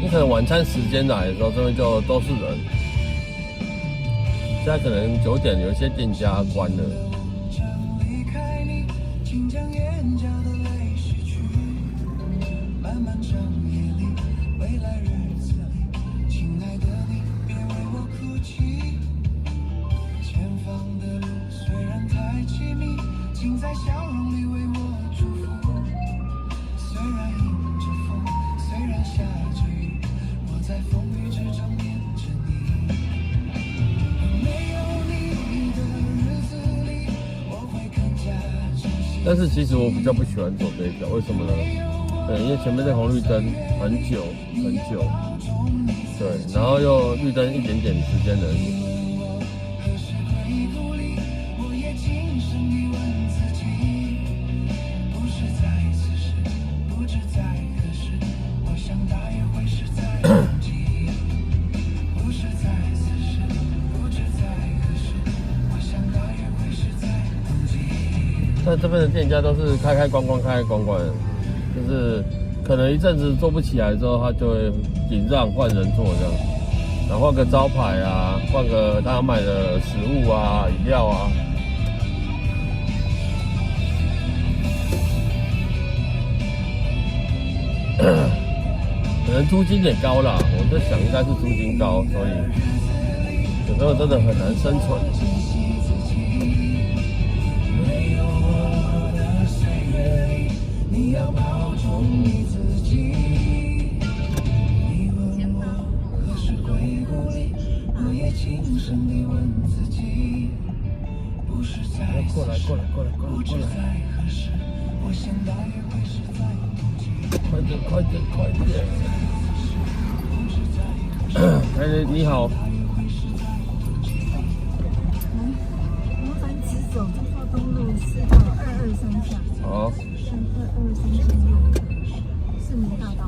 你可能晚餐时间来的时候，这边就都是人。现在可能9点有一些店家关了。离开你，请将眼角的泪拭去。漫漫长夜里，未来日子里，亲爱的你，别为我哭泣。前方的路虽然太凄迷，请在笑容里为我祝福。虽然迎着风，虽然下着雨，我在风雨之中恋着你。没有你的日子里，我会更加珍惜。但是其实我比较不喜欢走这一条，为什么呢？对，因为前面这红绿灯很久很久，对，然后又绿灯一点点时间而已。何时会孤立？我也轻声地问自己。不是在此时，不知在何时，我想大约会是在冬季。不是在此时，不知在何时，我想大约会是在冬季。但这边的店家都是开关关，就是可能一阵子做不起来之后，他就会顶让换人做这样，然后换个招牌啊，换个他卖的食物啊、饮料啊。可能租金也高啦，我在想应该是租金高，所以有时候真的很难生存。没有我的岁月里，你要保重你自己。你问我何时会孤立，我也轻声地问自己。不是在过来，不知在何时，我想大约会是在冬季。快点！哎，你好。麻烦直走中华东路4到223巷。好。 223巷路，市民大道。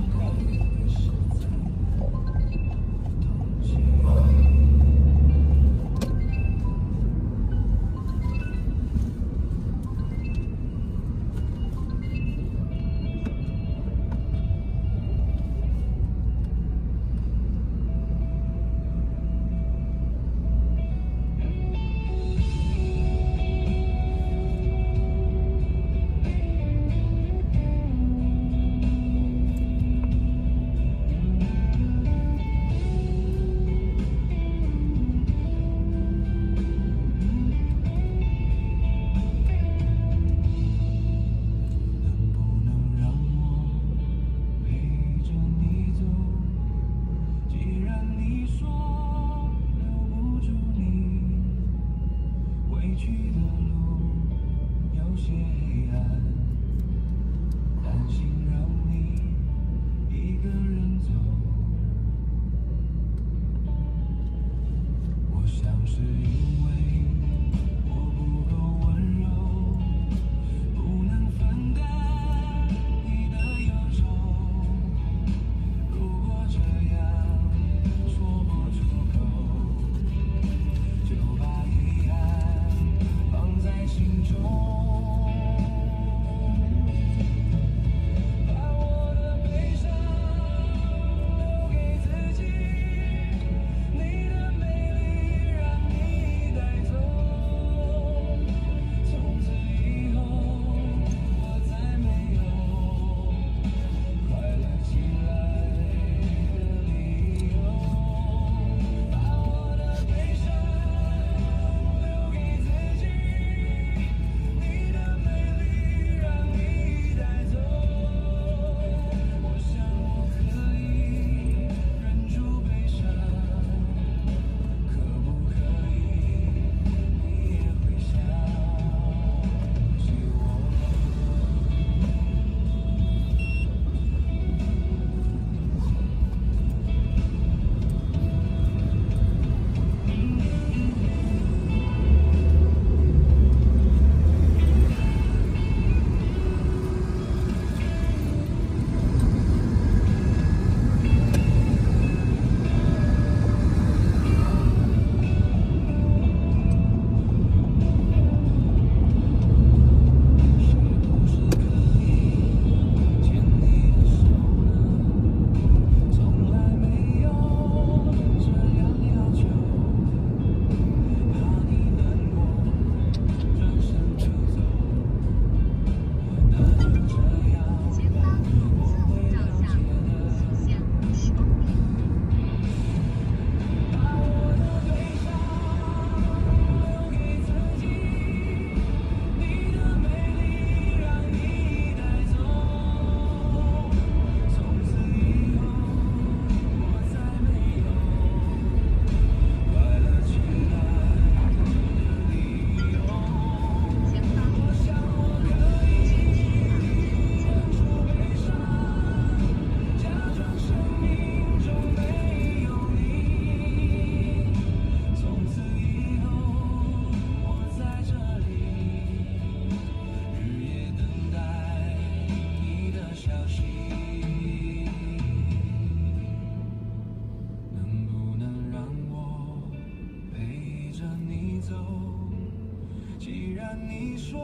既然你说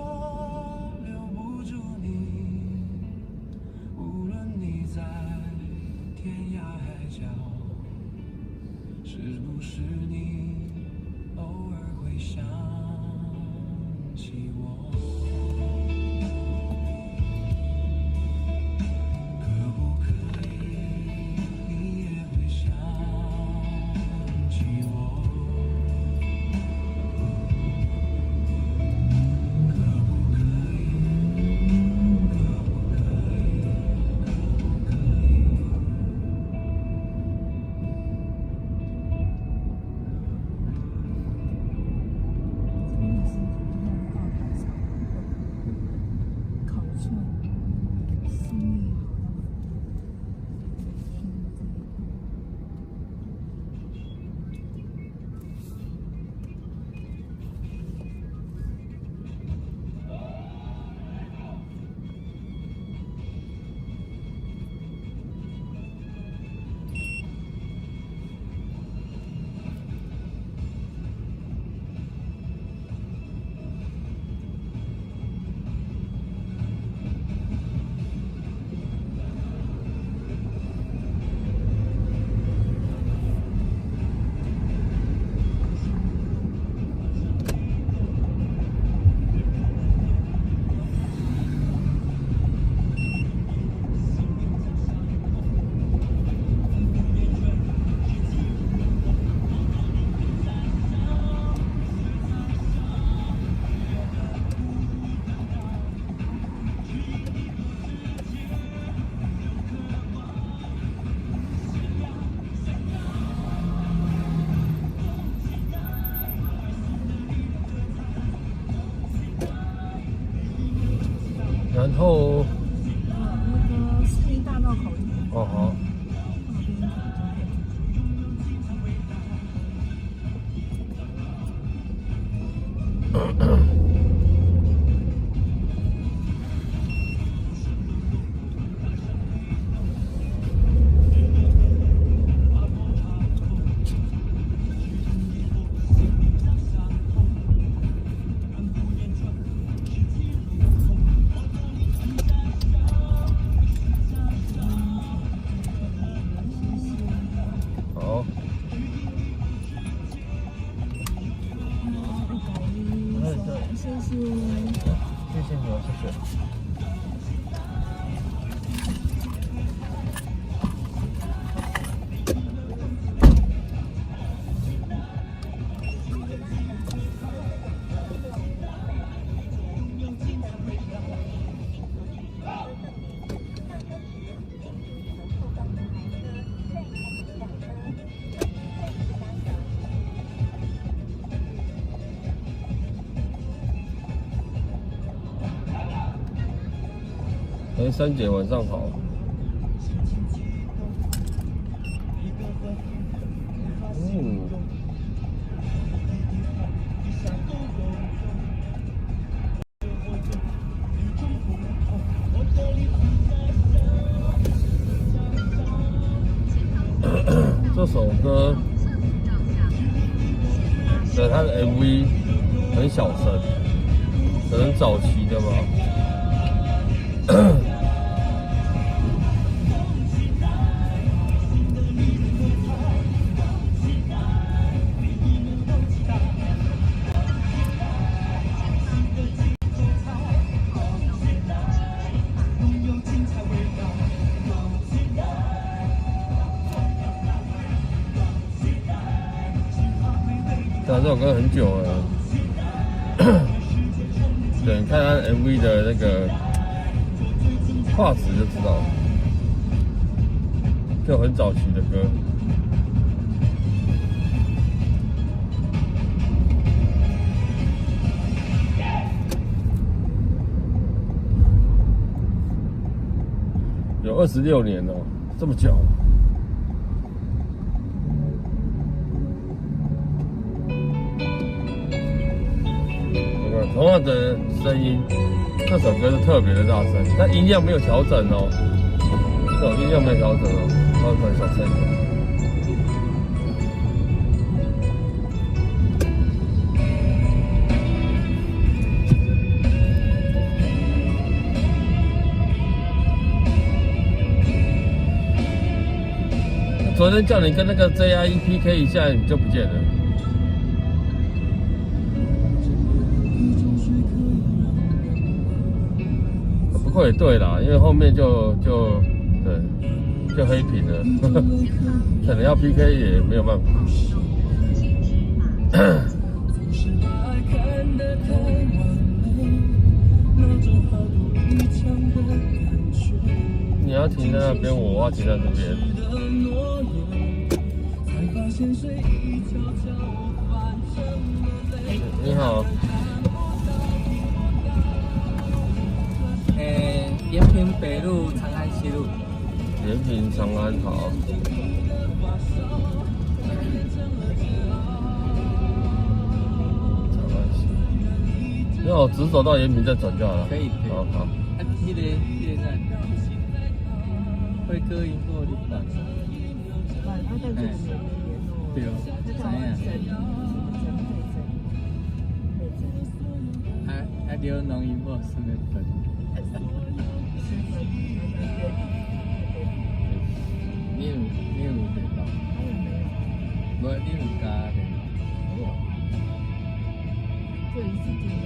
留不住你，无论你在天涯海角，是不是你偶尔会想起我？可不可以你也会想起我？然后，那个市民大道口。哦好。好，谢谢。谢谢你哦，谢谢。3姐晚上好。这首歌的它的 MV 很小声，可能早期的吧。这首歌很久了，对，看他 MV 的那个画质就知道了，就很早期的歌。有26年了，这么久。同样的声音，这首歌是特别的大声，但音量没有调整哦，这种音量没有调整哦，稍微小声一点。昨天叫你跟那个 JIE PK 一下，你就不见了。不过也对啦，因为后面就黑屏了，可能要 PK 也没有办法。你要停在那边，我要停在这边。你好。延平北路、长安西路。延平长安好。长安西。那我直走到延平再转就好了。可以。好好。那个在辉哥银货旅馆。对哦，怎样？还留农银货是那份。你有联络？无，你有加联络？没有。这一次真的。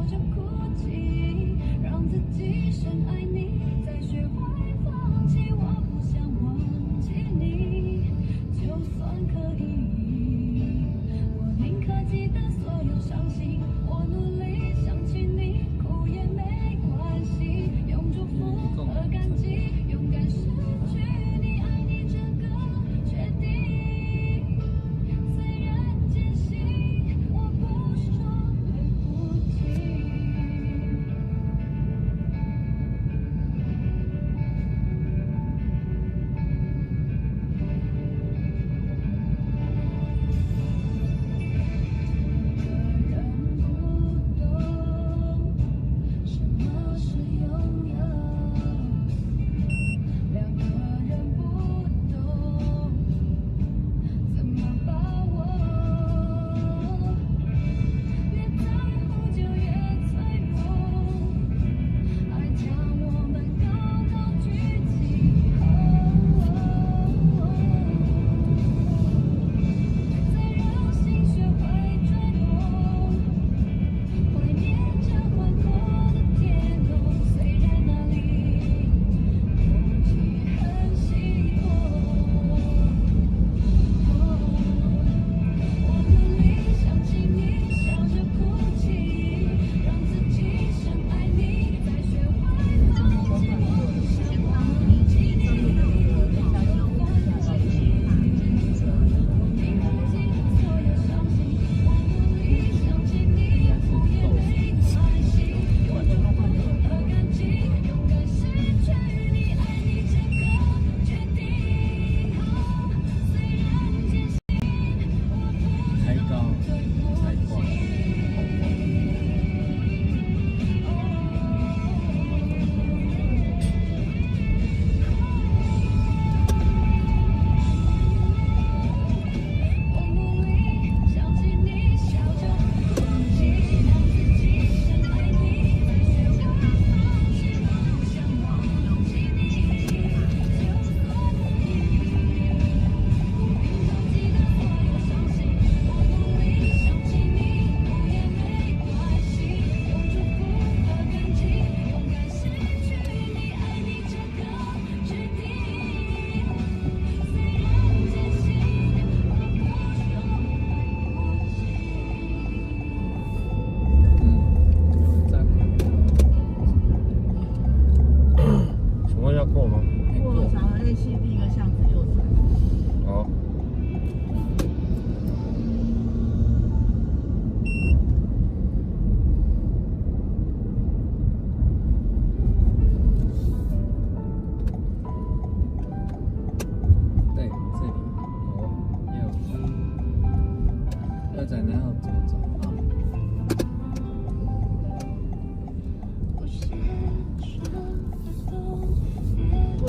着哭泣，让自己深爱你，再学会放弃。我不想忘记你，就算可以，我宁可记得所有伤心。我努力想起你，哭也没关系，用祝福和感激，勇敢失去你，爱你这个决定。虽然艰辛，我不说对不起。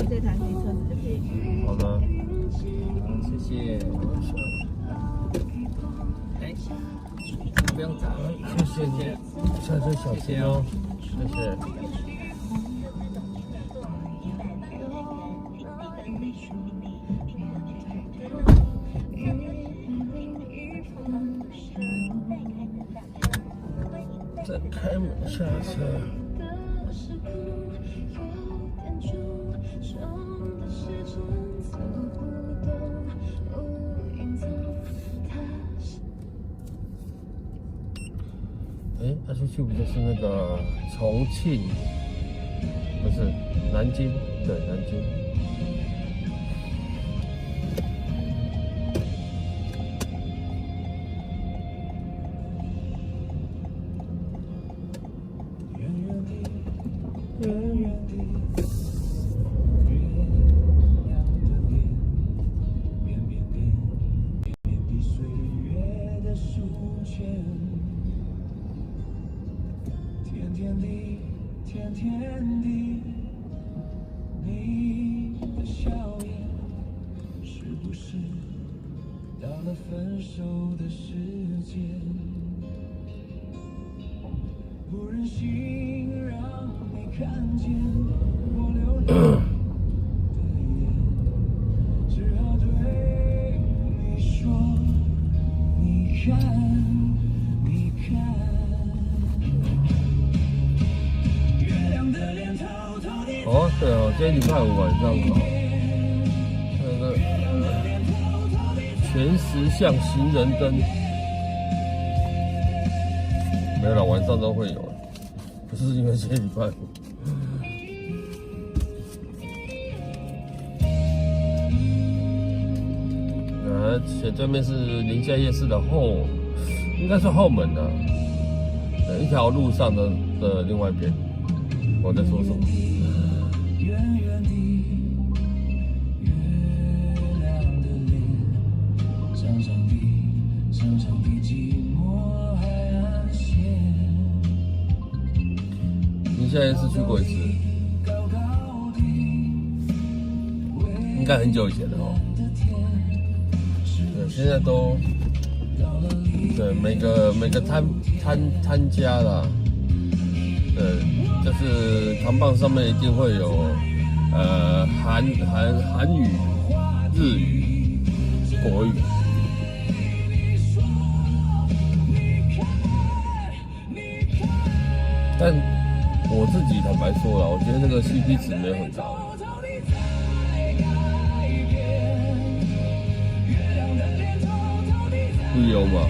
这台黑车子就可以。好的，好，谢谢。哎，不用找，谢谢，下车小心哦，谢谢。再开门下车。哎，他出去不就是那个重庆？不是南京，对，南京。天天地，你的笑颜，是不是到了分手的时间？不忍心让你看见我流泪的眼，只好对你说，你看，你看。对哦，今天礼拜五晚上好。那个全时向行人灯，没有了，晚上都会有，不是因为今天礼拜五。且对面是宁夏夜市的应该是后门的、一条路上的另外一边。我在说什么？宁夏夜市去过一次，应该很久以前了哦。对，现在都对每个摊家啦，对，就是扛棒上面一定会有韩语、日语、国语。但我自己坦白说啦，我觉得那个 CP 值没有很高。不优嘛？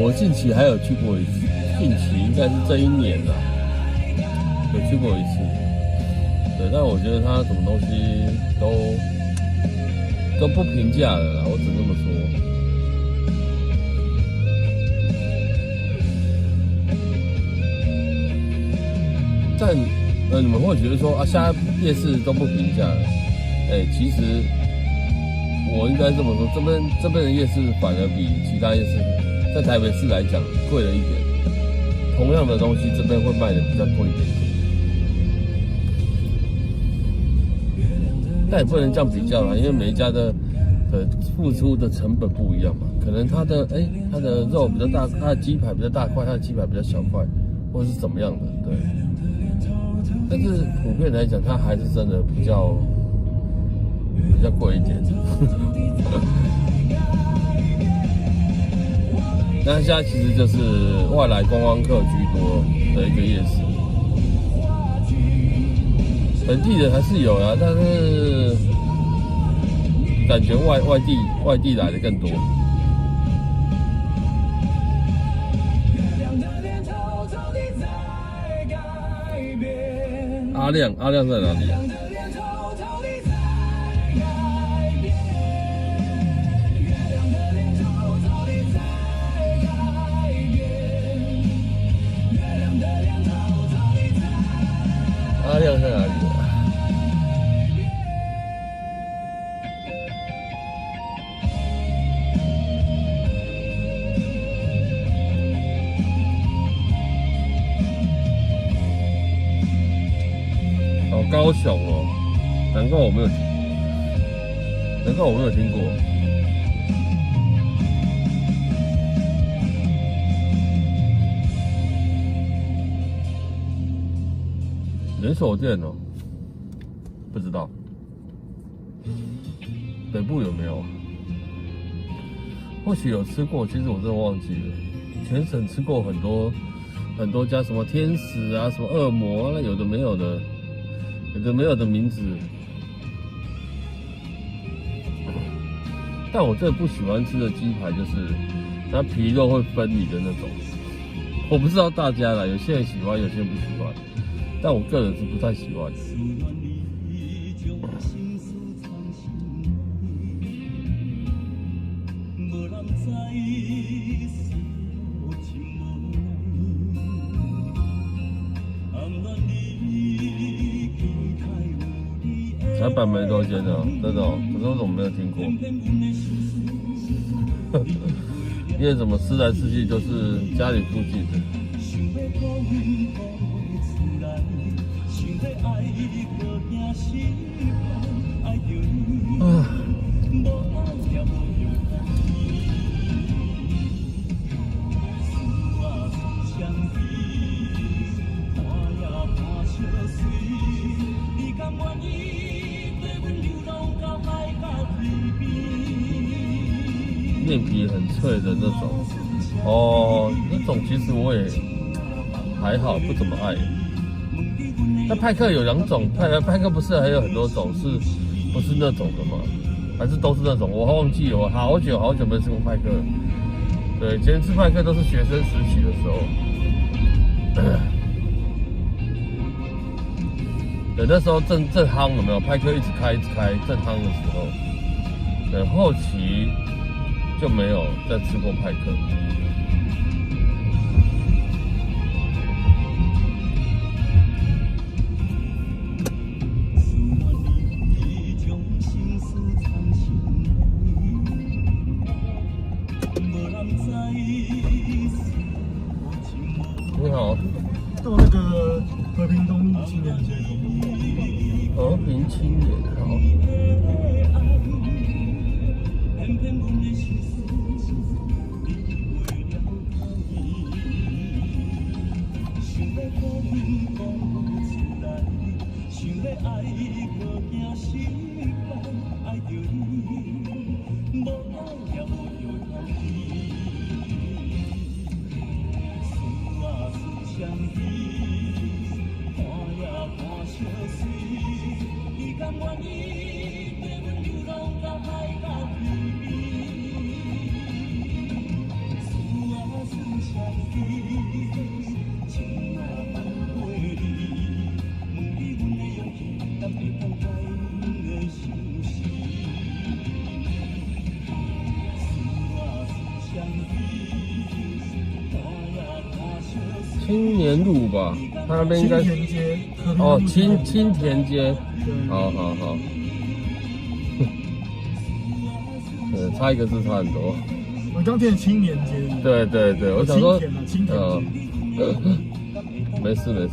我近期还有去过一次，近期应该是这一年啦，有去过一次。对，但我觉得它什么东西都不评价了啦，我只能这么说。但你们会觉得说啊，现在夜市都不平价了，其实我应该这么说，这边的夜市反而比其他夜市在台北市来讲贵了一点。同样的东西，这边会卖的比较贵一点，但也不能这样比较啦，因为每一家的付出的成本不一样嘛，可能它的肉比较大，它的鸡排比较大块，它的鸡排比较小块，或是怎么样的，对。但是普遍来讲，它还是真的比较贵一点。那现在其实就是外来观光客居多的一个夜市，本地人还是有啦，但是感觉外地来的更多。阿亮在哪里啊？阿亮在哪里啊？高雄哦，难怪我没有听过。连锁店哦，不知道。北部有没有？或许有吃过，其实我真的忘记了。全省吃过很多家，什么天使啊，什么恶魔啊，有的没有的。有的没有的名字，但我最不喜欢吃的鸡排就是它皮肉会分离的那种。我不知道大家啦，有些人喜欢，有些人不喜欢，但我个人是不太喜欢的。台北没多间的，真的哦，可是我怎么没有听过？因为怎么吃来吃去就是家里附近的。面皮很脆的那种，哦，那种其实我也还好，不怎么爱。那派克有2种，派克不是还有很多种，不是那种的吗？还是都是那种？我忘记了，我好久没吃过派克了。对，以前吃派克都是学生时期的时候。对，那时候正夯有没有？派克一直开，正夯的时候。对，后期就没有再吃过派克。你好，到那个和平东路青年街。和平青年好。青年路吧，他那边应该青田街。哦，青田街。好。差一个字差很多。我刚听青年街。对，我想说，青田没事。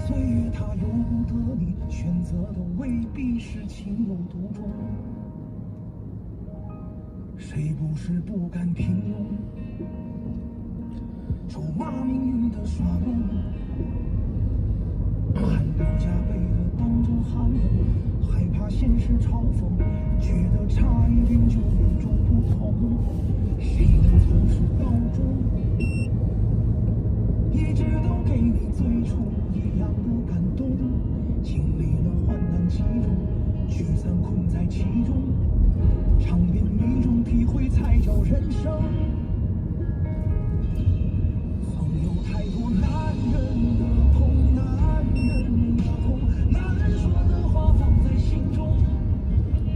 岁月它由不得你，选择的未必是情有独钟。谁不是不甘平庸，咒骂命运的耍弄，汗流浃背的当着寒冷，害怕现实嘲讽，觉得差一点就与众不同。谁能从始到终，一直都给你最初一样的感动？经历了患难其中，聚散困在其中，尝遍每种体会才叫人生。曾有太多男人的痛，男人的痛，男人说的话放在心中，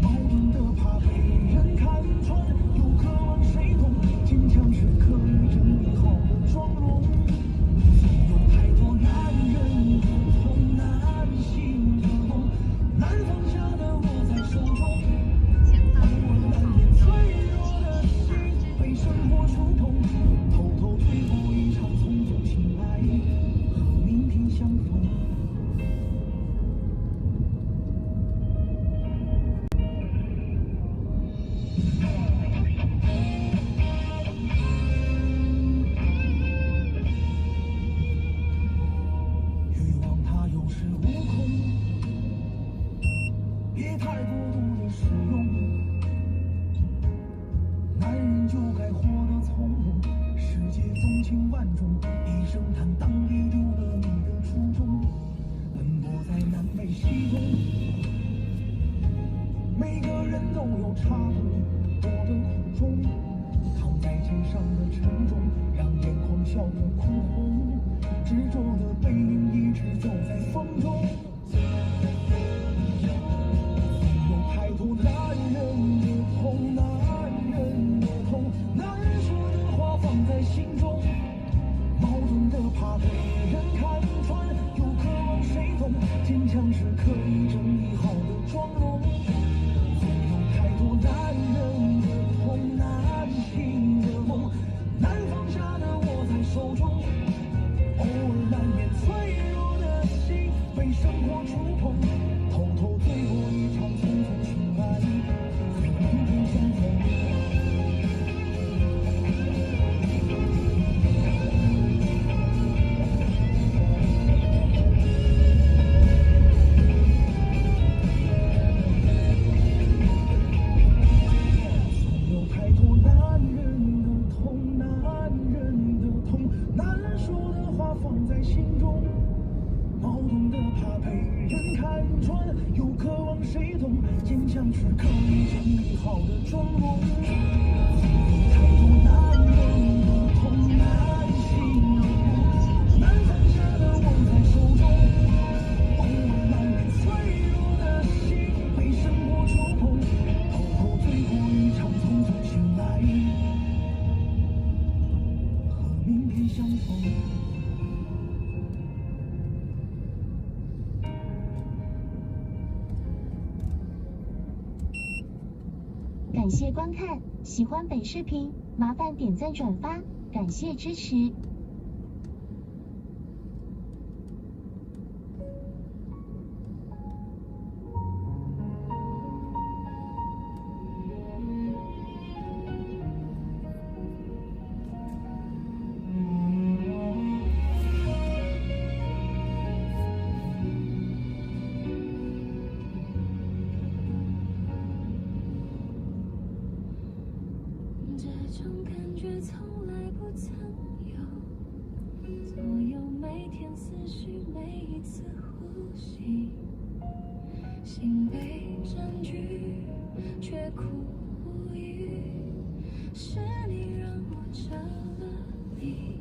矛盾的怕被人看穿，又渴望谁懂，坚强是可以整理好的妆容。曾有太多男人的痛，男性的梦，难放下的握在手中，偶尔难免脆弱的心被生活触碰，偷偷退过一场匆匆醒来，和明天相逢。欲望它有恃无恐，别太过度的使用。男人就该活得从容，世界风情万种，一声坦荡别丢了你的初衷。奔波在南北西东，每个人都有差不多的苦衷。扛在肩上的沉重，让眼眶笑得哭红。执着的背影一直走在风中。有太多男人的痛，男人的痛，男人说的话放在心中，矛盾的怕被人看穿，又渴望谁懂，坚强是可以整理好的妆容。总有太多男人的痛，男性的梦，难放下的握在手中，偶尔难免脆弱的心被生活触碰，偷偷醉过一场匆匆醒来，和明天相逢。总有太多男人的痛，男人的痛，男人说的话放在心中，矛盾的怕被人看穿，又渴望谁懂，坚强是可以整理好的妆容。太多男人的痛，男性的梦，难放下的握在手中，偶尔难免脆弱的心被生活触碰，偷偷醉过一场匆匆醒来，和明天相逢。感谢观看，喜欢本视频，麻烦点赞转发，感谢支持。这种感觉从来不曾有，左右每天思绪，每一次呼吸，心被占据，却苦无语。是你让我找了你，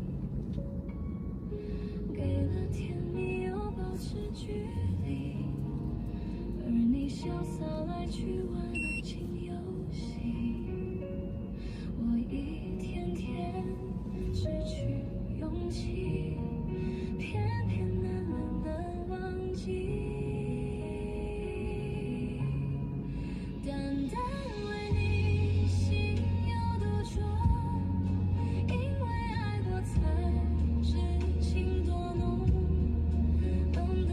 给了甜蜜又保持距离，而你潇洒来去玩爱情游戏。我一天天失去勇气，偏偏难了难忘记。单单为你心有多重，因为爱过才知情多浓。等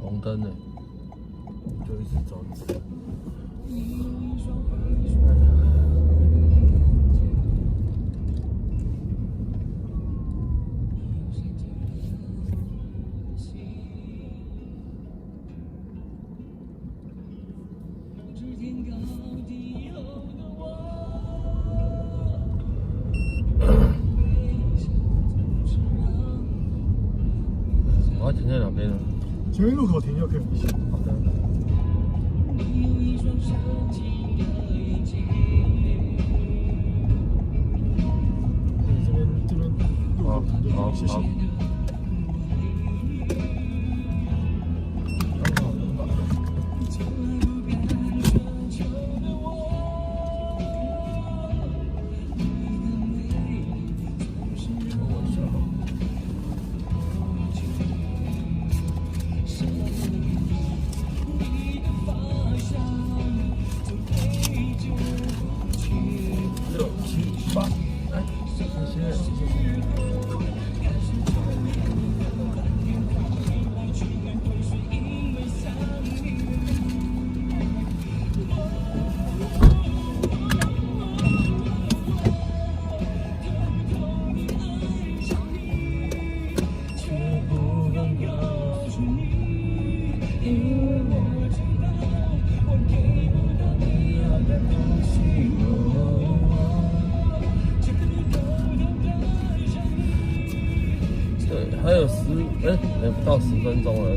红灯呢，就一直走，一直走。我要停在哪边呢？前面路口停就可以。好的。这边路口停就可以，谢谢。对，还有不到10分钟了。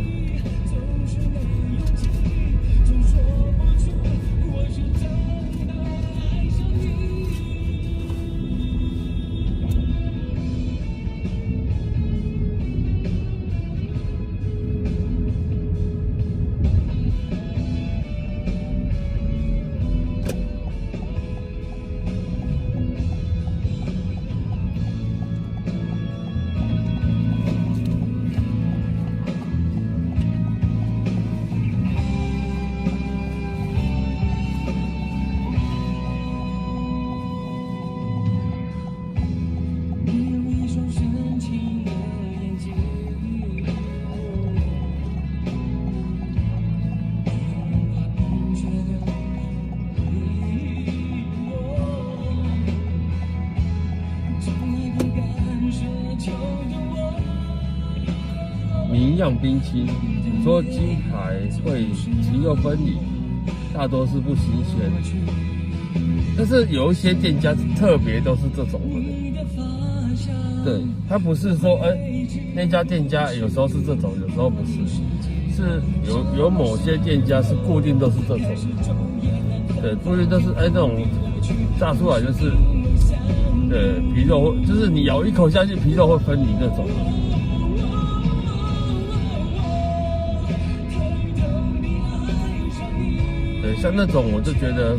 名样冰淇淋说鸡排会鸡肉分离，大多是不新鲜，但是有一些店家特别都是这种的。对，他不是说那家店家有时候是这种，有时候不是，是有某些店家是固定都是这种。对，固定都是那种炸出来就是皮肉会，就是你咬一口下去皮肉会分离那种。对，像那种我就觉得，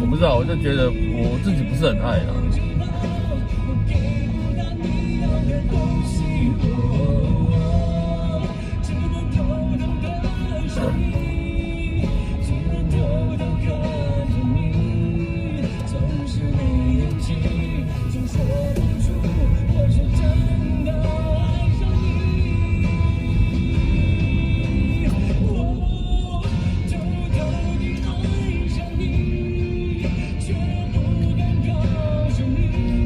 我不知道，我就觉得我自己不是很爱啦。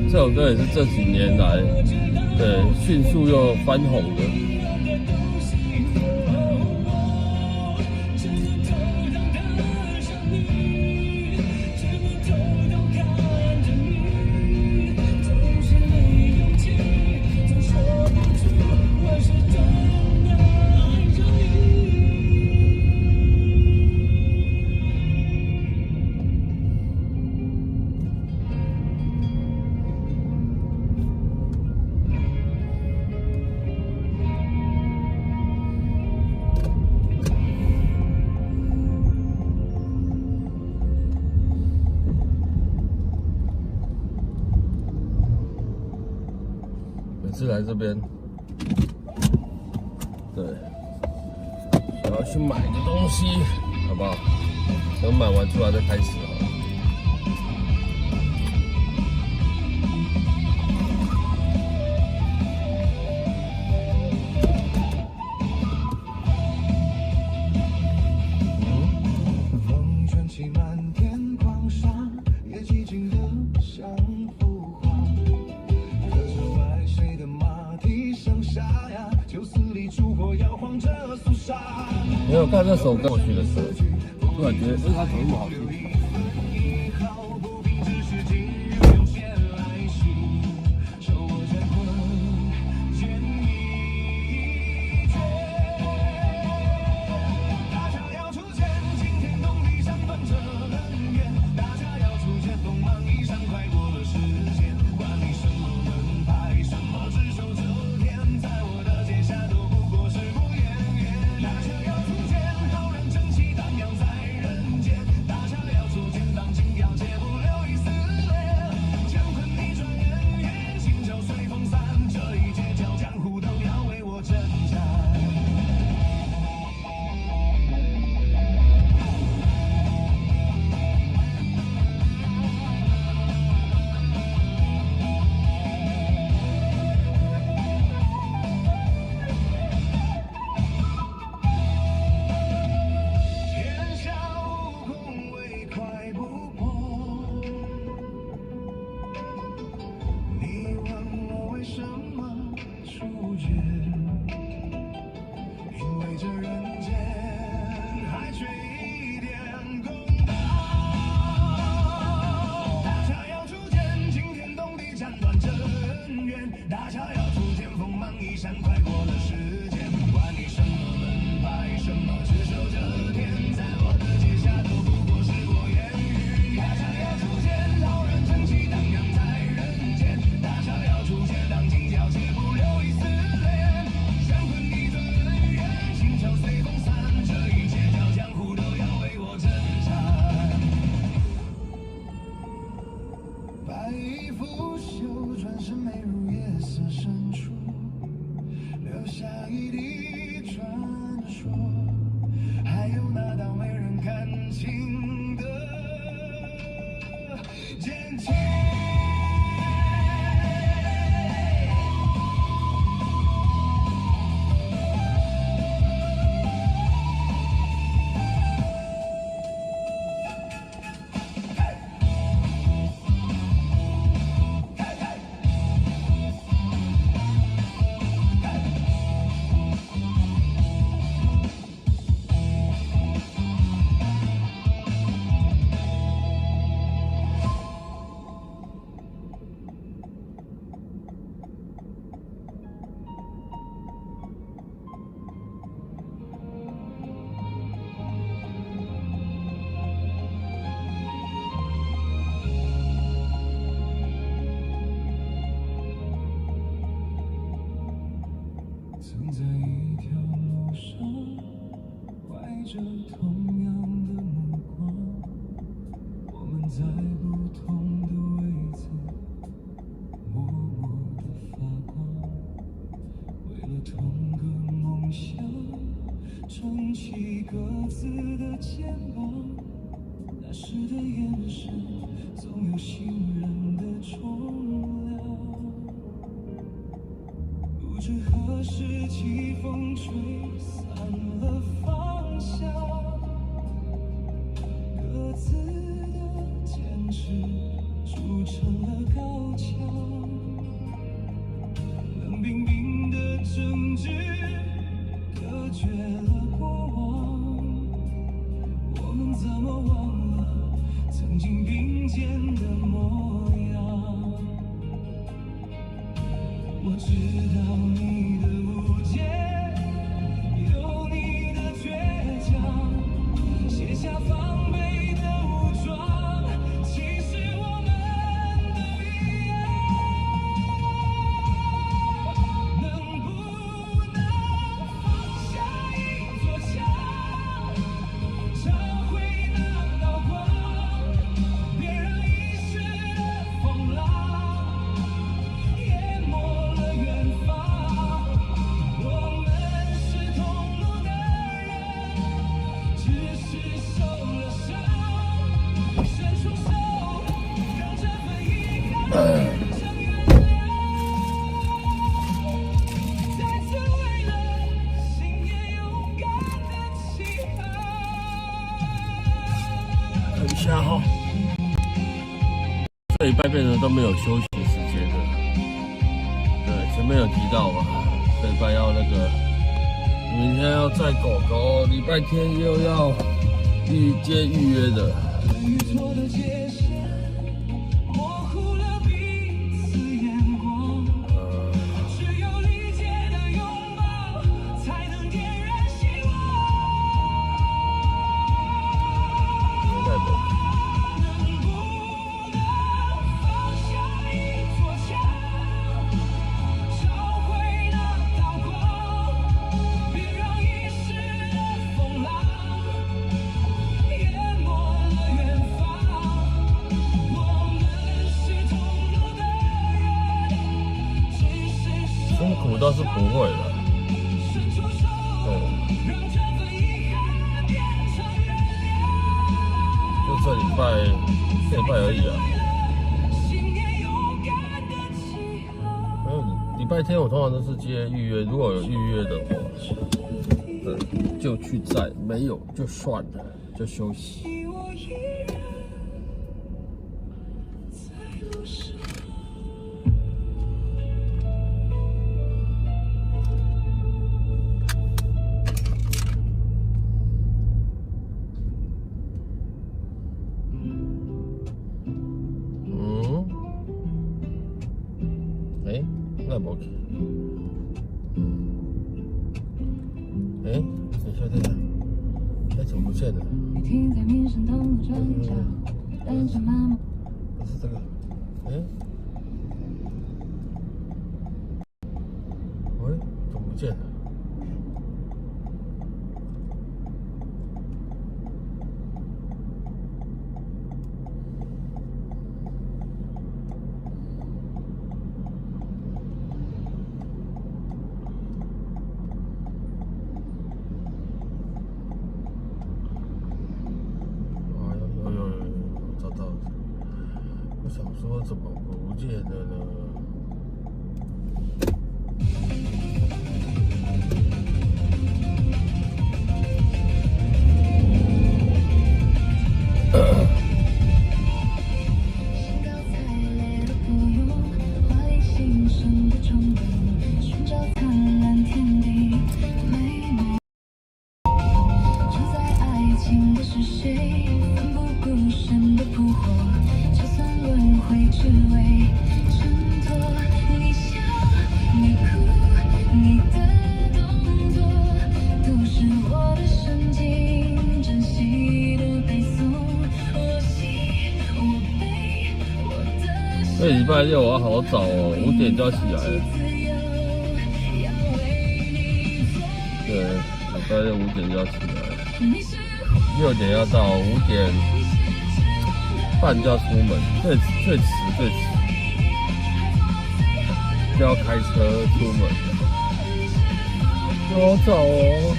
这首歌也是这几年来，迅速又翻红的。每次来这边，对，想要去买个东西，好不好？等买完出来再开始好了。风卷起漫天狂沙，也寂静的像幅画。可是外水的马蹄声沙哑，酒肆里烛火摇晃着肃杀。没有看这首歌过去的歌，突然觉得，他怎么那么好听？曾在一条路上怀着同样的目光，我们在不同的位置默默地发光，为了同个梦想撑起各自的肩膀，那时的眼神总有信任的重量，不知何时起风吹散了方向，各自的坚持筑成了高墙，冷冰冰的争执隔绝了过往，我们怎么忘了曾经并肩的模样？我知道你的无解，有你的倔强，卸下防备的武装，其实我们都一样。能不能放下一座墙，找回那道光，别让一时的风浪淹没了远礼拜变成都没有休息时间的。对，前面有提到嘛，这礼拜要那个，明天要载狗狗，礼拜天又要预约的。辛苦倒是不会的，就这礼拜而已啊。礼拜天我通常都是接预约，如果有预约的话，就去载，没有就算了，就休息。那不 OK。等一下，怎么不见了？不是这个，怎么不见了？我想说怎么不见了呢？这礼拜六我要好早哦，5点就要起来了。对，礼拜六5点就要起来了，6点要到，5点半就要出门，最迟就要开车出门，好早哦。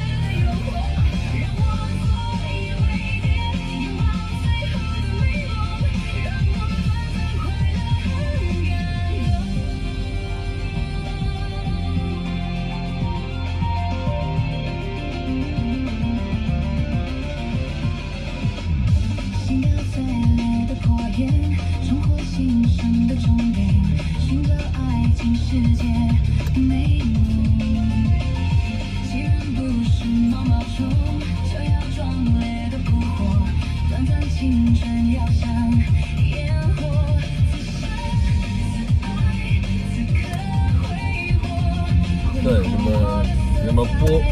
对，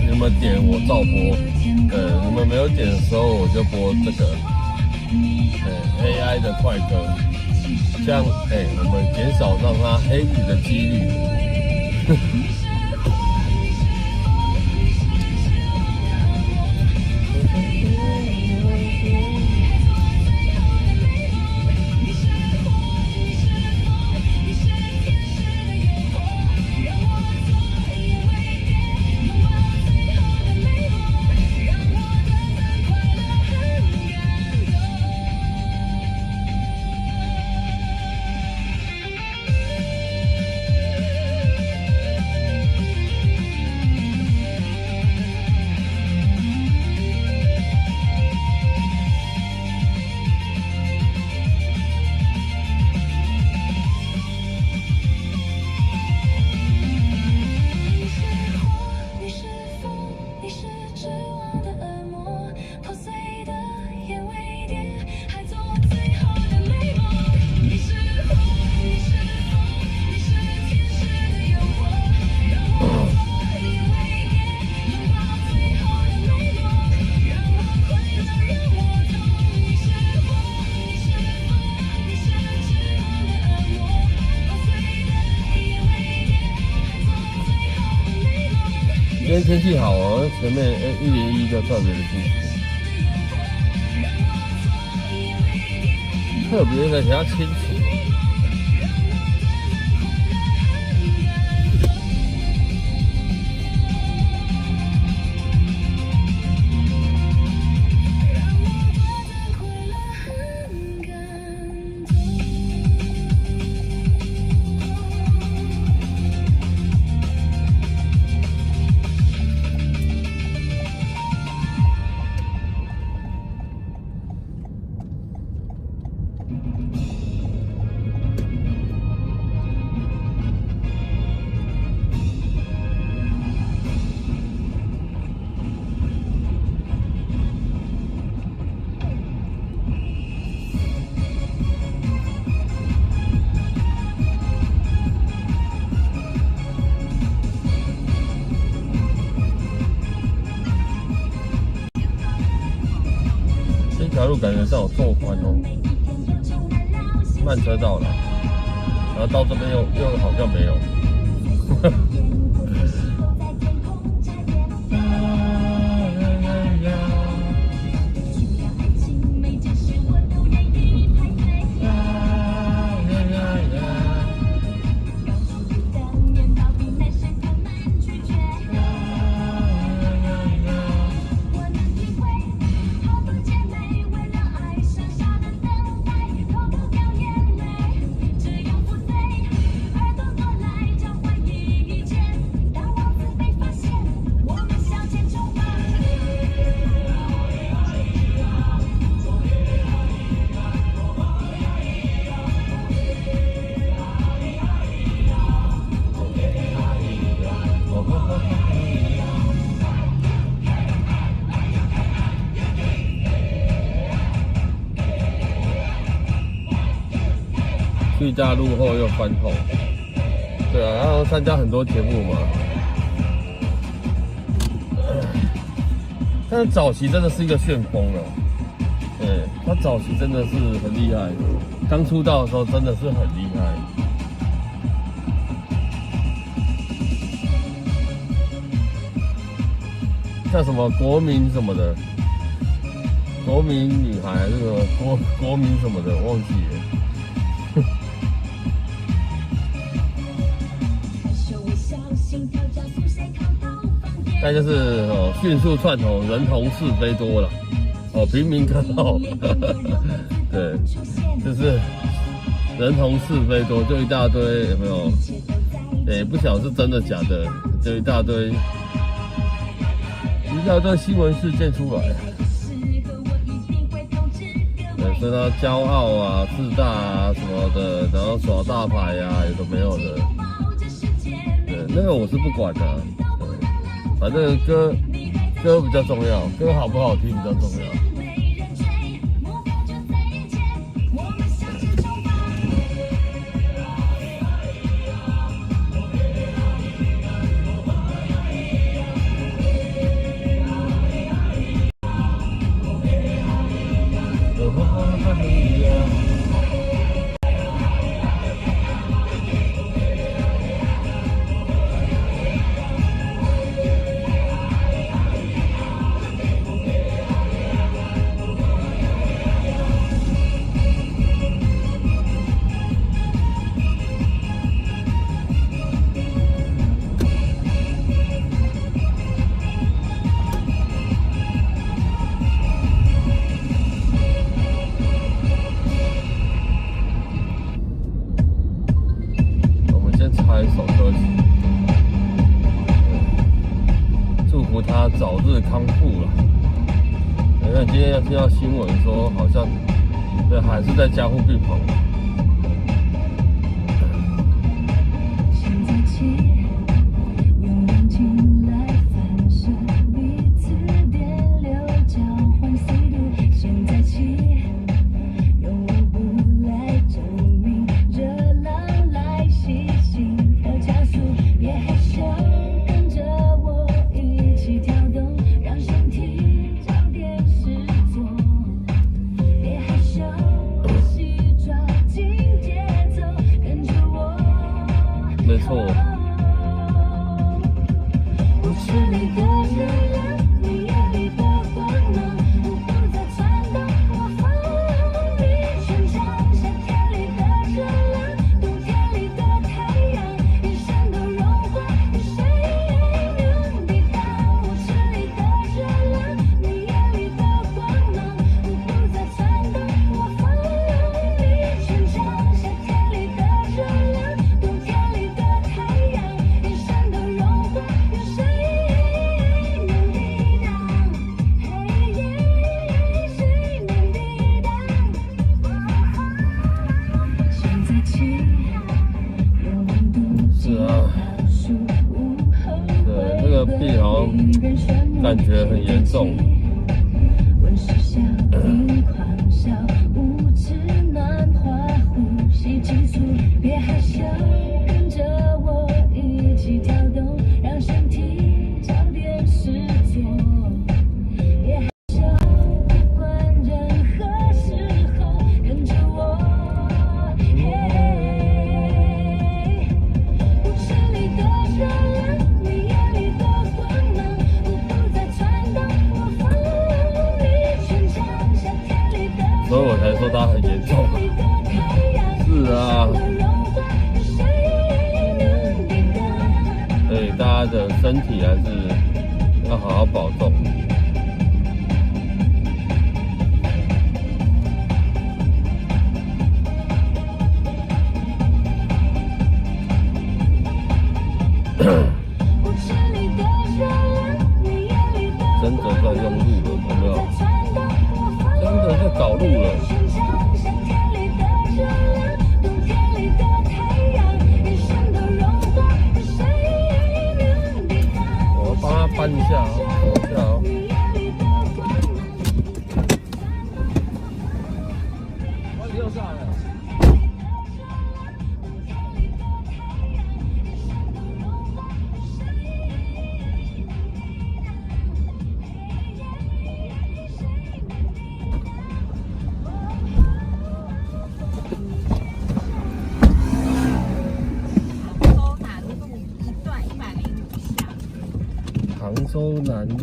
你们点我照播，你们没有点的时候我就播这个，AI 的快歌，这样我们减少让它黑雨的几率。天天气好哦，前面101就特别的辛苦，特别的想要清楚。这条路感觉上有拓宽哦，慢车道了，然后到这边又好像没有。去大陆后又翻红，对啊，然后参加很多节目嘛。但是早期真的是一个旋风了，对，他早期真的是很厉害，刚出道的时候真的是很厉害。像什么国民什么的，国民女孩还是什么国民什么的，我忘记了。但就是迅速窜红，人红是非多了，平民可好？对，就是人红是非多，就一大堆，有没有？也不晓得是真的假的，就一大堆新闻事件出来。对，所以他骄傲啊、自大啊什么的，然后耍大牌啊，有的没有的。对，那个我是不管的。反正歌比较重要，歌好不好听比较重要。插一首歌曲，祝福他早日康复了。因为今天要听到新闻说，好像对还是在加护病房。没错，池里的热浪，你眼里的光芒，我不再窜动，我放你成长。夏天里的热浪，冬天里的太阳，眼神都融化，有谁能抵挡？我池里的热浪，你眼里的光芒，我不再窜动，我放你成长。夏天里的热浪，冬天里的太阳，眼神都融化，有谁能抵挡？嘿耶，谁能抵挡？现在起，用温度是啊，对，这个病好像感觉很严重。温室效应狂笑，物质暖化，呼吸急促，别害羞，跟着我一起跳动，让身体找点事做。别害羞，不管任何时候，跟着我。嘿，我池里的热浪，你眼里的光芒，我不再窜动，我放你成长。夏天里的所以我才说它很严重啊。是啊，所以大家的身体还是要好好保重。真的在用路了，有没有？真的在搞路了。我要帮他搬一下，等一下哦。我又上了。杭州南路。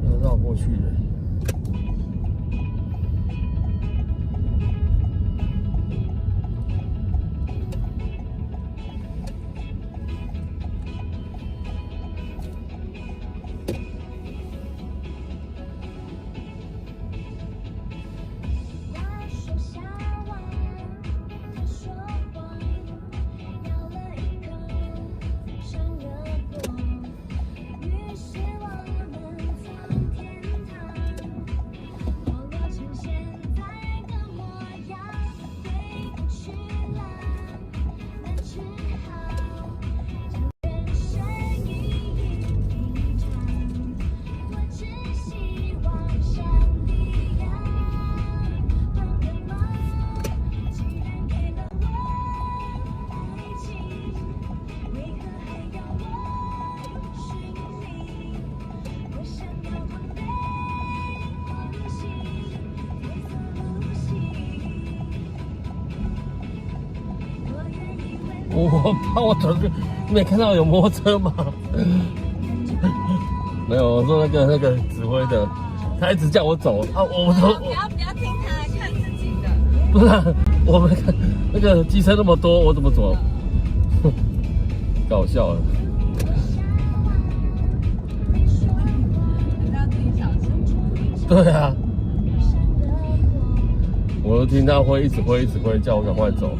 要绕过去了。我怕我走个，没看到有摩托车吗？没有，我说那个指挥的，他一直叫我走啊，我说不要听他，看自己的。不是啊，我们看那个机车那么多，我怎么走？搞笑了。要自己小心。对啊，我都听他会一直挥，叫我赶快走。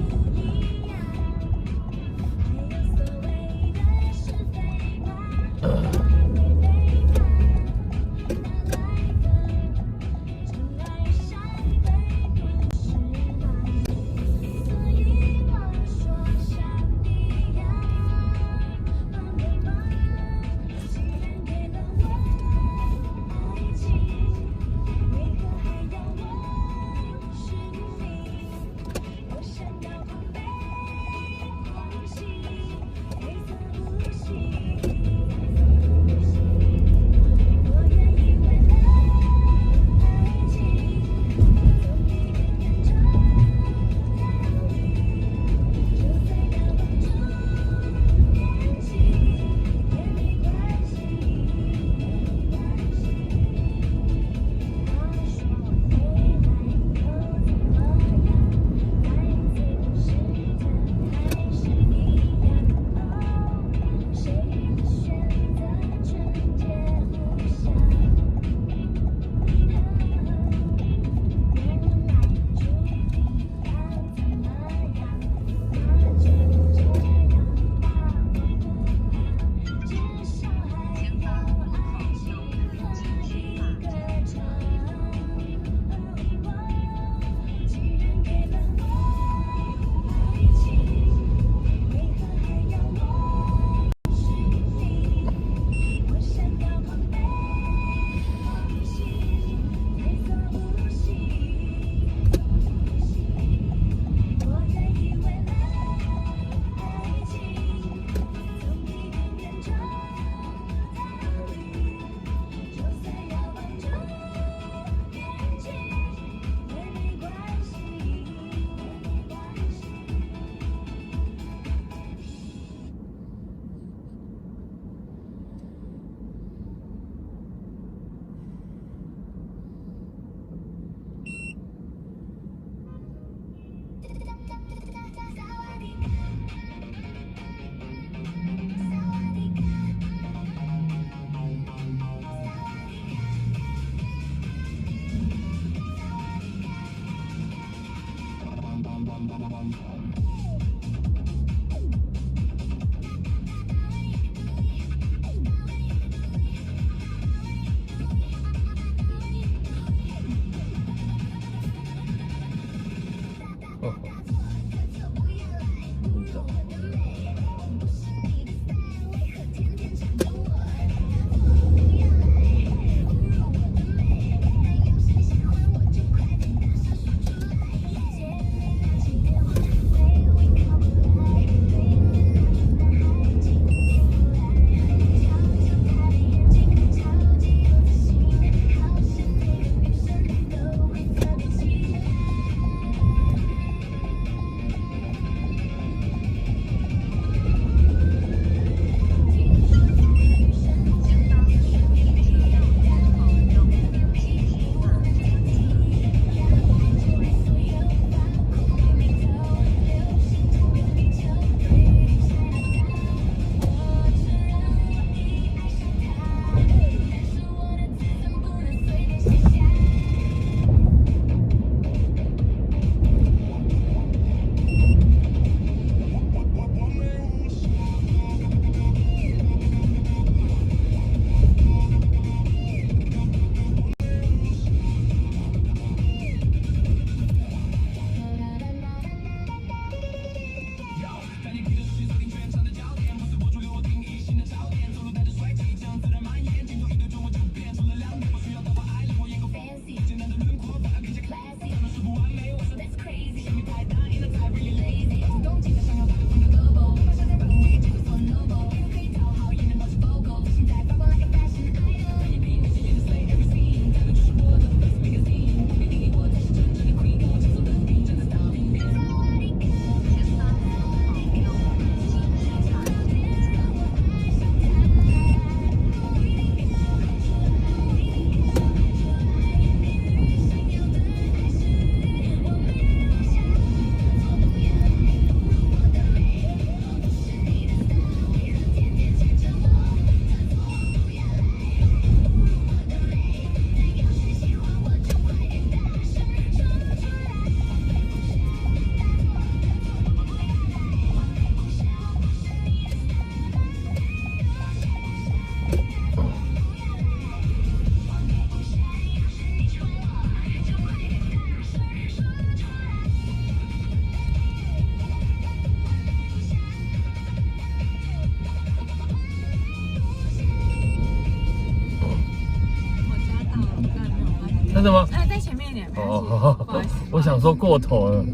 真的吗？在前面一点。哦，不好意思，我想说过头了。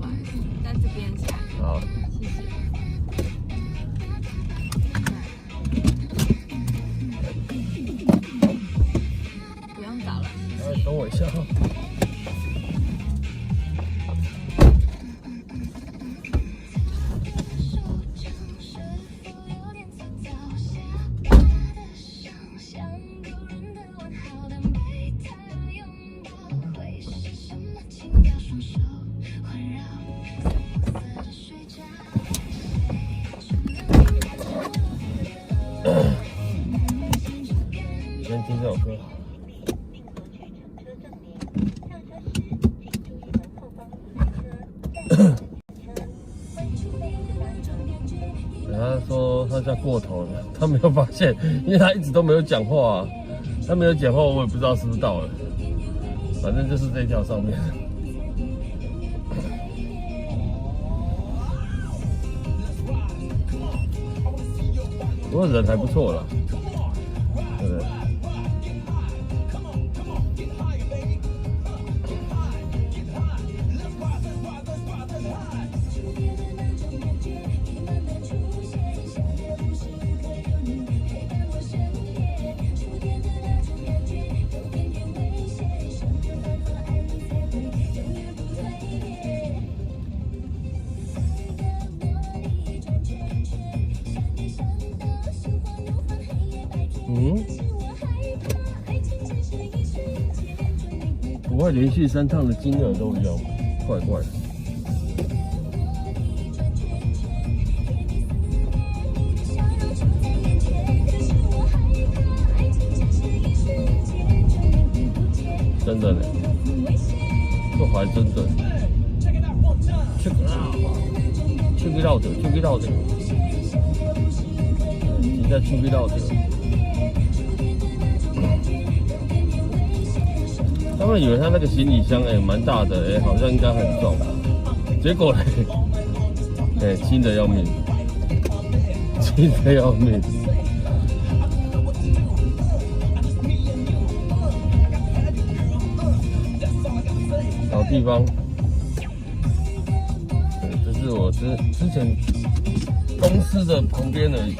在这边下。好。谢谢。不用找了。等我一下哈。先听这首歌。他说他家过头了，他没有发现，因为他一直都没有讲话啊，他没有讲话，我也不知道是不是到了，反正就是这条上面。不过人还不错啦，对不对？不会连续3趟的金额都一样，怪怪的。真的呢，这还真的。Check it out，你在 check it out。他们以为他那个行李箱蛮大的好像应该很重，结果轻的要命，轻的要命。找地方，这是我之前公司的旁边而已。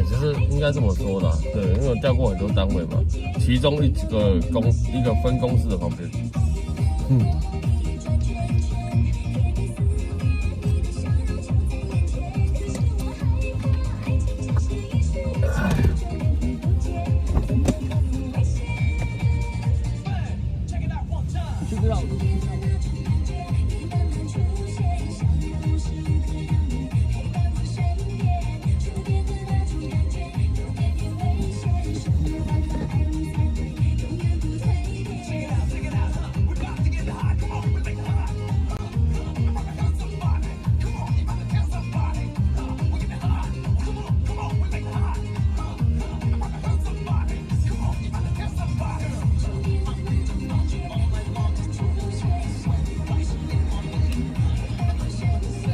其实应该这么说啦，对，因为我调过很多单位嘛，其中一个分公司的旁边，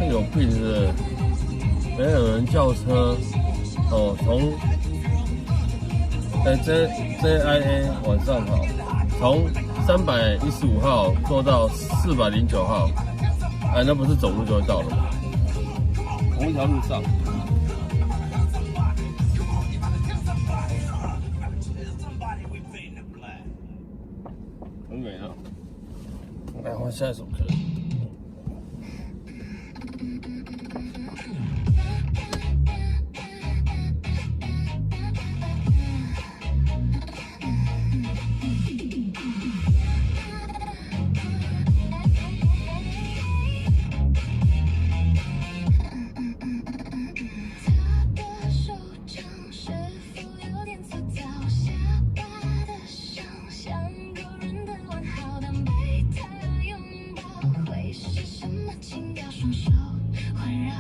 有病是不是？没有人叫车哦，从JIA 晚上好，从315号坐到409号，那不是走路就会到了吗？同一条路上。很美啊！来换下一首歌。是什么？请掉双手环绕。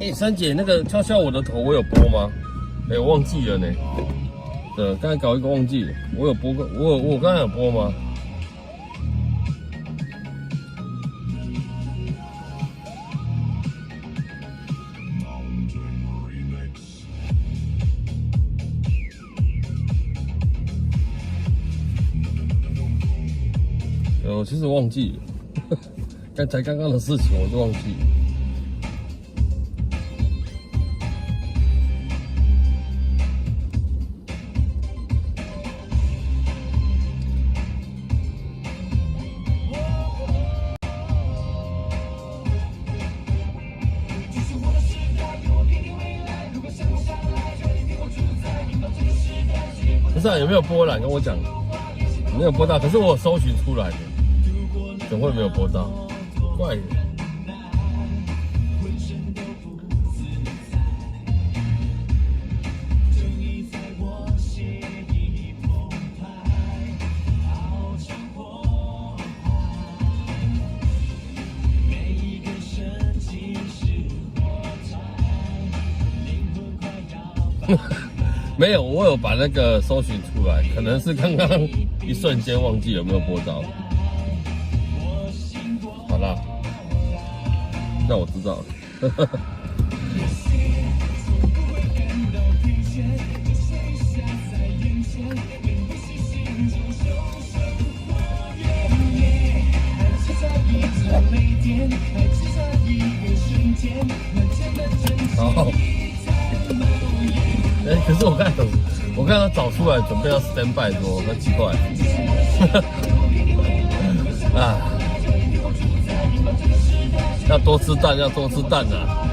哎，珊姐，那个敲敲我的头，我有播吗？哎，我忘记了呢。对，刚才搞一个忘记了，我有播过，我刚才有播吗？我其实忘记了，刚刚的事情我就忘记了。不是啊，有没有播啦？跟我讲，没有播到，可是我有搜寻出来的。怎么会没有播到？怪人。没有，我有把那个搜寻出来，可能是刚刚一瞬间忘记有没有播到。好啦，那我知道了。好，可是我刚刚找出来，准备要 stand by 说，很奇怪。啊。要多吃蛋，要多吃蛋啊！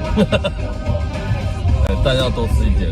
蛋要多吃一点。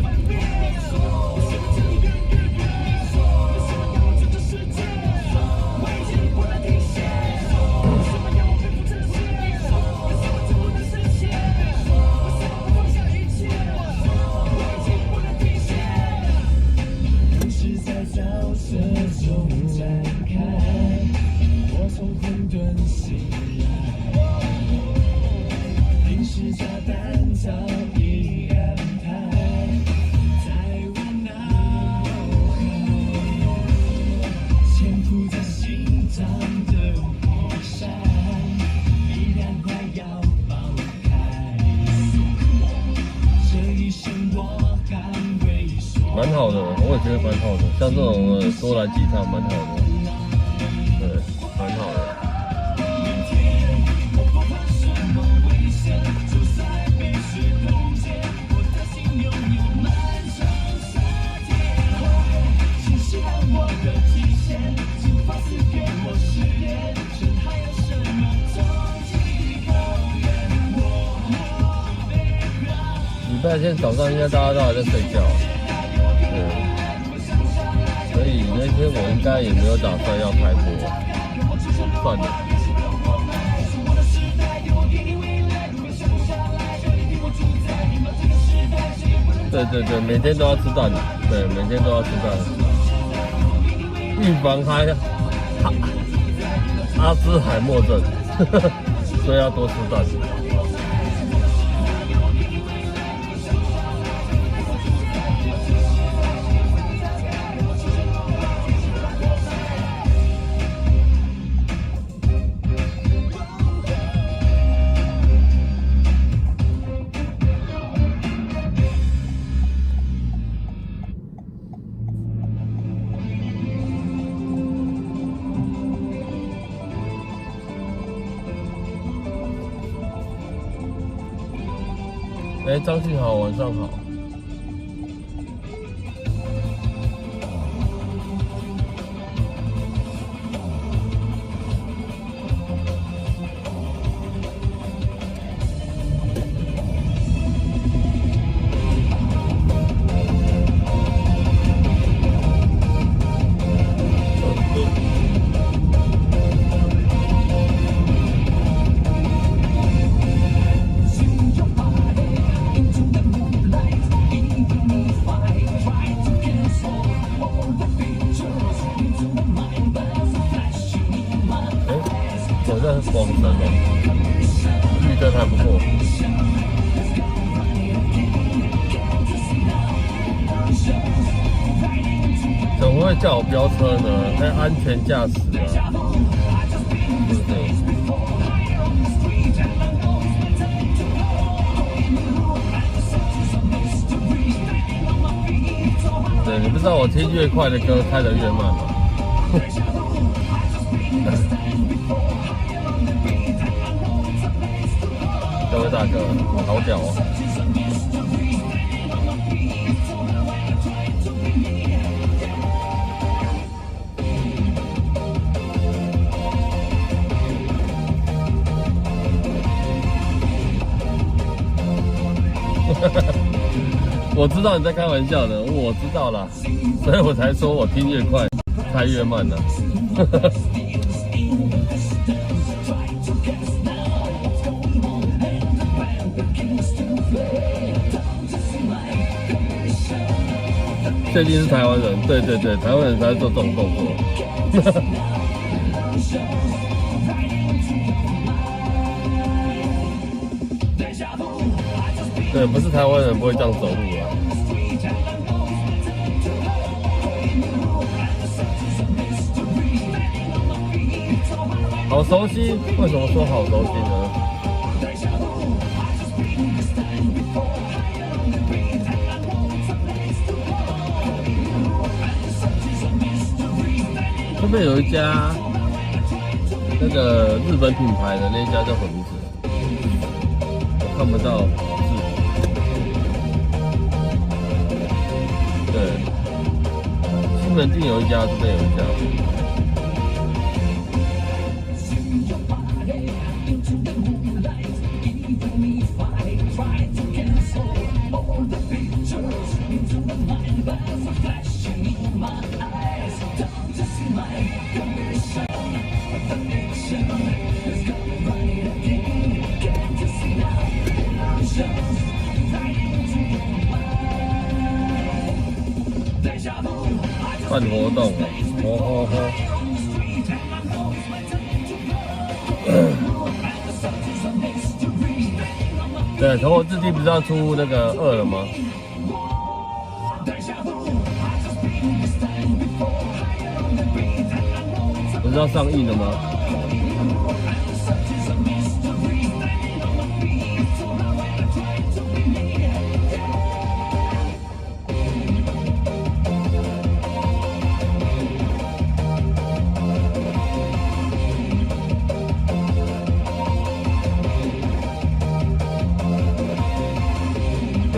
蛮好的，我也觉得蛮好的，像这种多来几趟蛮好的，对，蛮好的。礼拜天早上应该大家都还在睡觉。所以那天我应该也没有打算要开播，算了。对，每天都要吃蛋，对，每天都要吃蛋，预防阿兹海默症，所以要多吃蛋。张俊豪，晚上好。广深哦，绿灯还不错。怎么会叫我飙车呢？还安全驾驶啊，对不对？对，你不知道我听越快的歌开得越慢吗？这位大哥，好屌哦！我知道你在开玩笑的，我知道啦，所以我才说我听越快，开越慢呢。确定是台湾人，对对对，台湾人才会做这种动作。对，不是台湾人不会这样走路啊。好熟悉，为什么说好熟悉呢？这边有一家那个日本品牌的那一家叫什么名字？我看不到字。对，西门町有一家，这边有一家。办活动哦，对，头文字 D 不是要出那个2了吗？不是要上映了吗？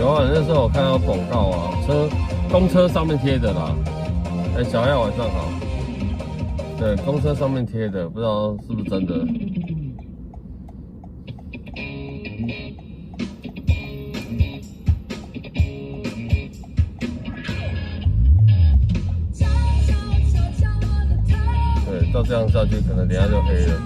有啊，那时候我看到广告啊，公车上面贴的啦。哎，小艾晚上好。对，公车上面贴的，不知道是不是真的。对，照这样下去，可能等一下就黑了。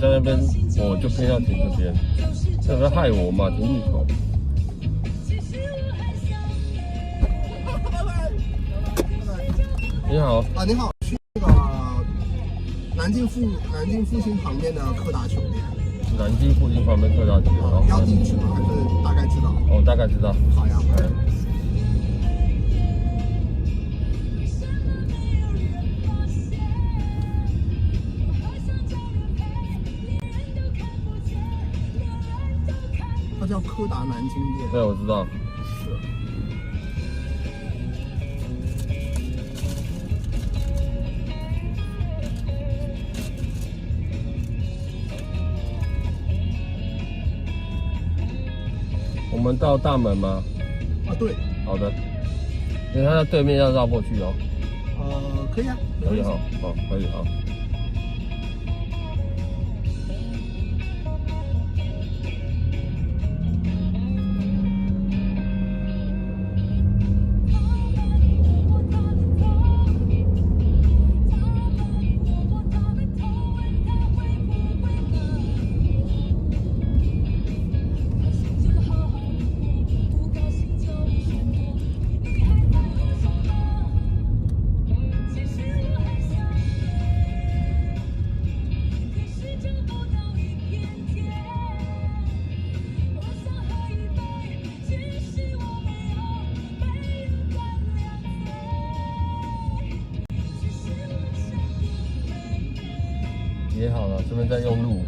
在那边我就偏要停这边，这不要害我嘛，停路口。你好啊，你好，去那个南京复兴旁边的柯达酒店。南京复兴旁边柯达酒店。要地址吗？还是大概知道？哦，大概知道。好呀。它叫柯达南京店。对，我知道。是。我们到大门吗？啊，对。好的。因为它对面要绕过去哦。可以啊，可以哈，好，可以哈。也好了，这边在用路。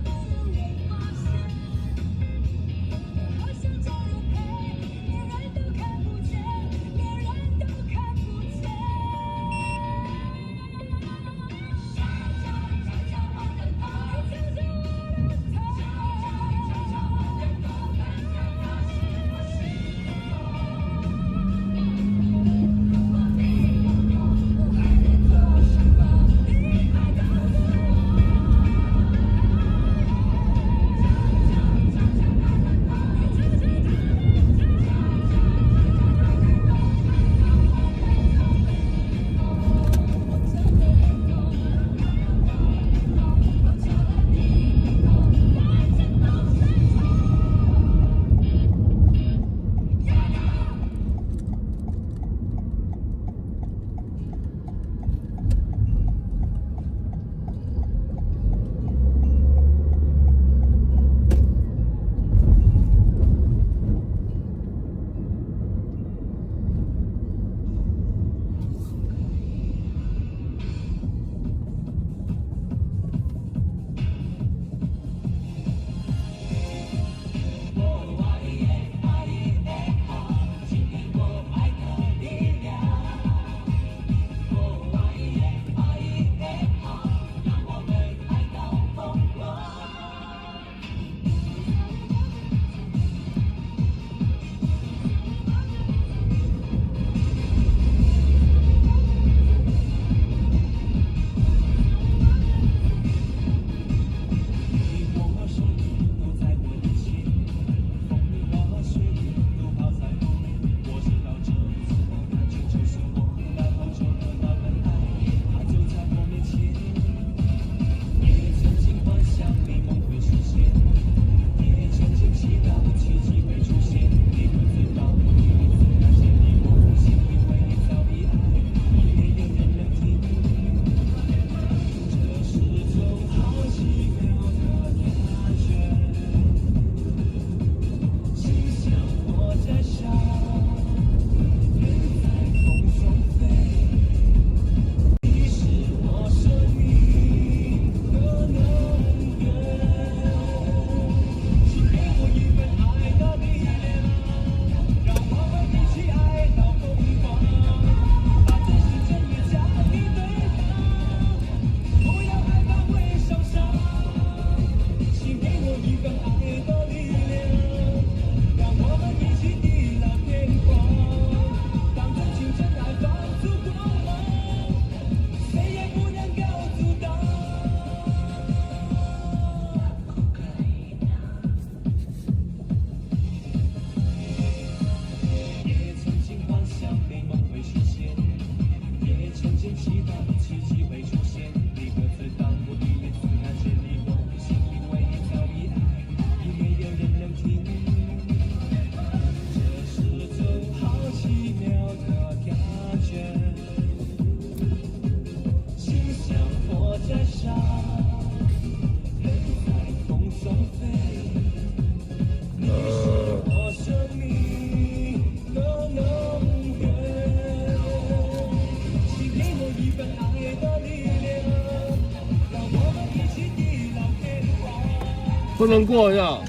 不能过呀！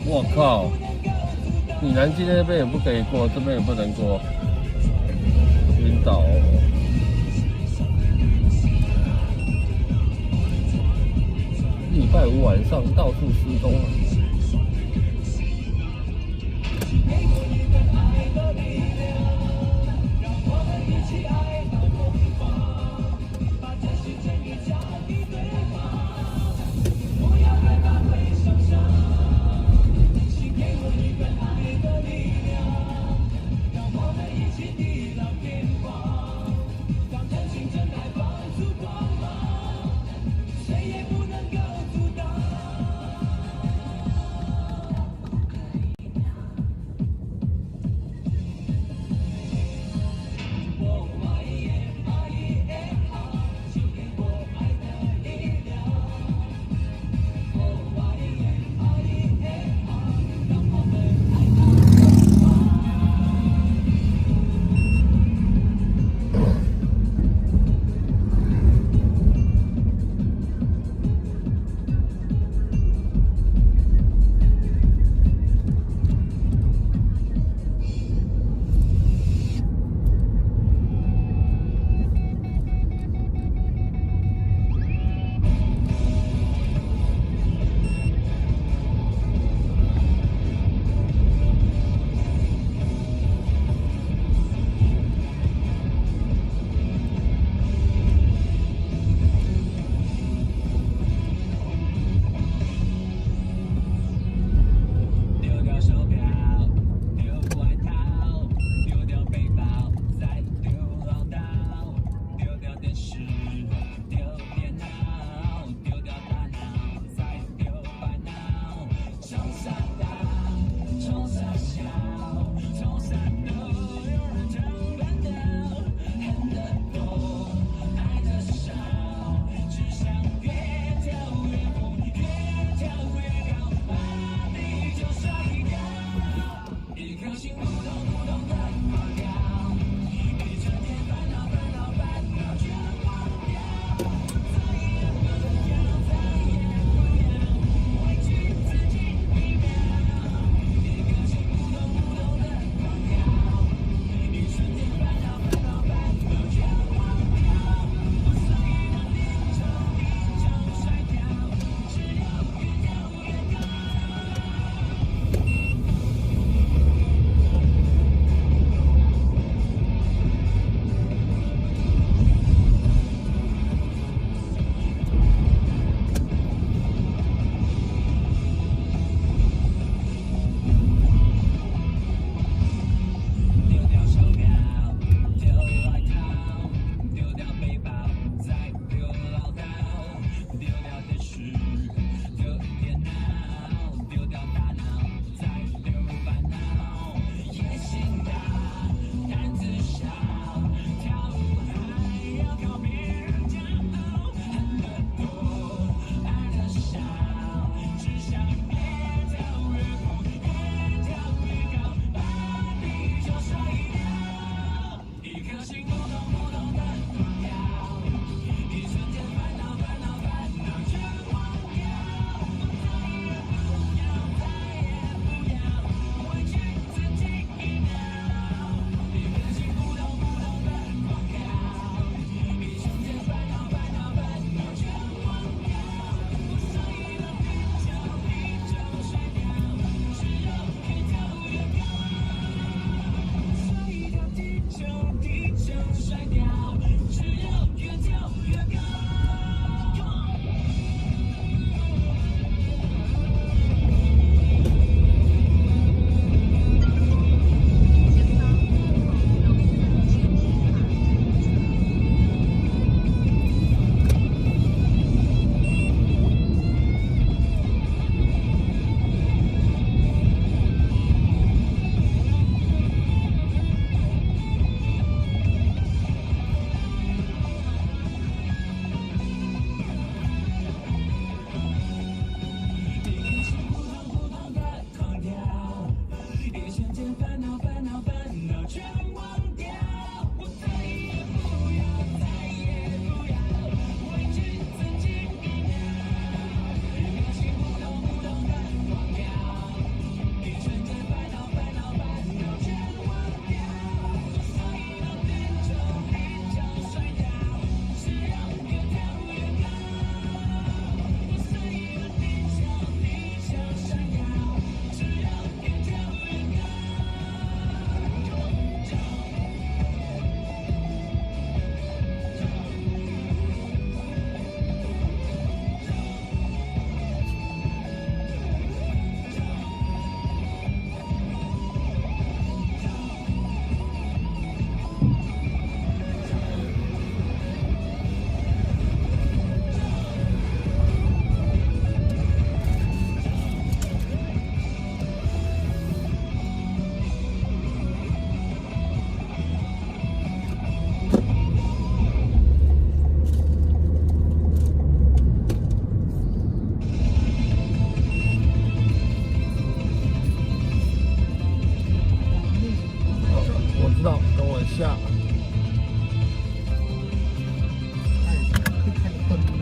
我靠！你南京那边也不可以过，这边也不能过，晕倒哦。礼拜五晚上到处施工啊！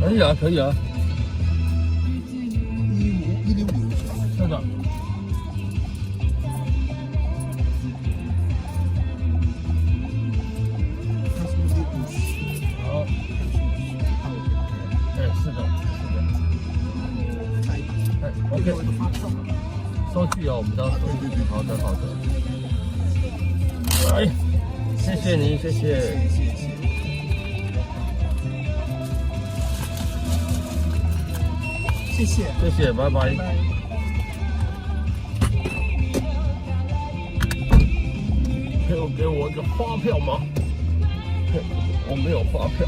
可以啊，可以啊。105是的。好。哎，是的，是的。哎 ，OK。收据哦，我们到收据。好的，好的。哎，谢谢您，谢谢。谢谢，谢谢，拜拜。可以给我一个发票吗？我没有发票。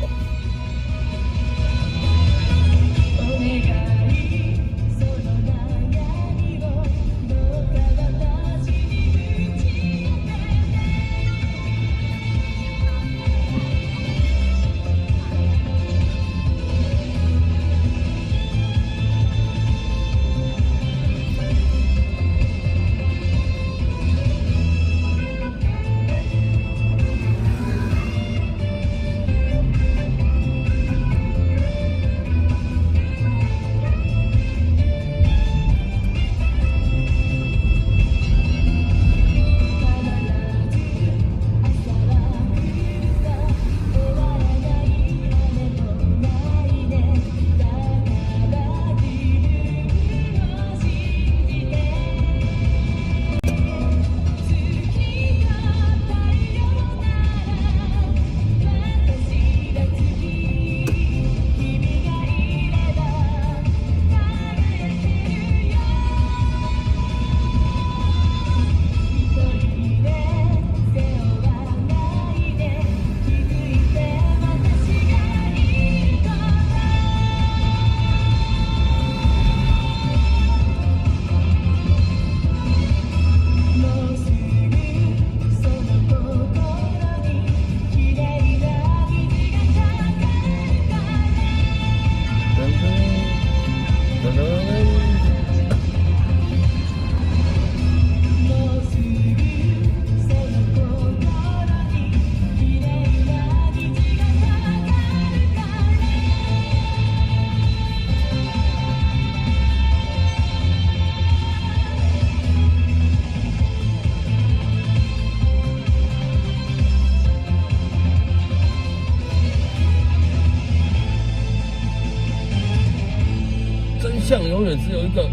真相永远只有一个。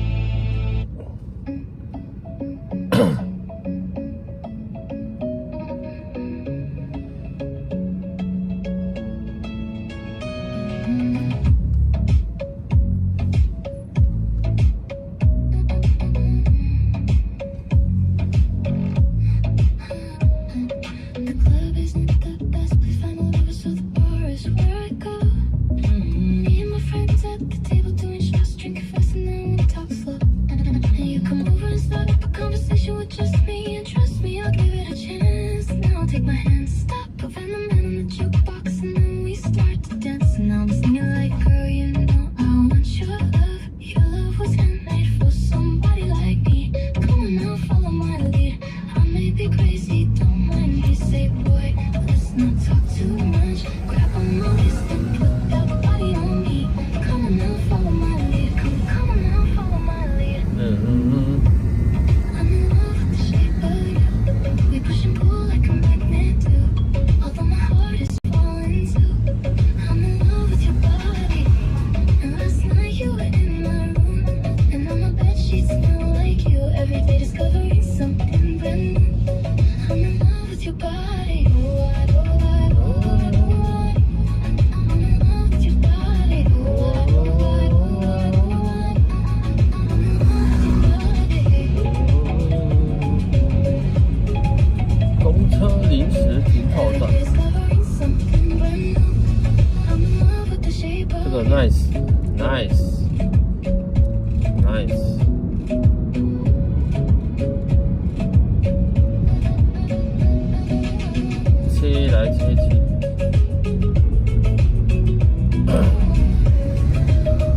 切来切去，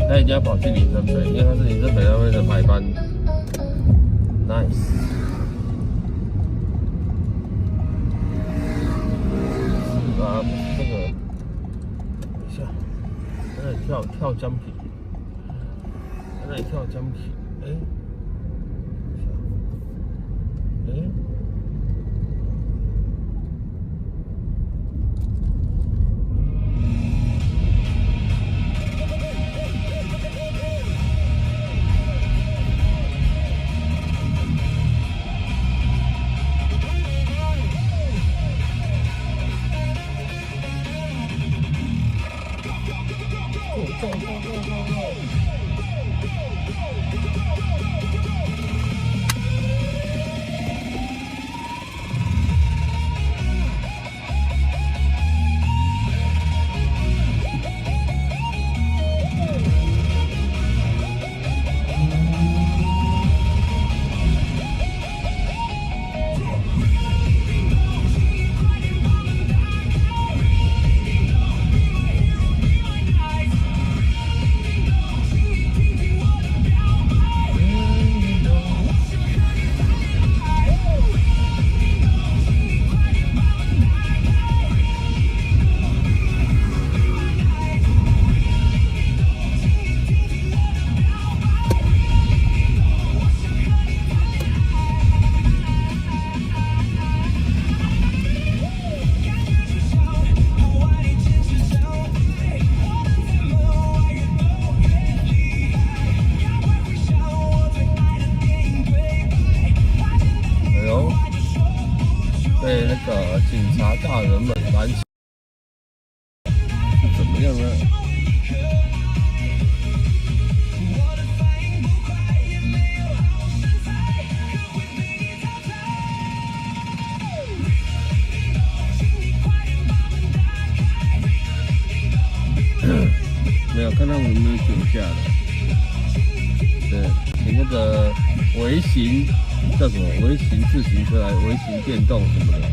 他一定要跑去林森北，因为他是林森北那边的排班。Nice。啊，不是这个，等一下，跳江平，在那里跳江平，被那个警察大人们拦起，是怎么样呢？没有看他们有没有酒驾的。对，你那个微型叫什么？微型自行车还是微型电动什么的？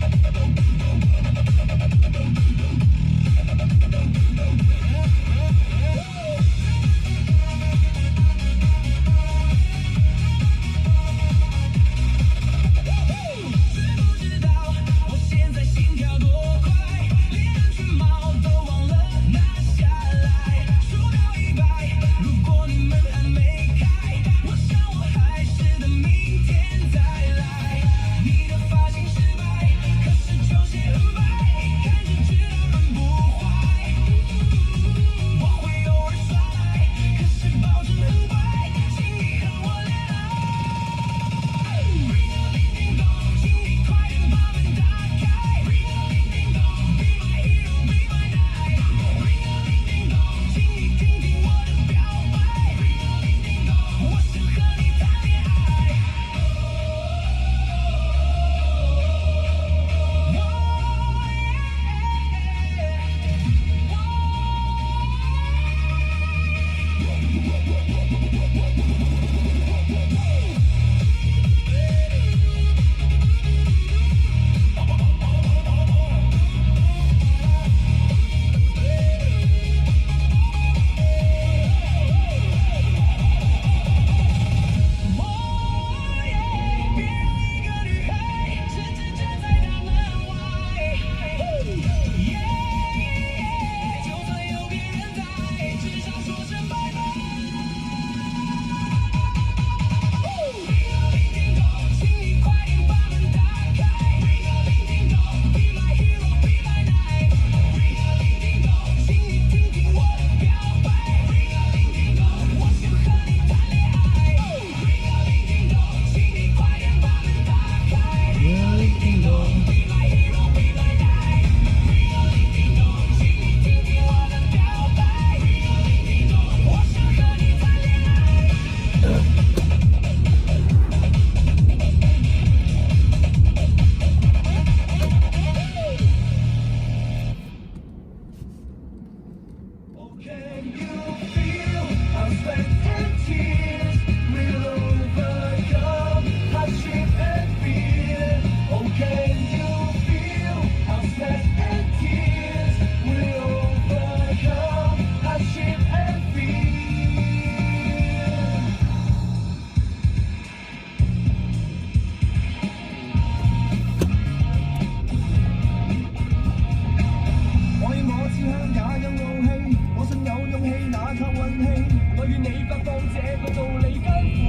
與你發放這個道理艱苦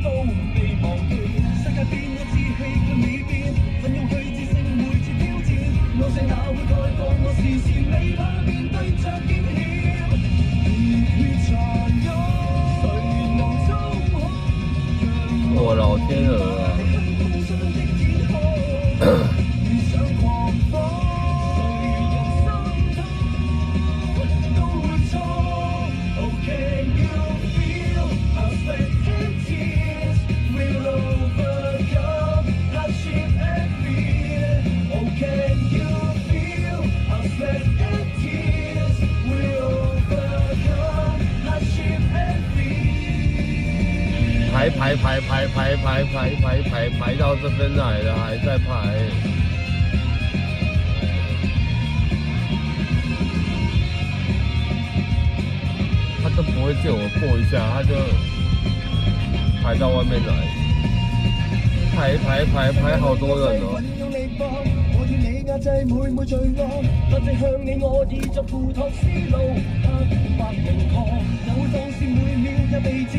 都被忘記。世界變我志氣跟你變，奮勇去戰勝每次挑戰。我這哪會該放我視線，未怕面對着驚險。熱血殘忍，誰能周可？我老天鵝啊！排到这边来了，还在排。他都不会借我过一下，他就排到外面来，排好多人哦。我要你壓制每罪惡，不正向你我已作付託思路，黑白明確，哪會放肆每秒也備戰，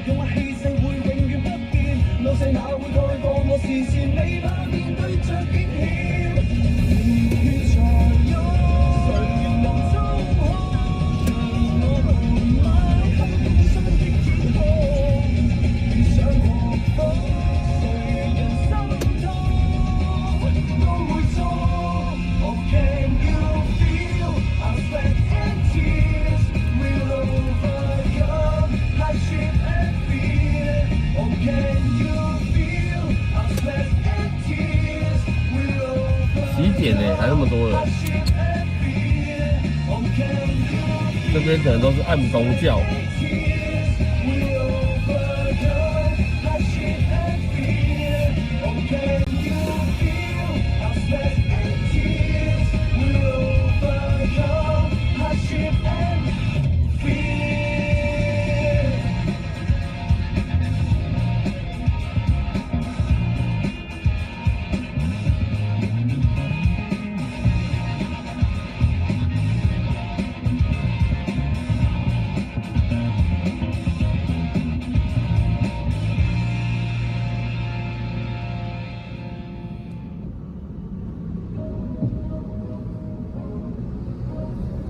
用我氣勢會永遠不變，老細哪會該放我視線，未怕面對着驚險，熱血殘忍，誰能周可？讓我們邁向夢想的天空，遇上狂風，誰人心痛？都會錯。Oh, can you feel our sweat and tears? We'll overcome hardship and fear. Oh, can you feel our sweat and tears? We'll overcome 几点呢？还那么多人？这边可能都是暗公教。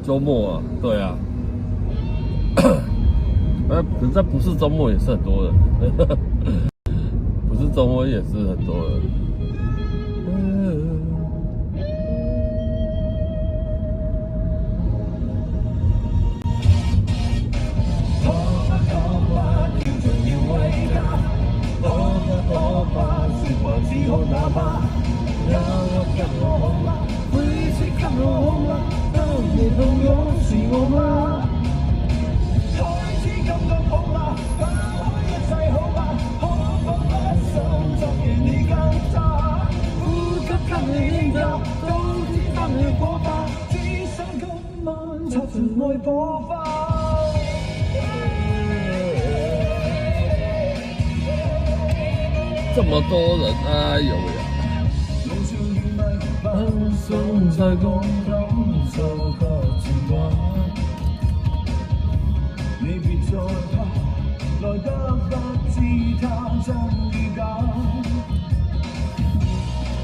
周末啊，对啊，可是这不是周末也是很多人，不是周末也是很多人。你朋友是我嗎？開始感覺好嗎？拋開一切好嗎？可否不想昨夜你更差？呼吸給你應答，都知給你火花，只想今晚擦盡愛火花。這麼多人，哎呦呀！送在公感受個情懷，你別再怕，來得不知他真與假。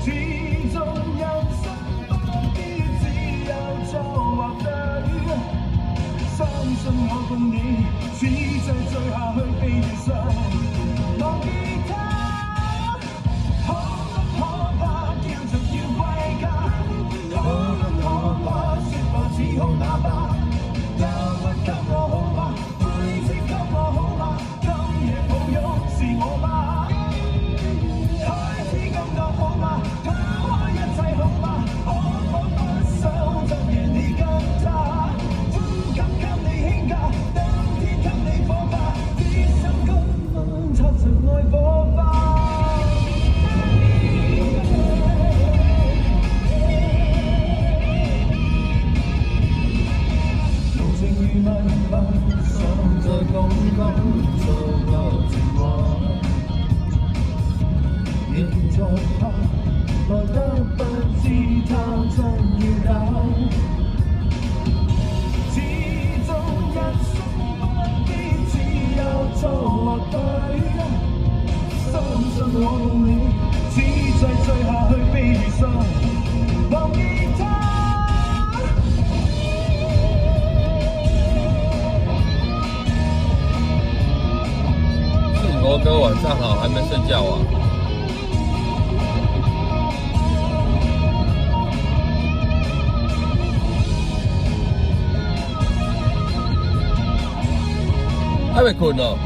始終人生不必只有錯或對，相信我共你，此際醉下去被遇上，忘記他，可不可怕，叫着要歸家。可不可怕，說話只好啞巴，憂鬱給我好嗎？灰色給我好嗎？今夜抱擁是我嗎？開始感覺好嗎？拋開一切好嗎？可否不想昨夜你更差？呼吸給你輕價，當天給你火花，只想今晚擦盡愛火花。想在公感受個情懷，你別再怕，來得不知他真與假。始終人生不必只受，忘记他。顺国哥晚上好，还没睡觉啊？还没困哦？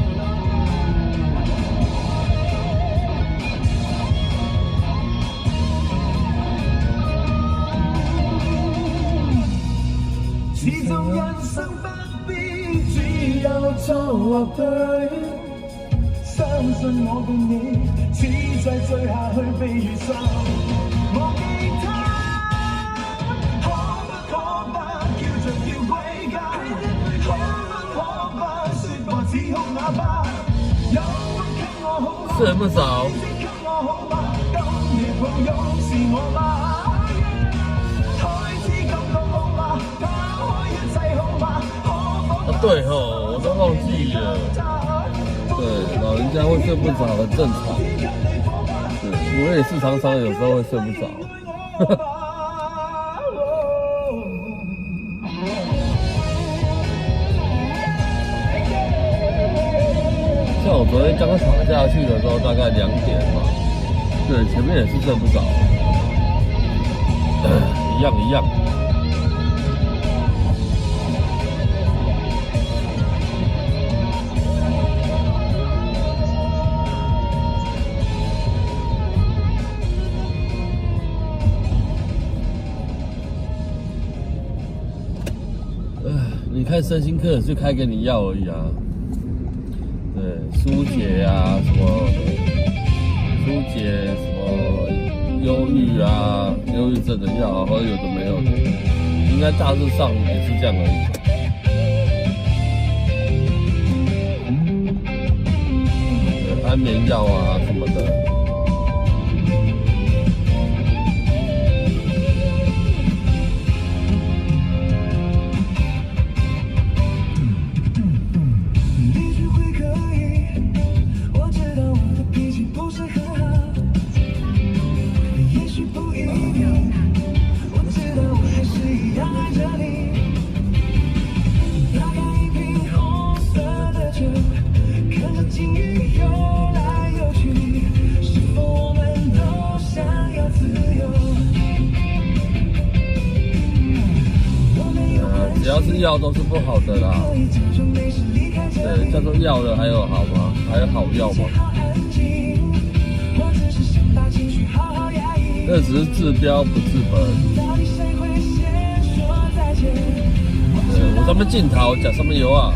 始終人生不必只有錯對，相信我共你，只在醉下去被遇上，忘記他，可不可不叫着要歸家，可不可不說過只哭啞巴，有不給我好嗎？睡不着。給我好嗎？今夜抱擁是我嗎？对吼，我都忘记了。对，老人家会睡不着很正常。对，我也是常常有时候会睡不着。像我昨天刚躺下去的时候，大概2点嘛。对，前面也是睡不着。一样。你看身心课是开给你药而已啊，对，疏解啊什么的，疏解什么忧郁啊、忧郁症的药啊，或者有的没有的，应该大致上也是这样而已。对，安眠药啊什么的。只要是药都是不好的啦，对，叫做药了还有好吗？还有好药吗？这只是治标不治本。对，我上面镜头讲上面有啊。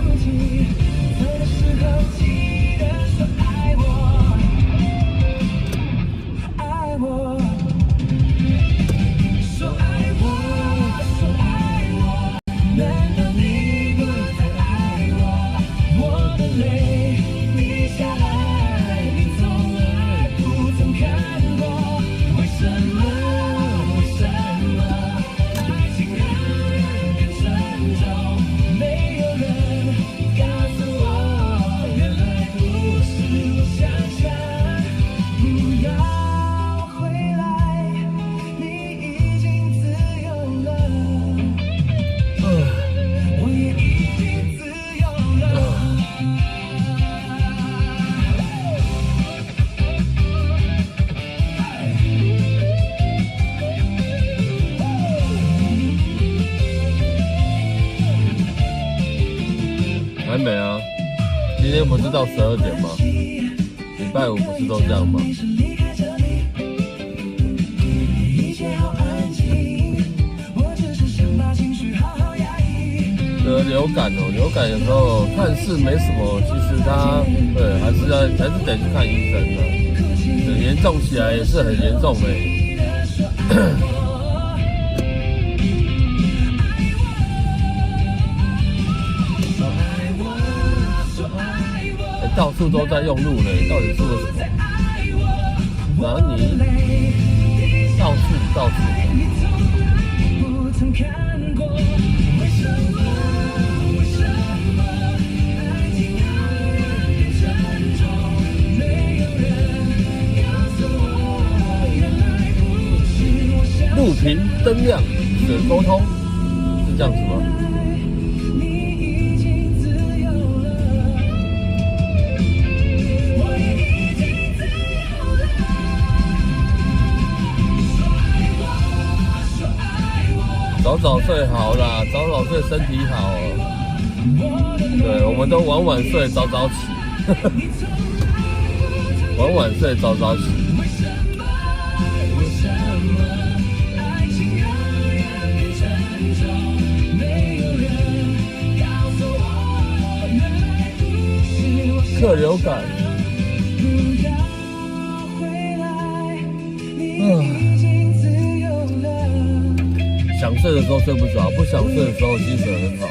还没啊，今天不是到12点吗？礼拜五不是都这样吗？得流感哦，流感有时候看似没什么，其实它对还是得去看医生的，对，严重起来也是很严重的。到处都在用路嘞，到底是为什么？哪里？到处。声量，水沟通，是这样子吗？早早睡好啦，早早睡身体好。对，我们都晚晚睡，早早起。晚晚睡，早早起。客流感。想睡的时候睡不着，不想睡的时候精神很好。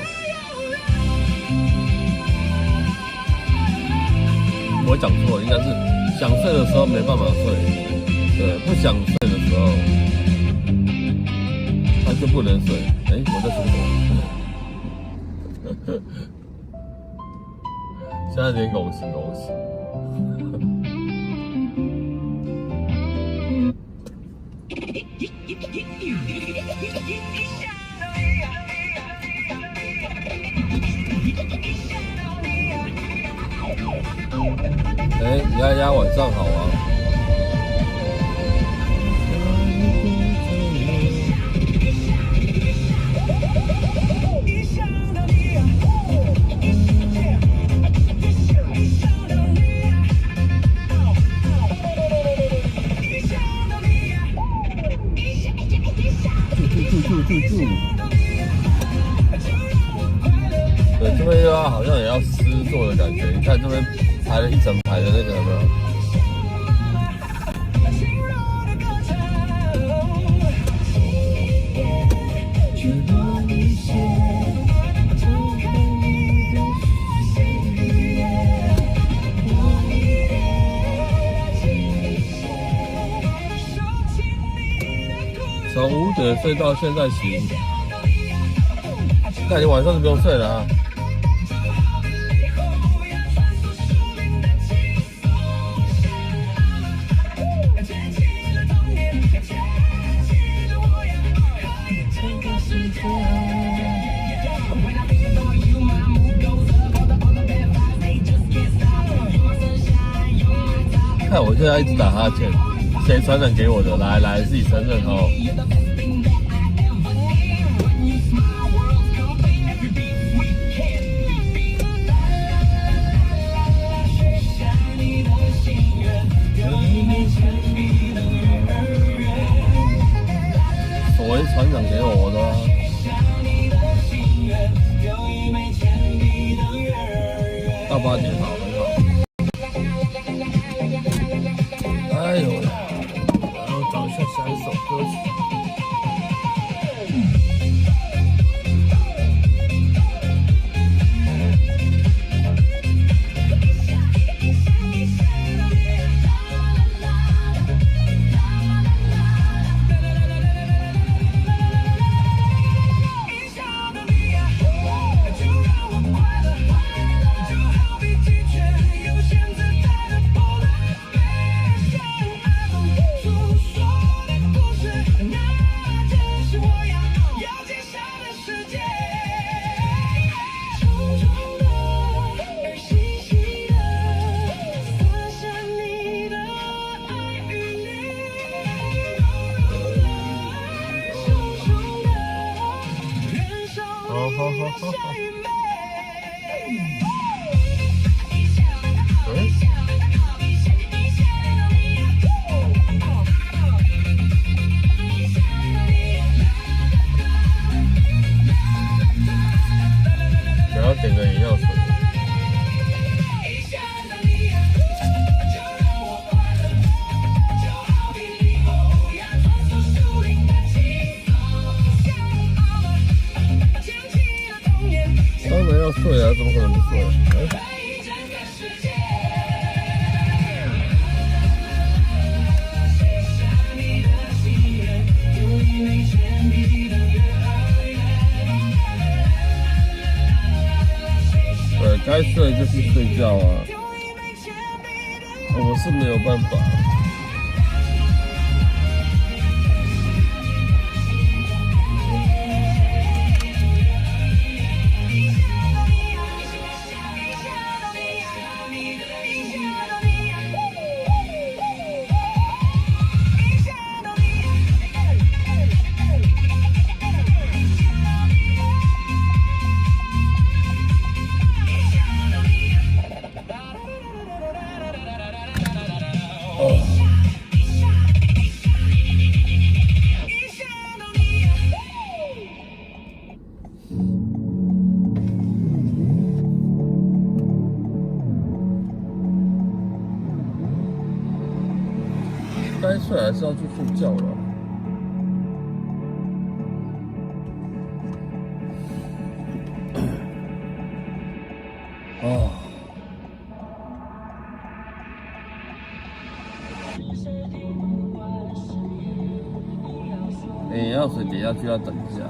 我讲错，应该是想睡的时候没办法睡，对，不想睡的时候他就不能睡。我在说什么？现在有点拱形。丫丫晚上好啊。对，这边好像也要施作的感觉，你看这边排了一整排的那个有没有？从5点睡到现在醒，那你晚上就不用睡了啊。看我现在一直打哈欠，谁传染给我的？来，自己承认哦。谁传染给我的？到8点好，很好。哎呦，然后找一下下一首歌曲。好。我要点个饮料水。当然要睡啊，怎么可能不睡？对，该睡就是睡觉啊，我是没有办法。脆还是要去睡觉了。啊！钥匙点下去要等一下。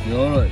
有了。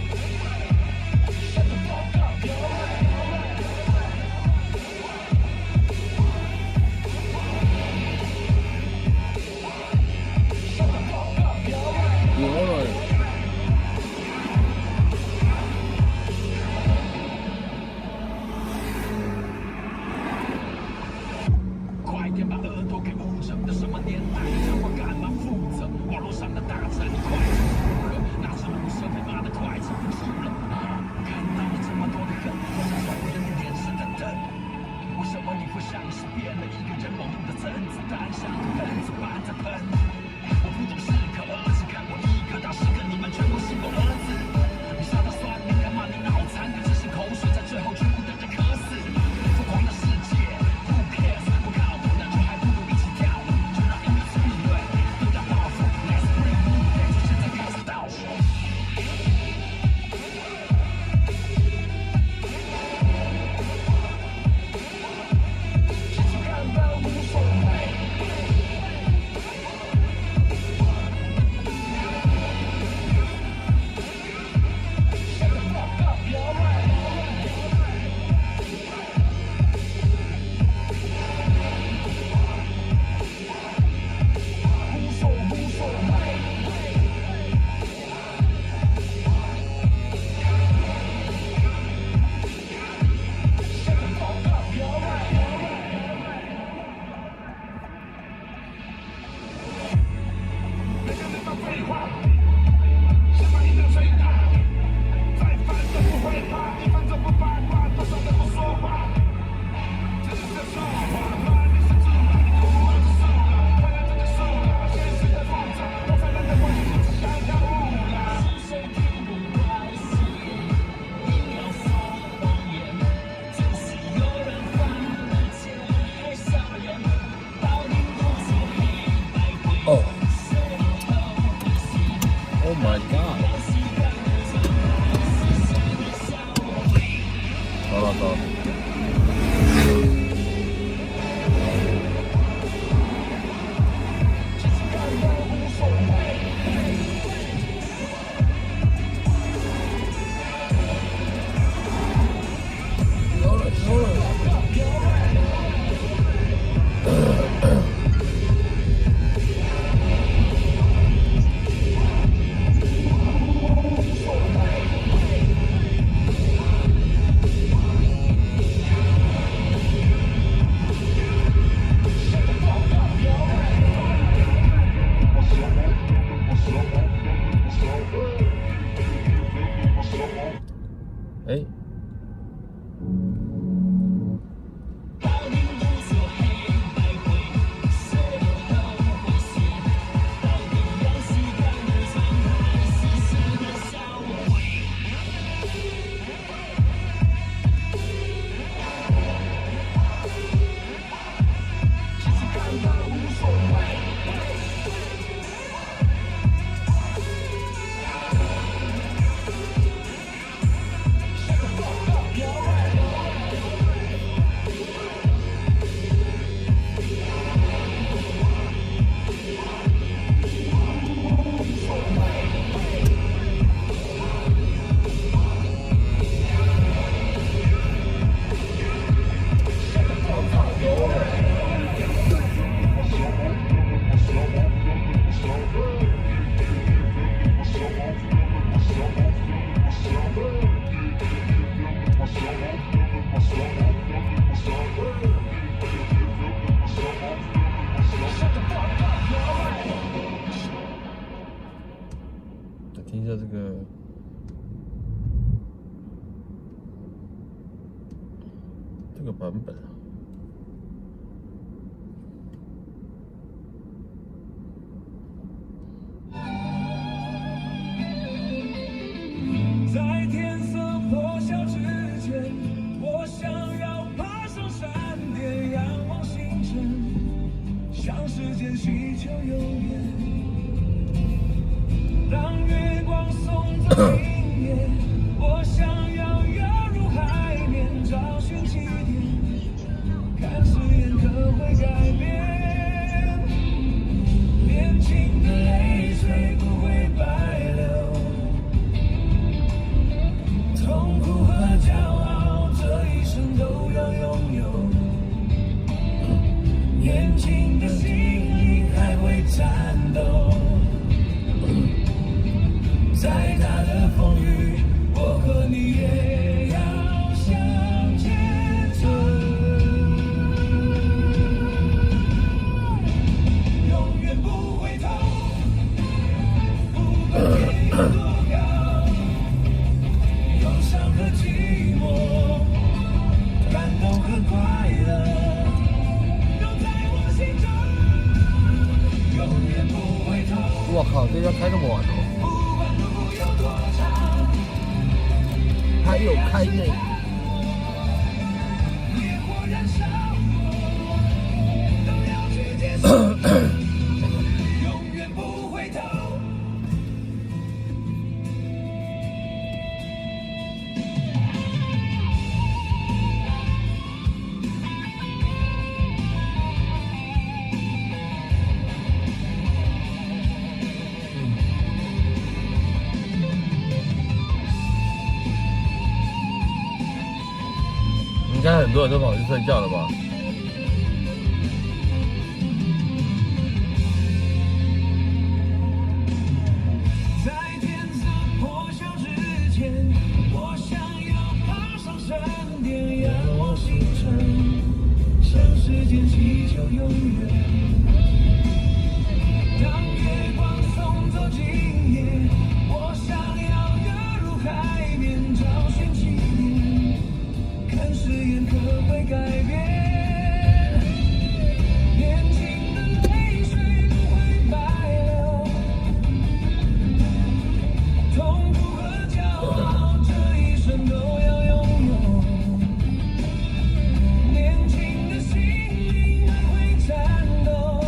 Oh my god！ 走了走了。哎。听一下这个版本啊。在天色破晓之前，我想要爬上山巅，仰望星辰，向时间祈求永远。让月光送走今夜，我想要跃入海面，找寻起点，看誓言可会改变。年轻的泪水不会白流。痛苦和骄傲，这一生都要拥有。年轻的心灵还会颤抖。再大的风雨，我和你也要向前走。永远不回头，不管天有多高。忧伤和寂寞，感动和快乐，都在我心中，永远不回头。我靠，这要开这么晚哦！不管路有多长，还有开内。烈火燃烧我，都要去接受，永远不回头。应该很多人都跑去睡觉了吧？在天色破晓之前，我想要爬上山巅，仰望星辰，向时间祈求永远。让月光送走今夜，我想要跃入海面，找寻起点，看誓言可会改变。年轻的泪水不会白流。痛苦和骄傲，这一生都要拥有。年轻的心灵还会颤抖。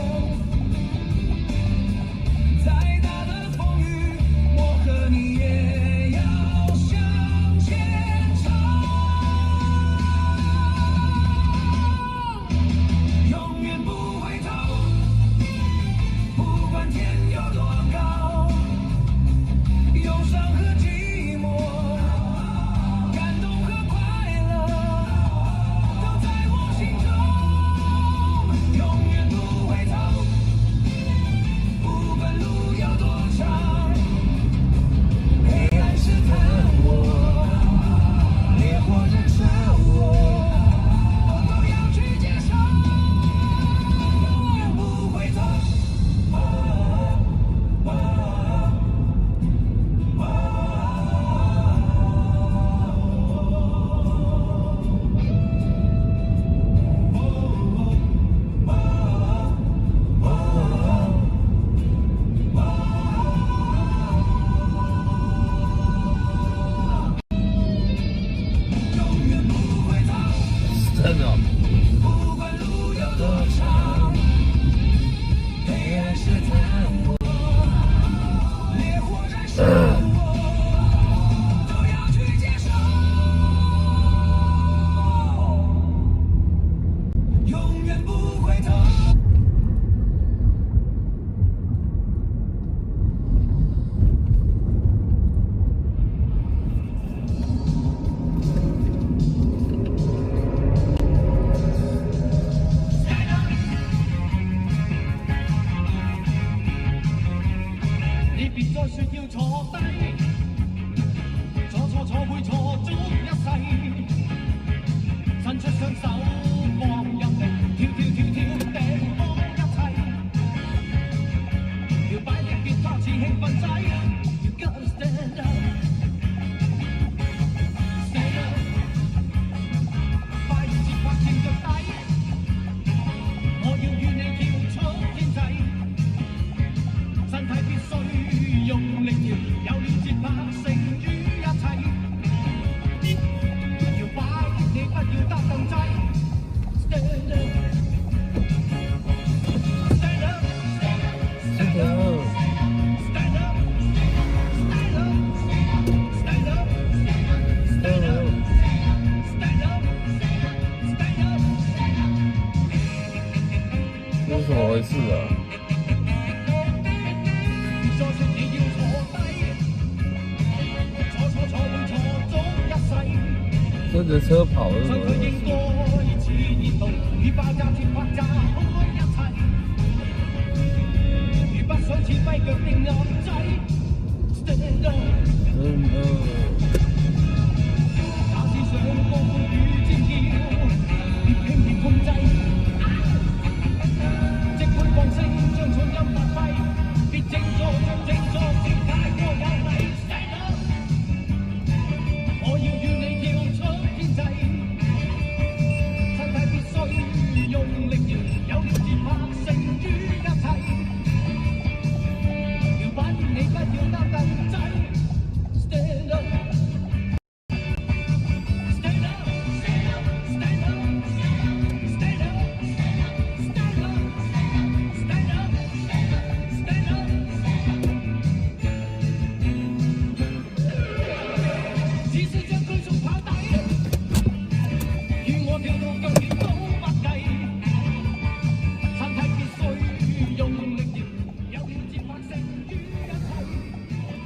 跟着车跑是什么意思？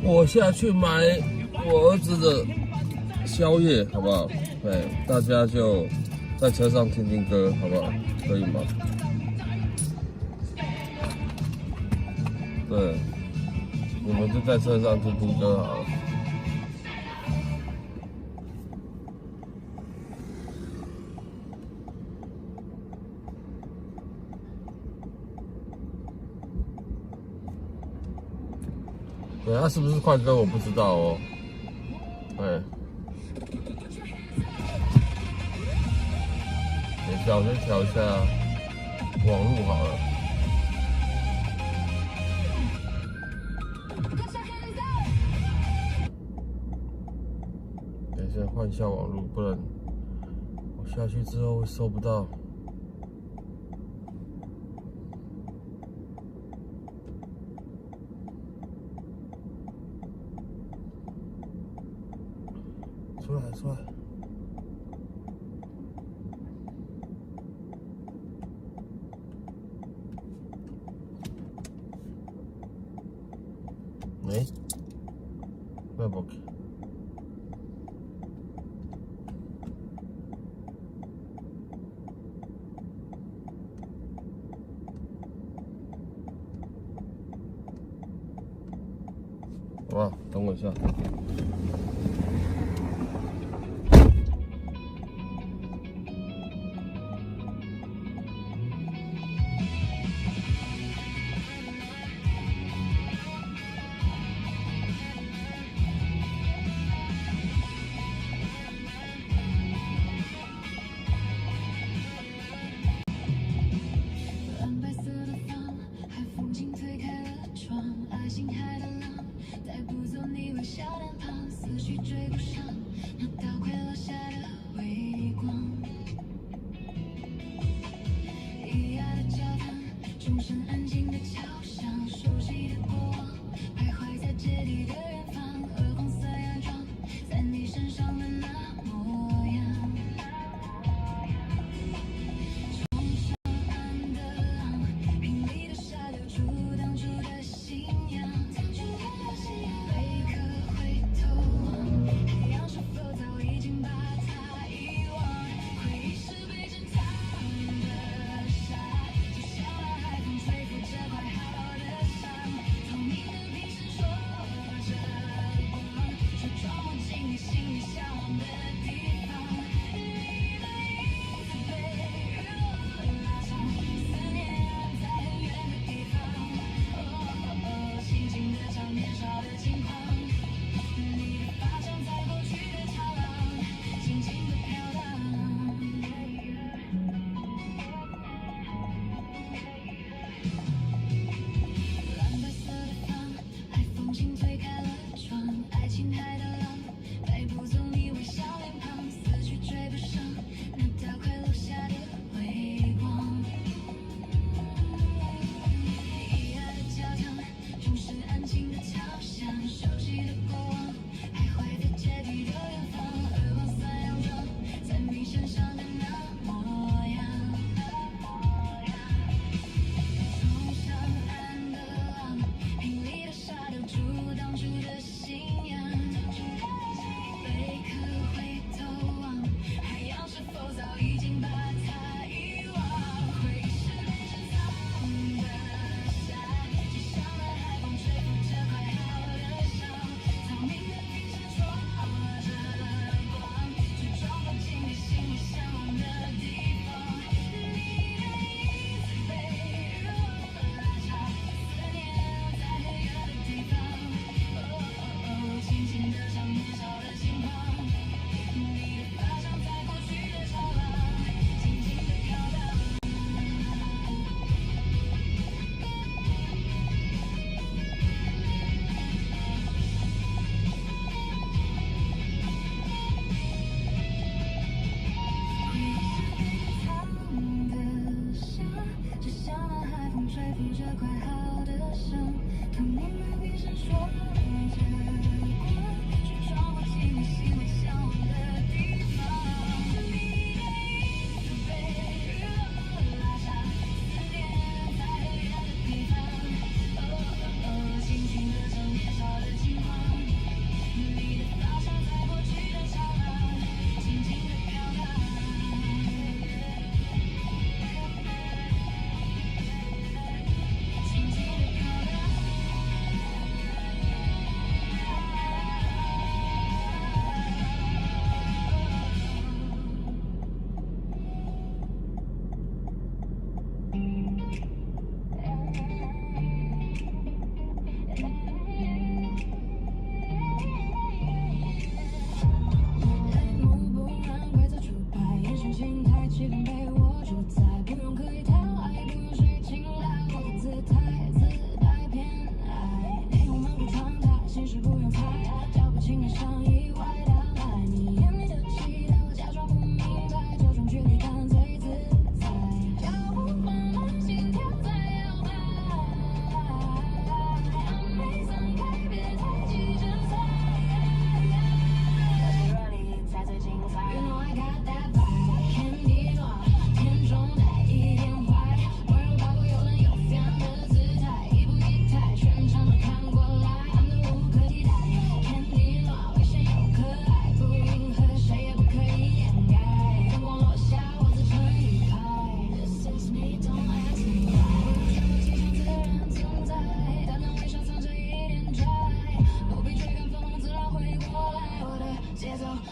我下去买我儿子的宵夜，好不好？对，大家就在车上听听歌，好不好？可以吗？对，你们就在车上听听歌好了。对，他是不是快歌我不知道哦。对，等一下我先调一下网路好了。等一下换一下网路，不然我下去之后会收不到。出来！哎，那不可以。好吧，等我一下。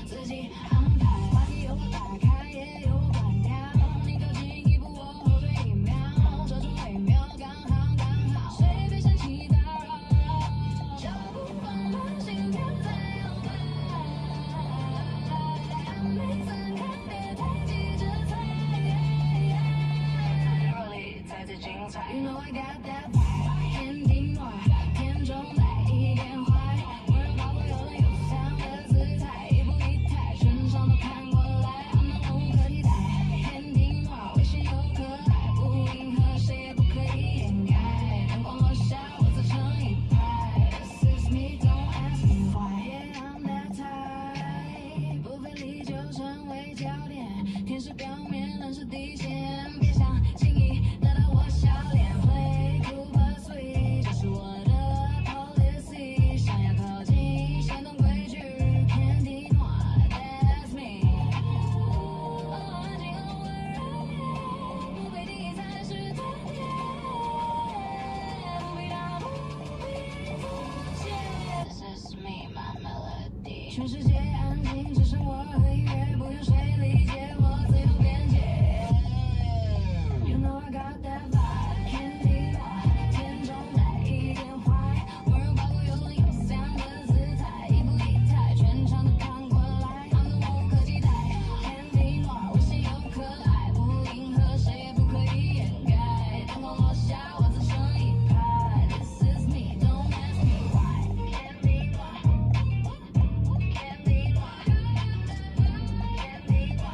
自己安排。话题有我打开，也有我关掉。你靠近一步，我后退1秒，这种微妙刚好刚好，谁别生气打扰，脚步放慢，心跳在摇摆。还没分开，别太急着猜，若离才最精彩。You know I got that vibe， 天地暖，天中来一点坏，温柔包裹有冷有香的姿态，一步一抬，全场都看过来，他们无可替代。天地暖，微醺又可爱，不迎合谁也不可以掩盖，灯光落下，我自成一派。This is me, don't ask me why. Yeah, I'm that type， 不费力就成为焦点，天是表面，冷是底线，别想轻易得到我笑脸。Play cool but sweet， 这是我的 policy， 想要靠近，先懂规矩，天地暖 ，That's me。安静和温柔，不被定义才是特别，不必打破，不必妥协。This is me, my melody。全世界安静，只剩我和音乐，不用谁理解我自由边界。You know I got that vibe， 天地暖，天中来一点坏，温柔包裹有冷有香的姿态，一步一抬，全场都看过来，他们无可替代。天地暖，温馨又可爱，不迎合谁也不可以掩盖，灯光落下，我自成一派。This is me, don't ask me why。天地暖，天地暖，天地暖，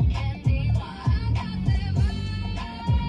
天地暖，I got that vibe。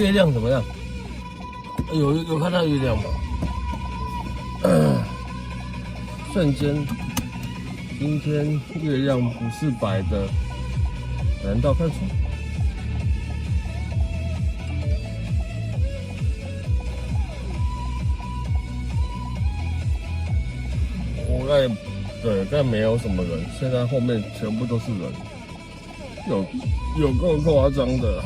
月亮怎么样？有看到月亮吗？瞬间，今天月亮不是白的，难道看错？我刚才没有什么人，现在后面全部都是人，有够夸张的。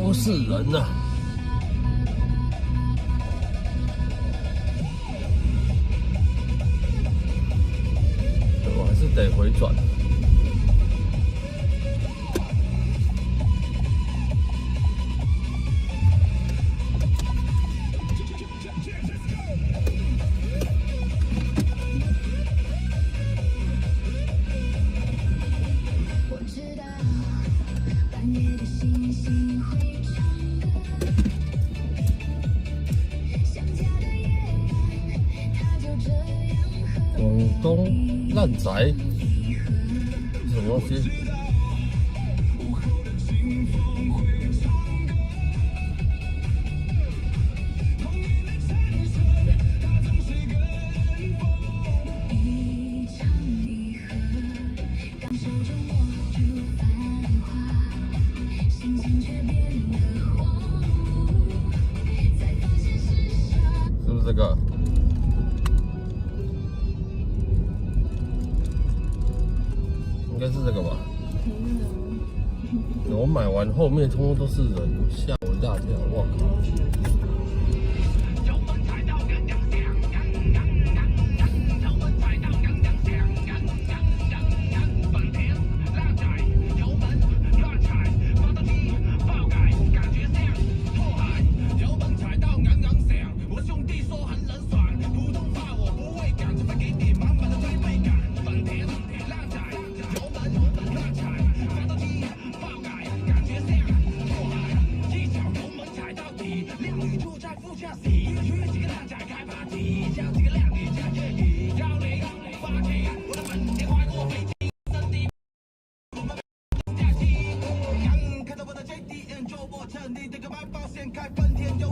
都是人呐、我还是得回转。我知道半夜的星星会唱歌，想家的夜，它就这样和广东烂仔，什么东西？一唱一和，感受着握住繁华，心情却变得荒芜，才发现世上。是不是这个？应该是这个吧。我买完后面通通都是人，吓我一大跳！我靠！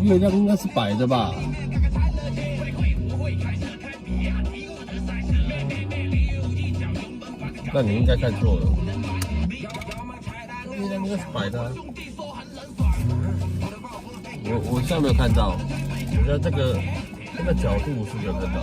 月亮应该是白的吧？那你应该看错了，月亮应该是白的、啊。我现在没有看到，我觉得这个角度是没有看到。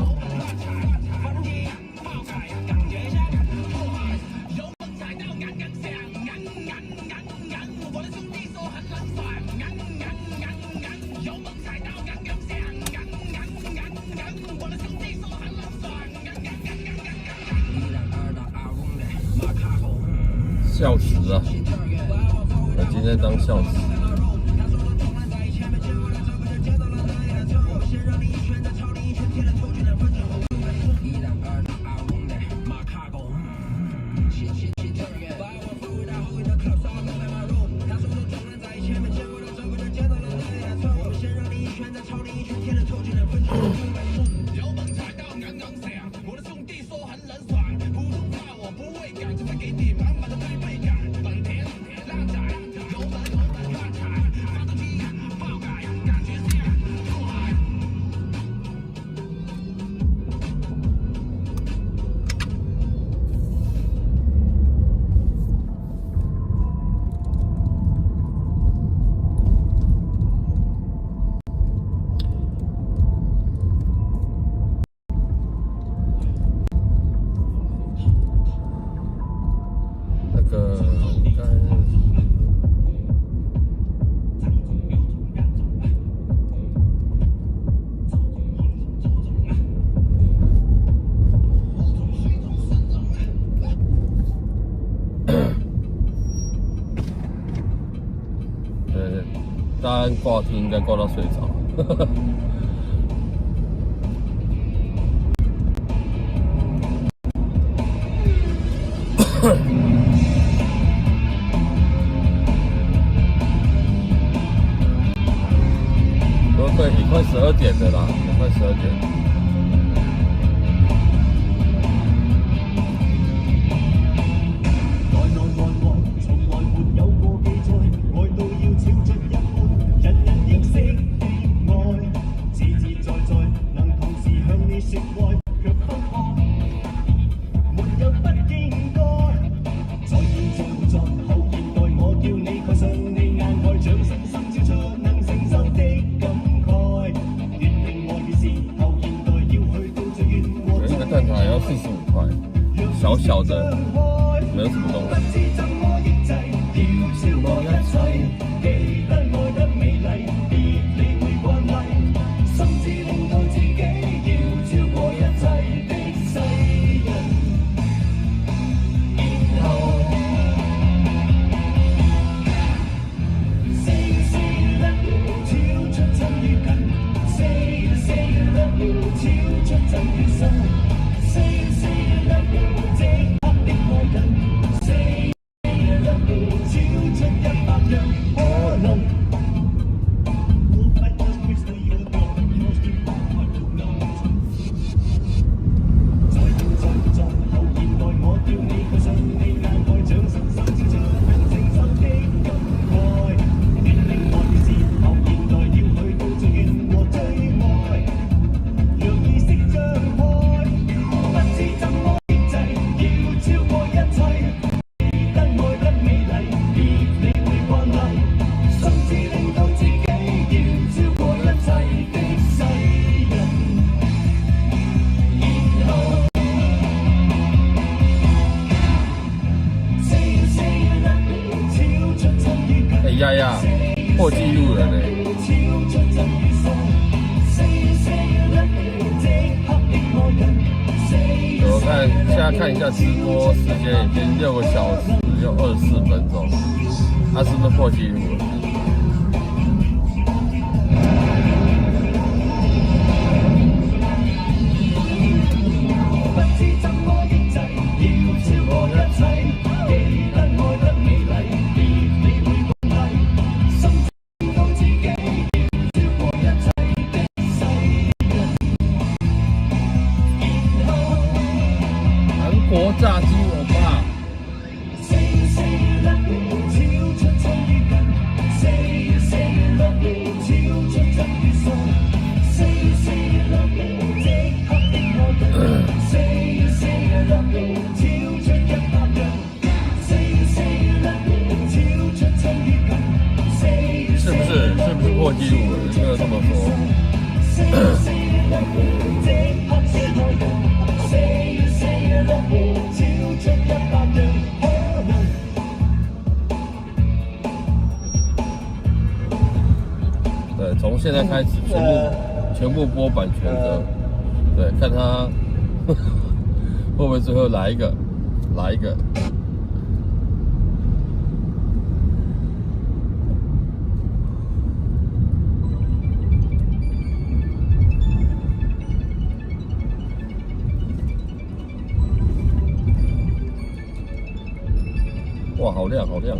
笑死啊！我今天当笑死。般挂听应该挂到睡着。对，也快12点了啦，也快12点。小小的，没有什么东西。丫丫破纪录了呢！我看现在看一下直播时间，已经6个小时又24分钟，他是不是破纪录了？炸鸡我爸。是不是破纪录了？有没有这么说？对，从现在开始全部播版权的，对，看他会不会最后来一个。哇，好亮，好亮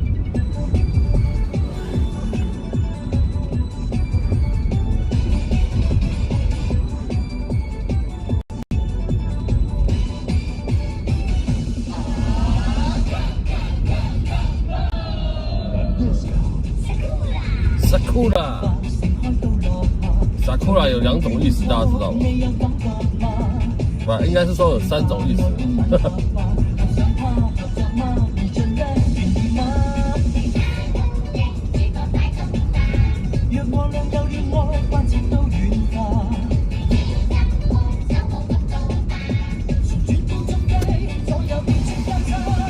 ！Sakura 有2种意思，大家知道吗？不，应该是说有3种意思。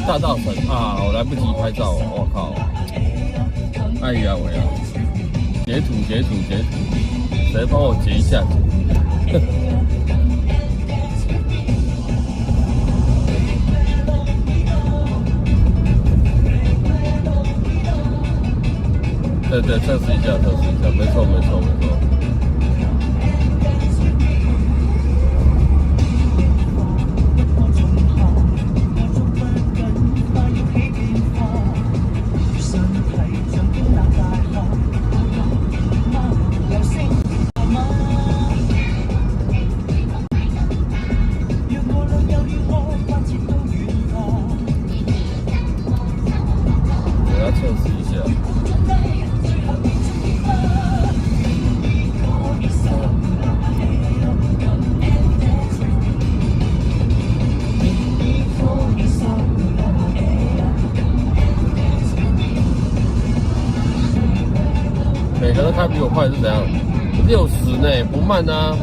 大稻埕啊，我来不及拍照，我靠！哎呀喂呀！截图，谁帮我截一下？对对，测试一下，没错。我要测试一下。每个都开比我快是怎样？60呢，不慢啊。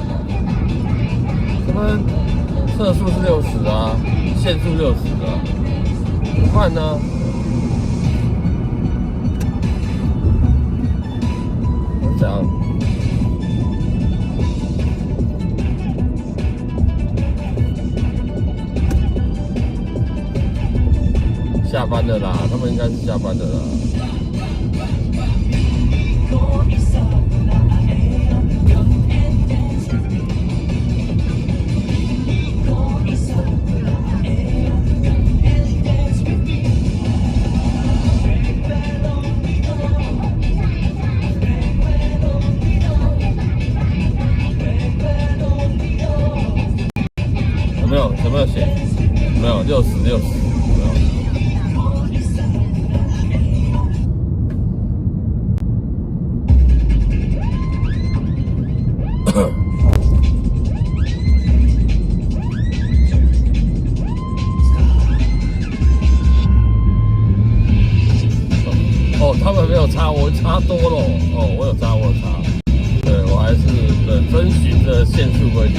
他们测速是60啊，限速60啊，不慢啊。怎样？下班了啦，他们应该是下班的啦。有没有写？没有，60，没有。哦，他们没有差，我差多了。哦，我有差。对，我还是遵循着限速规定。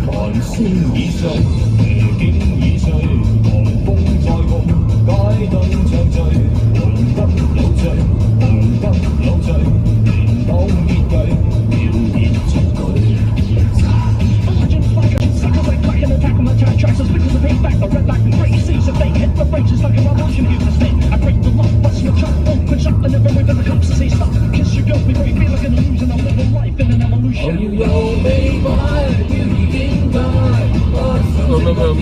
繁星已逝，夜景已逝，狂風再控，街燈唱醉，紅得有醉，紅得有醉，連當結計，妙熱出舉。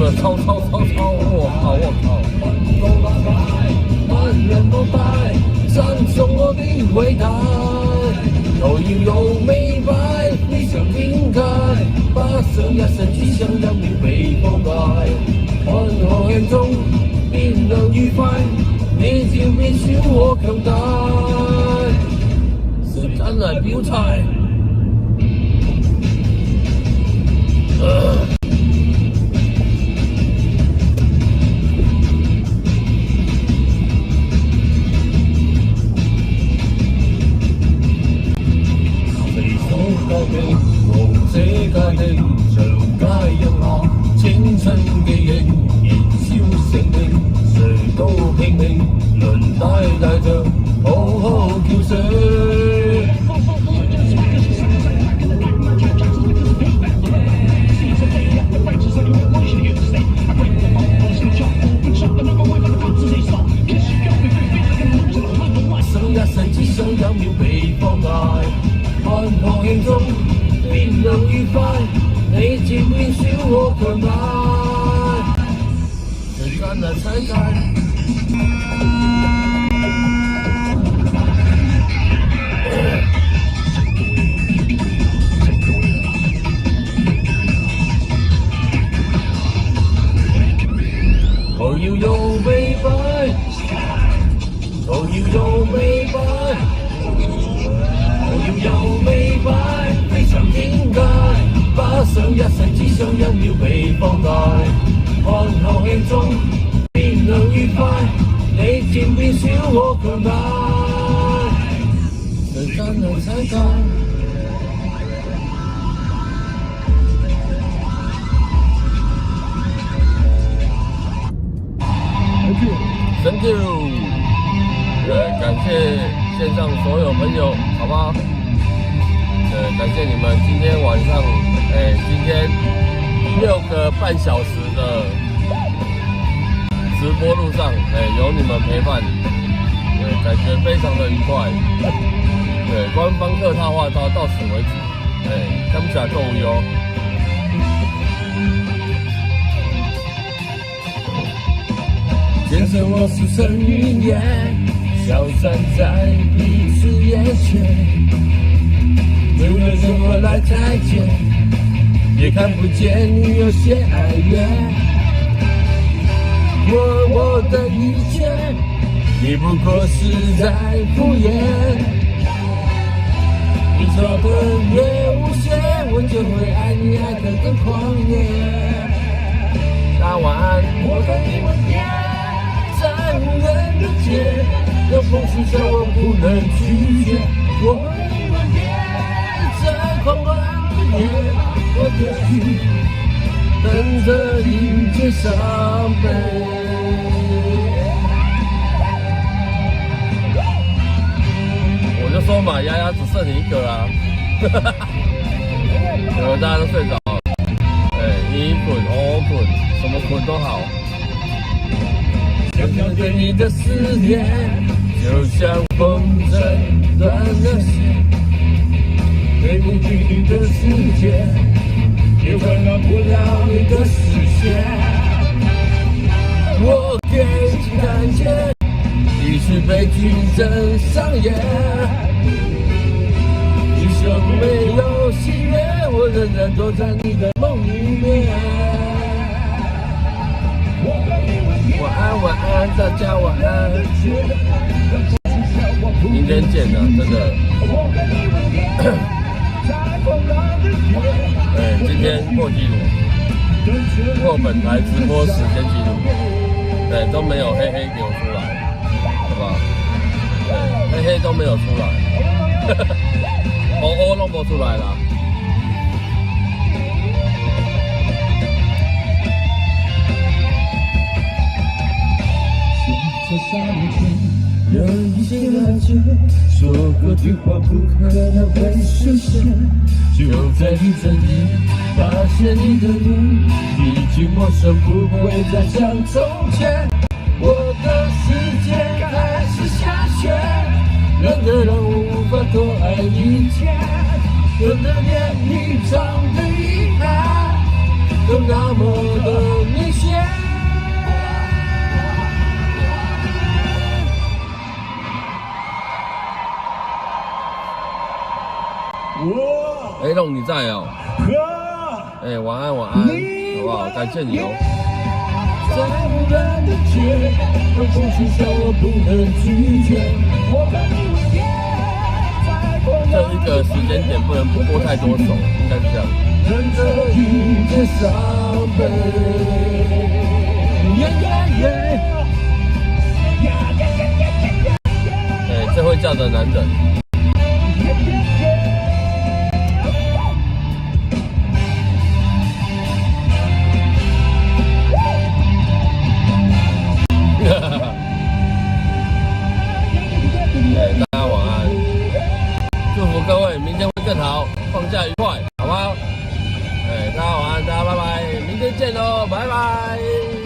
没有，超，我靠！萬人膜拜，讚頌我的偉大，又要有美白，飛上天界，巴上一世只想一秒被放大，看河向中變亮愉快，你漸變小我強大，時間來表態。無這界定，長街人下，青春記憶燃燒生命，誰都拼命，輪大着，好叫聲。想一世只想一秒被放大，看旁慶中變亮愉快，你漸變小我強大，時間來踩界。我要有美白，我要有美白，我要有美白，飛上天界，巴上一世只想一秒被放大，看後慶中變亮愉快，你漸變小我強大，時間來踩界。Thank you， 感謝線上所有朋友，好不好？感謝你們今天晚上，今天6個半小時的直播路上，有你们陪伴，感觉非常的愉快。对，官方客套话到此为止，感谢各位哦。见证我是生云烟，消散在彼此眼前。为了什么来再见，也看不见你有些哀怨。我的一切，你不过是在敷衍。你走得越无邪，我就会爱你爱得更狂野。大家晚安，我跟你吻别。在无人的街，有风声叫我不能拒绝。我和你吻别，在狂乱的夜，我的心等着迎接伤悲。我就说嘛，丫丫只剩你一个啦，大家都睡着了，你滚，我滚，什么滚都好。想象对你的思念，就像风筝断了线，回不去你的世界，也温暖不了你的视线。我给你看见一出悲剧正上演，一生没有喜悦，我仍然躲在你的梦里面。晚安，晚安，大家晚安。明天见啊，真的。今天破纪录，破本台直播时间纪录，都没有黑黑给我出来，好不好？黑黑都没有出来，OO弄不出来了。在沙漠前有一些了解，说过句话不可能会实现。就在一阵里发现你的脸，已经陌生，不会再像从前。我的世界开始下雪，冷得让我无法多爱一天，冷得连一场的遗憾都那么的明显。龙你在哦，晚安晚安，好不好？感谢你哦。在无人的街，有风声叫我不能拒绝。这一个时间点不能播太多首，应该是这样。忍着迎接伤悲。这会叫的男人。大家晚安，祝福各位明天会更好，放假愉快，好不好？大家晚安，大家拜拜，明天见喽，拜拜。